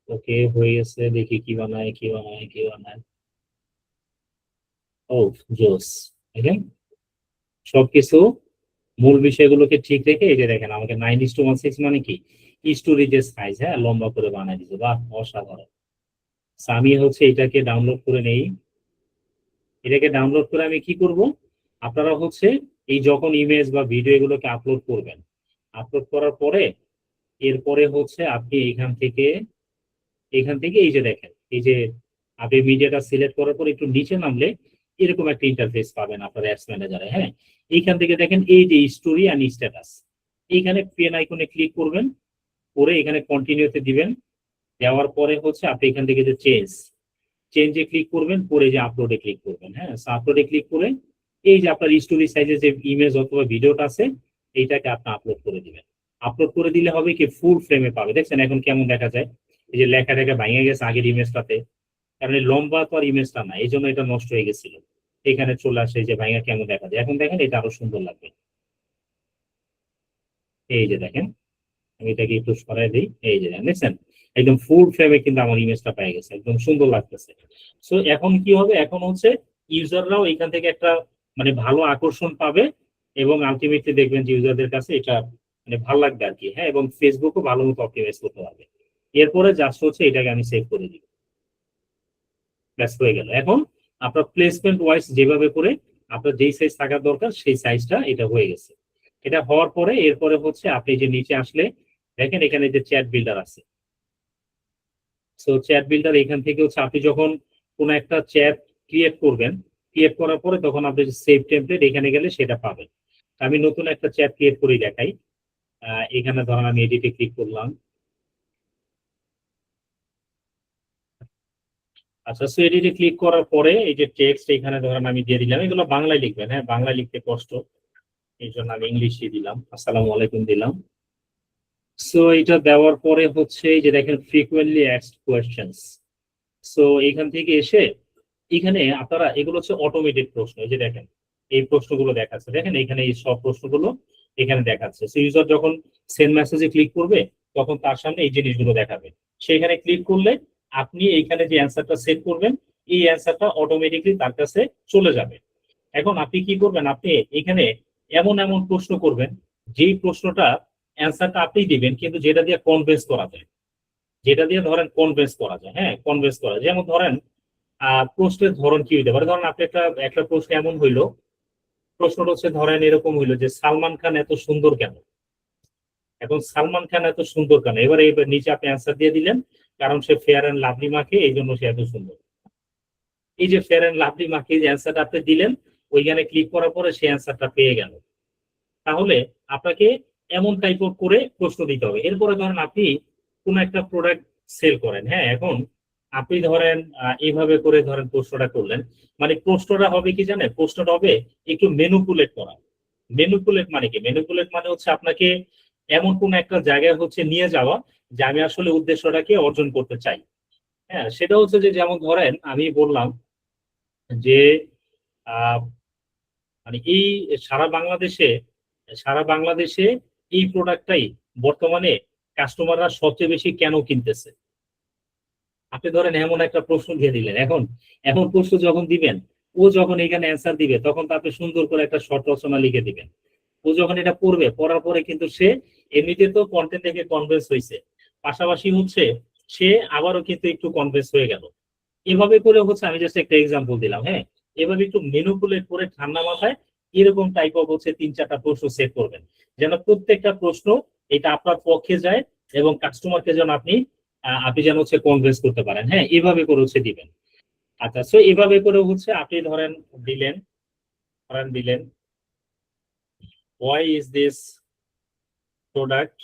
ওকে, হয়ে গেছে। দেখি কি বানায়, কি বানায়, কি বানায়। ও জোস। দেখেন সবকিছু মূল বিষয়গুলোকে ঠিক রেখে এই যে দেখেন আমাকে 9:1:6 মানে কি স্টোরেজের সাইজ, হ্যাঁ, লম্বা করে বানায় দিচ্ছে। বাহ, অসাধারণ। আমি হচ্ছে এটাকে ডাউনলোড করে নেই। এটাকে ডাউনলোড করে আমি কি করব, আপনারা হচ্ছে এই যখন ইমেজ বা ভিডিও এগুলোকে আপলোড করবেন, আপলোড করার পরে এরপরে হচ্ছে আপনি এখান থেকে এই যে দেখেন, এই যে আপনি মিডিয়াটা সিলেক্ট করার পর একটু নিচে নামলে এরকম একটা ইন্টারফেস পাবেন আপনার অ্যাডস ম্যানেজারে। হ্যাঁ, এইখান থেকে দেখেন এই যে স্টোরি অ্যান্ড স্ট্যাটাস, এইখানে পেন আইকনে ক্লিক করবেন, করে এখানে কন্টিনিউতে দিবেন। দেওয়ার পরে হচ্ছে আপনি এখান থেকে যে চেঞ্জে ক্লিক করবেন, করে যে আপলোডে ক্লিক করবেন। হ্যাঁ, আপলোডে ক্লিক করে এই যে আপনার স্টোরি সাইজে যে ইমেজ অথবা ভিডিওটা আছে এইটাকে আপনি আপলোড করে দিবেন। আপলোড করে দিলে হবে কি ফুল ফ্রেমে পাবে। দেখছেন এখন কেমন দেখা যায়, এই যে লেখা ভেঙে গেছে আগের ইমেজটাতে, কারণ এই লম্বা তো আর ইমেজটা না, এই জন্য এটা নষ্ট হয়ে গেছিল। এখানে চলে আসে যে ভাঙা কেমন দেখা যায়। এখন দেখেন এটা আরো সুন্দর লাগবে। এই যে দেখেন, আমি এটাকে একটু সরাই দিই। এই যে দেখছেন একদম ফুল ফ্রেমে কিন্তু আমার ইমেজটা পেয়ে গেছে, একদম সুন্দর লাগতেছে। সো এখন কি হবে, এখন হচ্ছে ইউজাররাও এখান থেকে একটা মানে ভালো আকর্ষণ পাবে, এবং আলটিমেটলি দেখবেন যে ইউজারদের কাছে এটা মানে ভালো লাগবে আর কি। হ্যাঁ, এবং ফেসবুকও ভালো মতো অপটিমাইজ করতে পারবে। এরপরে জাস্ট হচ্ছে এটাকে আমি সেভ করে দিব, ব্যাস হয়ে গেল। এখন আপনার প্লেসমেন্ট ওয়াইজ যেভাবে করে আপনার যেই সাইজ থাকার দরকার সেই সাইজটা এটা হয়ে গেছে। এটা হওয়ার পরে এরপরে হচ্ছে আপনি যে নিচে আসলে দেখেন এখানে যে চ্যাট বিল্ডার আছে। সো চ্যাট বিল্ডার এখান থেকে হচ্ছে আপনি যখন কোনো একটা চ্যাট ক্রিয়েট করবেন, ক্রিয়েট করার পরে তখন আপনি সেভ টেমপ্লেট এখানে গেলে সেটা পাবেন। আমি নতুন একটা চ্যাট ক্রিয়েট করে দেখাই। এখানে ধরেন আমি এডিটে ক্লিক করলাম। আচ্ছা, সো এডিটে ক্লিক করার পরে এই যে টেক্সট এখানে ধরেন আমি দিয়ে দিলাম। এগুলো বাংলায় লিখবেন, হ্যাঁ, বাংলায় লিখতে কষ্ট, এই জন্য আমি ইংলিশে দিলাম, আসসালামু আলাইকুম দিলাম। সো এটা দেওয়ার পরে হচ্ছে এই যে দেখেন ফ্রিকুয়েন্টলি অ্যাস্কড কোয়েশ্চেন্স। সো এখান থেকে এসে এখানে আপনারা এগুলো হচ্ছে অটোমেটেড প্রশ্ন। এই যে দেখেন এই প্রশ্নগুলো দেখাচ্ছে, দেখেন এখানে এই সব প্রশ্নগুলো এখানে দেখাচ্ছে। সো ইউজার যখন সেন্ড মেসেজে ক্লিক করবে তখন তার সামনে এই জিনিসগুলো দেখাবে। সেখানে ক্লিক করলে আপনি এইখানে যে অ্যান্সারটা সেট করবেন এই অ্যান্সারটা অটোমেটিকলি তার কাছে চলে যাবে। এখন আপনি কি করবেন, আপনি এখানে এমন এমন প্রশ্ন করবেন যেই প্রশ্নটা অ্যান্সারটা আপনি দিবেন কিন্তু যেটা দিয়ে কনভিন্স করা যায়, যেটা দিয়ে ধরেন কনভিন্স করা যায়। হ্যাঁ, কনভিন্স করা যায়। যেমন ধরেন প্রশ্নের ধরন কি হইতে পারে, ধরেন আপনি একটা প্রশ্ন এমন হইলো, প্রশ্নটা হচ্ছে ধরেন এরকম হইলো যে সালমান খান এত সুন্দর কেন। এখন সালমান খান এত সুন্দর কেন, এবার নিচে আপনি অ্যান্সার দিয়ে দিলেন কারণ সে ফেয়ার অ্যান্ড লাভলি মাখে এই জন্য সে এত সুন্দর। এই যে ফেয়ার অ্যান্ড লাভলি মাখে যে অ্যান্সারটা আপনি দিলেন ওইখানে ক্লিক করার পরে সেই অ্যান্সারটা পেয়ে গেল। তাহলে আপনাকে এমন টাইপ অফ করে প্রশ্ন দিতে হবে। এরপরে ধরেন আপনি কোন একটা প্রোডাক্ট সেল করেন, হ্যাঁ, এখন আপনি ধরেন এইভাবে করে ধরেন প্রশ্নটা করলেন, মানে প্রশ্নটা হবে কি জানেন, প্রশ্নটা হবে একটু মেনুপুলেট করা। মেনুপুলেট মানে কি, মেনুপুলেট মানে হচ্ছে আপনাকে এমন কোন একটা জায়গায় হচ্ছে নিয়ে যাওয়া যে আমি আসলে উদ্দেশ্যটাকে অর্জন করতে চাই। হ্যাঁ, সেটা হচ্ছে যে যেমন ধরেন আমি বললাম যে মানে এই সারা বাংলাদেশে এই প্রোডাক্টটাই বর্তমানে কাস্টমাররা সবচেয়ে বেশি কেন কিনতেছে। আপনি ধরেন এমন একটা প্রশ্ন দিয়ে দিলেন। এখন প্রশ্ন যখন দিবেন, ও যখন এখানে অ্যান্সার দিবে তখন তো আপনি সুন্দর করে একটা শর্ট রচনা লিখে দিবেন। ও যখন এটা পড়বে, পড়ার পরে কিন্তু সে এমনিতে তো কন্টেন্ট থেকে কনভিন্স হয়েছে, পাশাপাশি হচ্ছে সে আবারও কিন্তু একটু কনভিন্স হয়ে গেল। এভাবে করে হচ্ছে আমি জাস্ট একটা এক্সাম্পল দিলাম। হ্যাঁ, এভাবে একটু ম্যানিপুলেট করে ঠান্ডা মাথায় এরকম টাইপ অফ হচ্ছে 3-4টা প্রশ্ন সেট করবেন, যেন প্রত্যেকটা প্রশ্ন এটা আপনার পক্ষে যায় এবং কাস্টমারকে যেন আপনি যেন হচ্ছে কনভিন্স করতে পারেন। হ্যাঁ, এভাবে করে হচ্ছে দিবেন। আচ্ছা, সো এভাবে করে হচ্ছে আপনি ধরেন দিলেন why is this product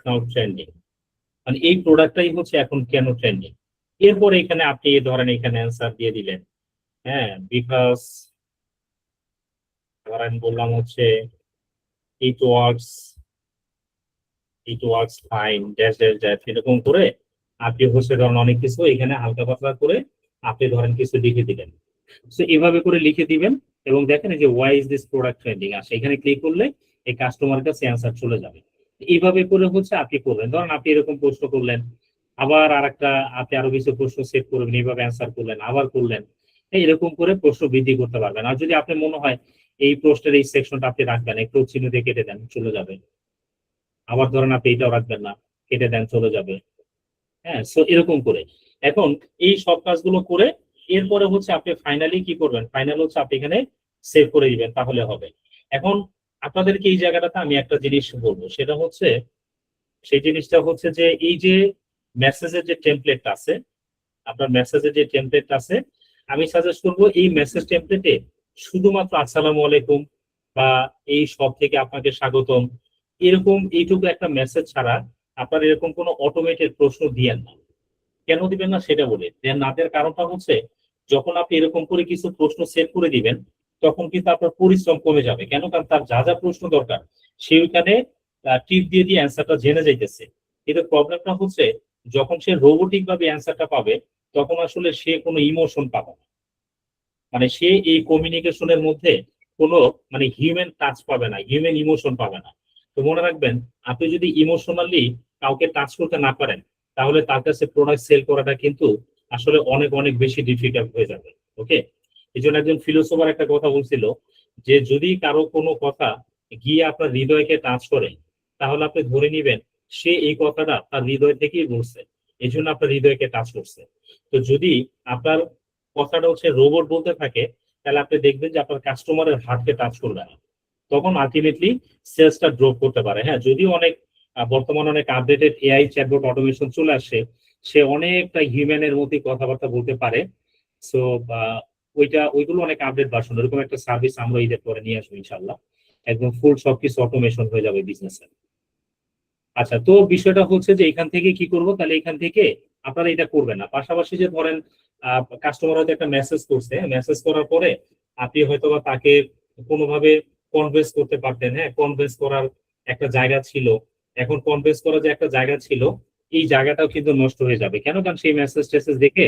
now trending, মানে এই প্রোডাক্টটাই হচ্ছে এখন কেন ট্রেন্ডিং। এরপর এখানে আপনি ধরেন এখানে অ্যান্সার দিয়ে দিলেন, হ্যাঁ, বিকজ ধরেন বললাম হচ্ছে it works fine ড্যাশ এরকম করে আপনি হচ্ছে ধরেন অনেক কিছু এখানে হালকা পাতলা করে আপনি ধরেন কিছু লিখে দিলেন। সো এভাবে করে লিখে দিবেন এবং দেখেন যে why is this product trending আসে, এখানে ক্লিক করলে এই কাস্টমার কাছে অ্যান্সার চলে যাবে। এইভাবে করে হচ্ছে আপনি করবেন। ধরেন আপনি এরকম প্রশ্ন করলেন, আবার আরেকটা আপনি আরো কিছু প্রশ্ন সেট করবেন, এইভাবে অ্যান্সার করলেন, আবার করলেন, এরকম করে প্রশ্ন বৃদ্ধি করতে পারবেন। আর যদি আপনি মনে হয় এই প্রশ্নের এই সেকশনটা আপনি রাখবেন, একটু চিহ্ন দিয়ে কেটে দেন, চলে যাবে। আবার ধরেন আপনি এটাও রাখবেন না, কেটে দেন, চলে যাবে। হ্যাঁ, সো এরকম করে এখন এই সব কাজগুলো করে এরপরে হচ্ছে আপনি ফাইনালি কি করবেন, ফাইনাল হচ্ছে আপনি এখানে সেভ করে দিবেন, তাহলে হবে। এখন আপনাদেরকে এই জায়গাটাতে আমি একটা জিনিস বলবো, সেটা হচ্ছে সেই জিনিসটা হচ্ছে যে এই যে মেসেজের যে টেমপ্লেটটা আছে, আপনার মেসেজের যে টেমপ্লেটটা আছে, আমি সাজেস্ট করবো এই মেসেজ টেমপ্লেটে শুধুমাত্র আসসালামু আলাইকুম বা এই সব থেকে আপনাকে স্বাগতম এরকম এইটুকু একটা মেসেজ ছাড়া আপনার এরকম কোনো অটোমেটেড প্রশ্ন দিয়েন না। কেন দিবেন না সেটা বলে না দেওয়ার কারণটা হচ্ছে, যখন আপনি এরকম করে কিছু প্রশ্ন সেট করে দিবেন তখন কিন্তু আপনার পরিশ্রম কমে যাবে। কেন? কারণ তার যা যা প্রশ্ন দরকার সেইখানে টিপ দিয়ে দিয়ে অ্যান্সারটা জেনে যাইতেছে। কিন্তু প্রবলেমটা হচ্ছে যখন সে রোবোটিক ভাবে অ্যান্সারটা পাবে তখন আসলে সে কোনো ইমোশন পাবে না, মানে সে এই কমিউনিকেশনের মধ্যে কোনো মানে হিউম্যান টাচ পাবে না, হিউম্যান ইমোশন পাবে না। তো মনে রাখবেন, আপনি যদি ইমোশনালি কাউকে টাচ করতে না পারেন তাহলে তার কাছে প্রোডাক্ট সেল করাটা কিন্তু আসলে অনেক অনেক বেশি ডিফিকাল্ট হয়ে যাবে। ওকে, এই জন্য একজন ফিলোসোফার একটা কথা বলছিল যে যদি কারো কোনো কথা গিয়ে আপনার হৃদয়কে টাচ করে তাহলে আপনি ধরে নিবেন সে এই কথাটা তার হৃদয় থেকেই বলছে, এই জন্য আপনার হৃদয়কে টাচ করছে। তো যদি আপনার কথাটা হচ্ছে রোবট বলতে থাকে তাহলে আপনি দেখবেন যে আপনার কাস্টমারের হার্টকে টাচ করবে না, তখন আলটিমেটলি সেলসটা ড্রপ করতে পারে। হ্যাঁ, যদিও অনেক বর্তমানে অনেক আপডেটেড এআই চ্যাটবট অটোমেশন চলে আসে, সে অনেকটা হিউম্যানের মধ্যে কথাবার্তা বলতে পারে। সো ওইগুলো অনেক আপডেট ভার্সন, এরকম একটা সার্ভিস আমরা ঈদের পরে নিয়ে আসবো ইনশাল্লাহ, একদম ফুল সবকিছু অটোমেশন হয়ে যাবে বিজনেসে। আচ্ছা, তো বিষয়টা হচ্ছে যে এখান থেকে কি করব, তাহলে এখান থেকে আপনারা এটা করবেন না। পাশাপাশি যে ধরেন কাস্টমার হয়তো একটা মেসেজ করছে, মেসেজ করার পরে আপনি হয়তো বা তাকে কোনোভাবে কনভিন্স করতে পারতেন, হ্যাঁ, কনভিন্স করার একটা জায়গা ছিল, এখন কনভিন্স করার যে একটা জায়গা ছিল এই জায়গাটাও কিন্তু নষ্ট হয়ে যাবে। কেন? কারণ সেই মেসেজ টেসেজ দেখে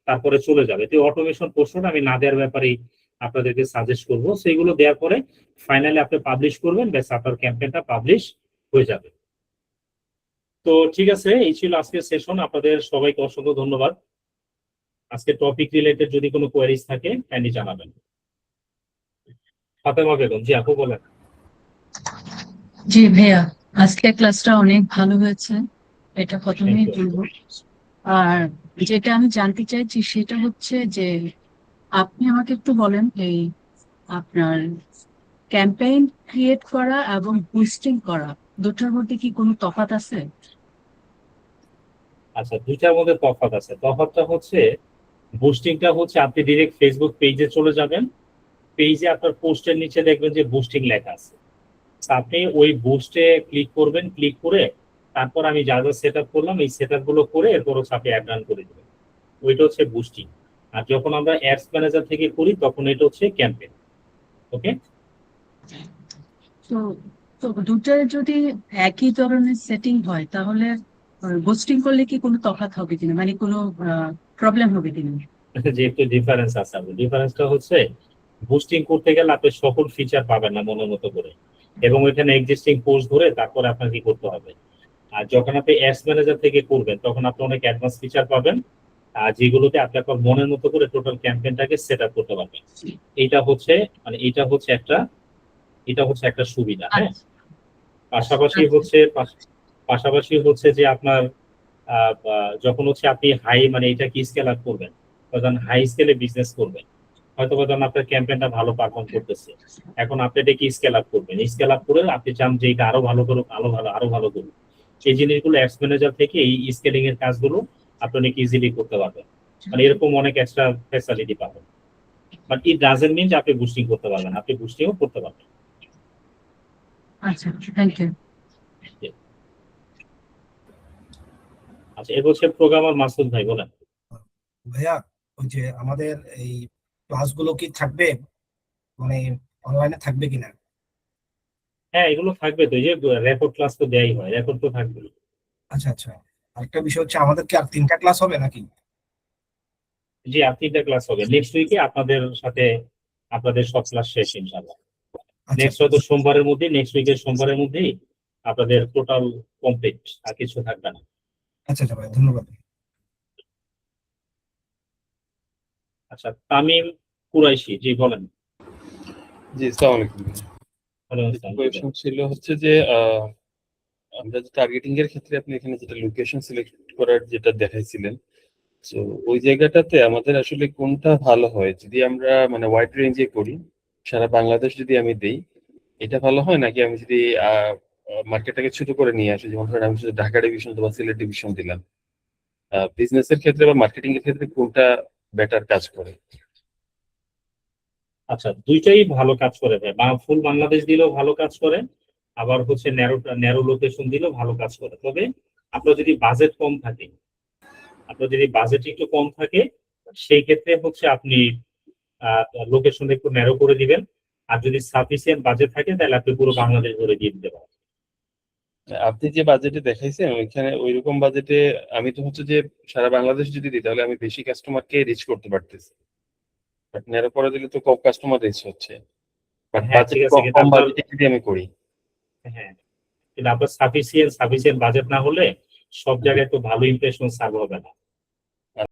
তারপরে চলে যাবে। তো অটোমেশন পোর্শনটা আমি না দেওয়ার ব্যাপারেই আপনাদেরকে সাজেস্ট করবো। সেইগুলো দেওয়ার পরে ফাইনালি আপনি পাবলিশ করবেন, ব্যাস আপনার ক্যাম্পেইনটা পাবলিশ হয়ে যাবে। তো ঠিক আছে, এই ছিল আজকের সেশন। আপনাদের সবাইকে অসংখ্য ধন্যবাদ। আজকে টপিক রিলেটেড যদি কোনো কোয়ারিজ থাকে কাইন্ডলি জানাবেন। ফাতেমা বেগম, জি আপু বলেন। জি ভাইয়া, আজকে ক্লাসটা অনেক ভালো হয়েছে, এটা প্রথমেই Thank you. বলবো। আর যেটা আমি জানতে চাইছি সেটা হচ্ছে যে আপনি আমাকে একটু বলেন এই আপনার ক্যাম্পেইন ক্রিয়েট করা এবং বুস্টিং করা দুটোর মধ্যে কি কোনো তফাৎ আছে? আচ্ছা, দুইটার মধ্যে তফাৎ আছে। তফাৎটা হচ্ছে বুস্টিংটা হচ্ছে আপনি ডিরেক্ট ফেসবুক পেজে চলে যাবেন, পেজে আপনার পোস্টের নিচে দেখবেন যে বুস্টিং লেখা আছে, আপনি ওই বুস্টে ক্লিক করবেন, ক্লিক করে তারপর আমি যা যা সেট আপ করলাম এই সেট আপ গুলো করে এরপর হচ্ছে আপনি অ্যাড রান করে দেবেন, ওইটা হচ্ছে বুস্টিং। আর যখন আমরা অ্যাডস ম্যানেজার থেকে করি তখন এটা হচ্ছে ক্যাম্পেইন। ওকে, তো দুটোর যদি একই ধরনের সেটিং হয় তাহলে বুস্টিং করলে কি কোনো তফাৎ হবে কিনা, মানে কোনো প্রবলেম হবে কিনা? যে একটু ডিফারেন্স আছে। ডিফারেন্সটা হচ্ছে বুস্টিং করতে গেলে আপনি সকল ফিচার পাবেন না মনের মতো করে, এবং ওইখানে এক্সিস্টিং পোস্ট ধরে তারপরে আপনাকে কি করতে হবে। আর যখন আপনি অ্যাডস ম্যানেজার থেকে করবেন তখন আপনি অনেক অ্যাডভান্স ফিচার পাবেন, আর যেগুলোতে আপনি আপনার মনের মতো করে টোটাল ক্যাম্পেইনটাকে সেট আপ করতে পারবেন। এইটা হচ্ছে একটা এটা হচ্ছে একটা সুবিধা। হ্যাঁ, আচ্ছা পাশাপাশি হচ্ছে যে আপনার যখন হচ্ছে আপনি হাই মানে এটা কি স্কেল আপ করবেন, তখন হাই স্কেলে বিজনেস করবেন, হয়তো যখন আপনার ক্যাম্পেইনটা ভালো পারফর্ম করতেছে, এখন আপনি এটাকে স্কেল আপ করবেন, স্কেল আপ করে আপনি চান যে এটা আরো ভালো করুক, আরো ভালো করুক। এই জিনিসগুলো অ্যাডস ম্যানেজার থেকে এই স্কেলিং এর কাজগুলো আপনি অনেক ইজিলি করতে পারবেন, মানে এরকম অনেক এক্সট্রা ফ্যাসিলিটি পাবেন। বাট ইট ডাজন্ট মিন যে আপনি বুস্টিং করতে পারবেন, আপনি বুস্টিংও করতে পারবেন। আচ্ছা, থ্যাংক ইউ। আচ্ছা, এর হচ্ছে প্রোগ্রামার মাসুদ ভাই, বলেন। ভাইয়া, ওই যে আমাদের এই ক্লাসগুলো কি থাকবে, মানে অনলাইনে থাকবে কিনা? হ্যাঁ, এগুলো থাকবে তো, এই যে রেকর্ড ক্লাস তো দেয়াই হয়, রেকর্ড তো থাকবে। আচ্ছা আচ্ছা, আরেকটা বিষয় হচ্ছে আমাদের কি আর 3টা ক্লাস হবে নাকি? জি, আর 3টা ক্লাস হবে নেক্সট উইকে, আপনাদের সাথে আপনাদের সব ক্লাস শেষ ইনশাআল্লাহ। আচ্ছা নেক্সট হয়তো সোমবারের মধ্যে, নেক্সট উইকের সোমবারের মধ্যেই আপনাদের টোটাল কমপ্লিট, আর কিছু থাকবে না। আচ্ছা আচ্ছা ভাই, ধন্যবাদ। আচ্ছা, তামিম কুরাইশি, জি বলেন। জি, আসসালামু আলাইকুম। ওয়ালাইকুম আসসালাম। কোয়েশ্চন ছিল হচ্ছে যে আমরা যে টার্গেটিং এর ক্ষেত্রে আপনি এখানে যেটা লোকেশন সিলেক্ট করার যেটা দেখাইছিলেন, তো ওই জায়গাটাতে আমাদের আসলে কোনটা ভালো হয়? যদি আমরা মানে ওয়াইড রেঞ্জে করি, সারা বাংলাদেশ যদি আমি দেই, এটা ভালো হয় নাকি আমি যদি মার্কেটটাকে ছোট করে নিয়ে আসি, যেমন ধরেন আমি শুধু ঢাকা ডিভিশন বা সিলেট ডিভিশন দিলাম, বিজনেসের ক্ষেত্রে বা মার্কেটিং এর ক্ষেত্রে কোনটা বেটার কাজ করে? আচ্ছা, দুইটাই ভালো কাজ করে ভাই, ফুল বাংলাদেশ দিলেও ভালো কাজ করে, আবার হচ্ছে ন্যারো লোকেশন দিলেও ভালো কাজ করে। তবে আপনার যদি বাজেট কম থাকে, একটু কম থাকে, সেই ক্ষেত্রে হচ্ছে আপনি লোকেশন একটু ন্যারো করে দিবেন, আর যদি সাফিসিয়েন্ট বাজেট থাকে তাহলে আপনি পুরো বাংলাদেশ ধরে দিয়ে দিতে পারেন। আপনি যে বাজেটে দেখাইছেন ওইখানে ওইরকম বাজেটে আমি তো হচ্ছে যে সারা বাংলাদেশ যদি দিই তাহলে আমি বেশি কাস্টমারকে রিচ করতে পারতেছি, বাট ন্যারো করে দিলে তো কম কাস্টমার রিচ হচ্ছে। বাট হ্যাঁ, ঠিক আছে, কিন্তু কম আপনার বাজেটে যদি আমি করি, হ্যাঁ, কিন্তু আপনার সাফিসিয়েন্ট বাজেট না হলে সব জায়গায় তো ভালো ইমপ্রেশন সার্ভ হবে না।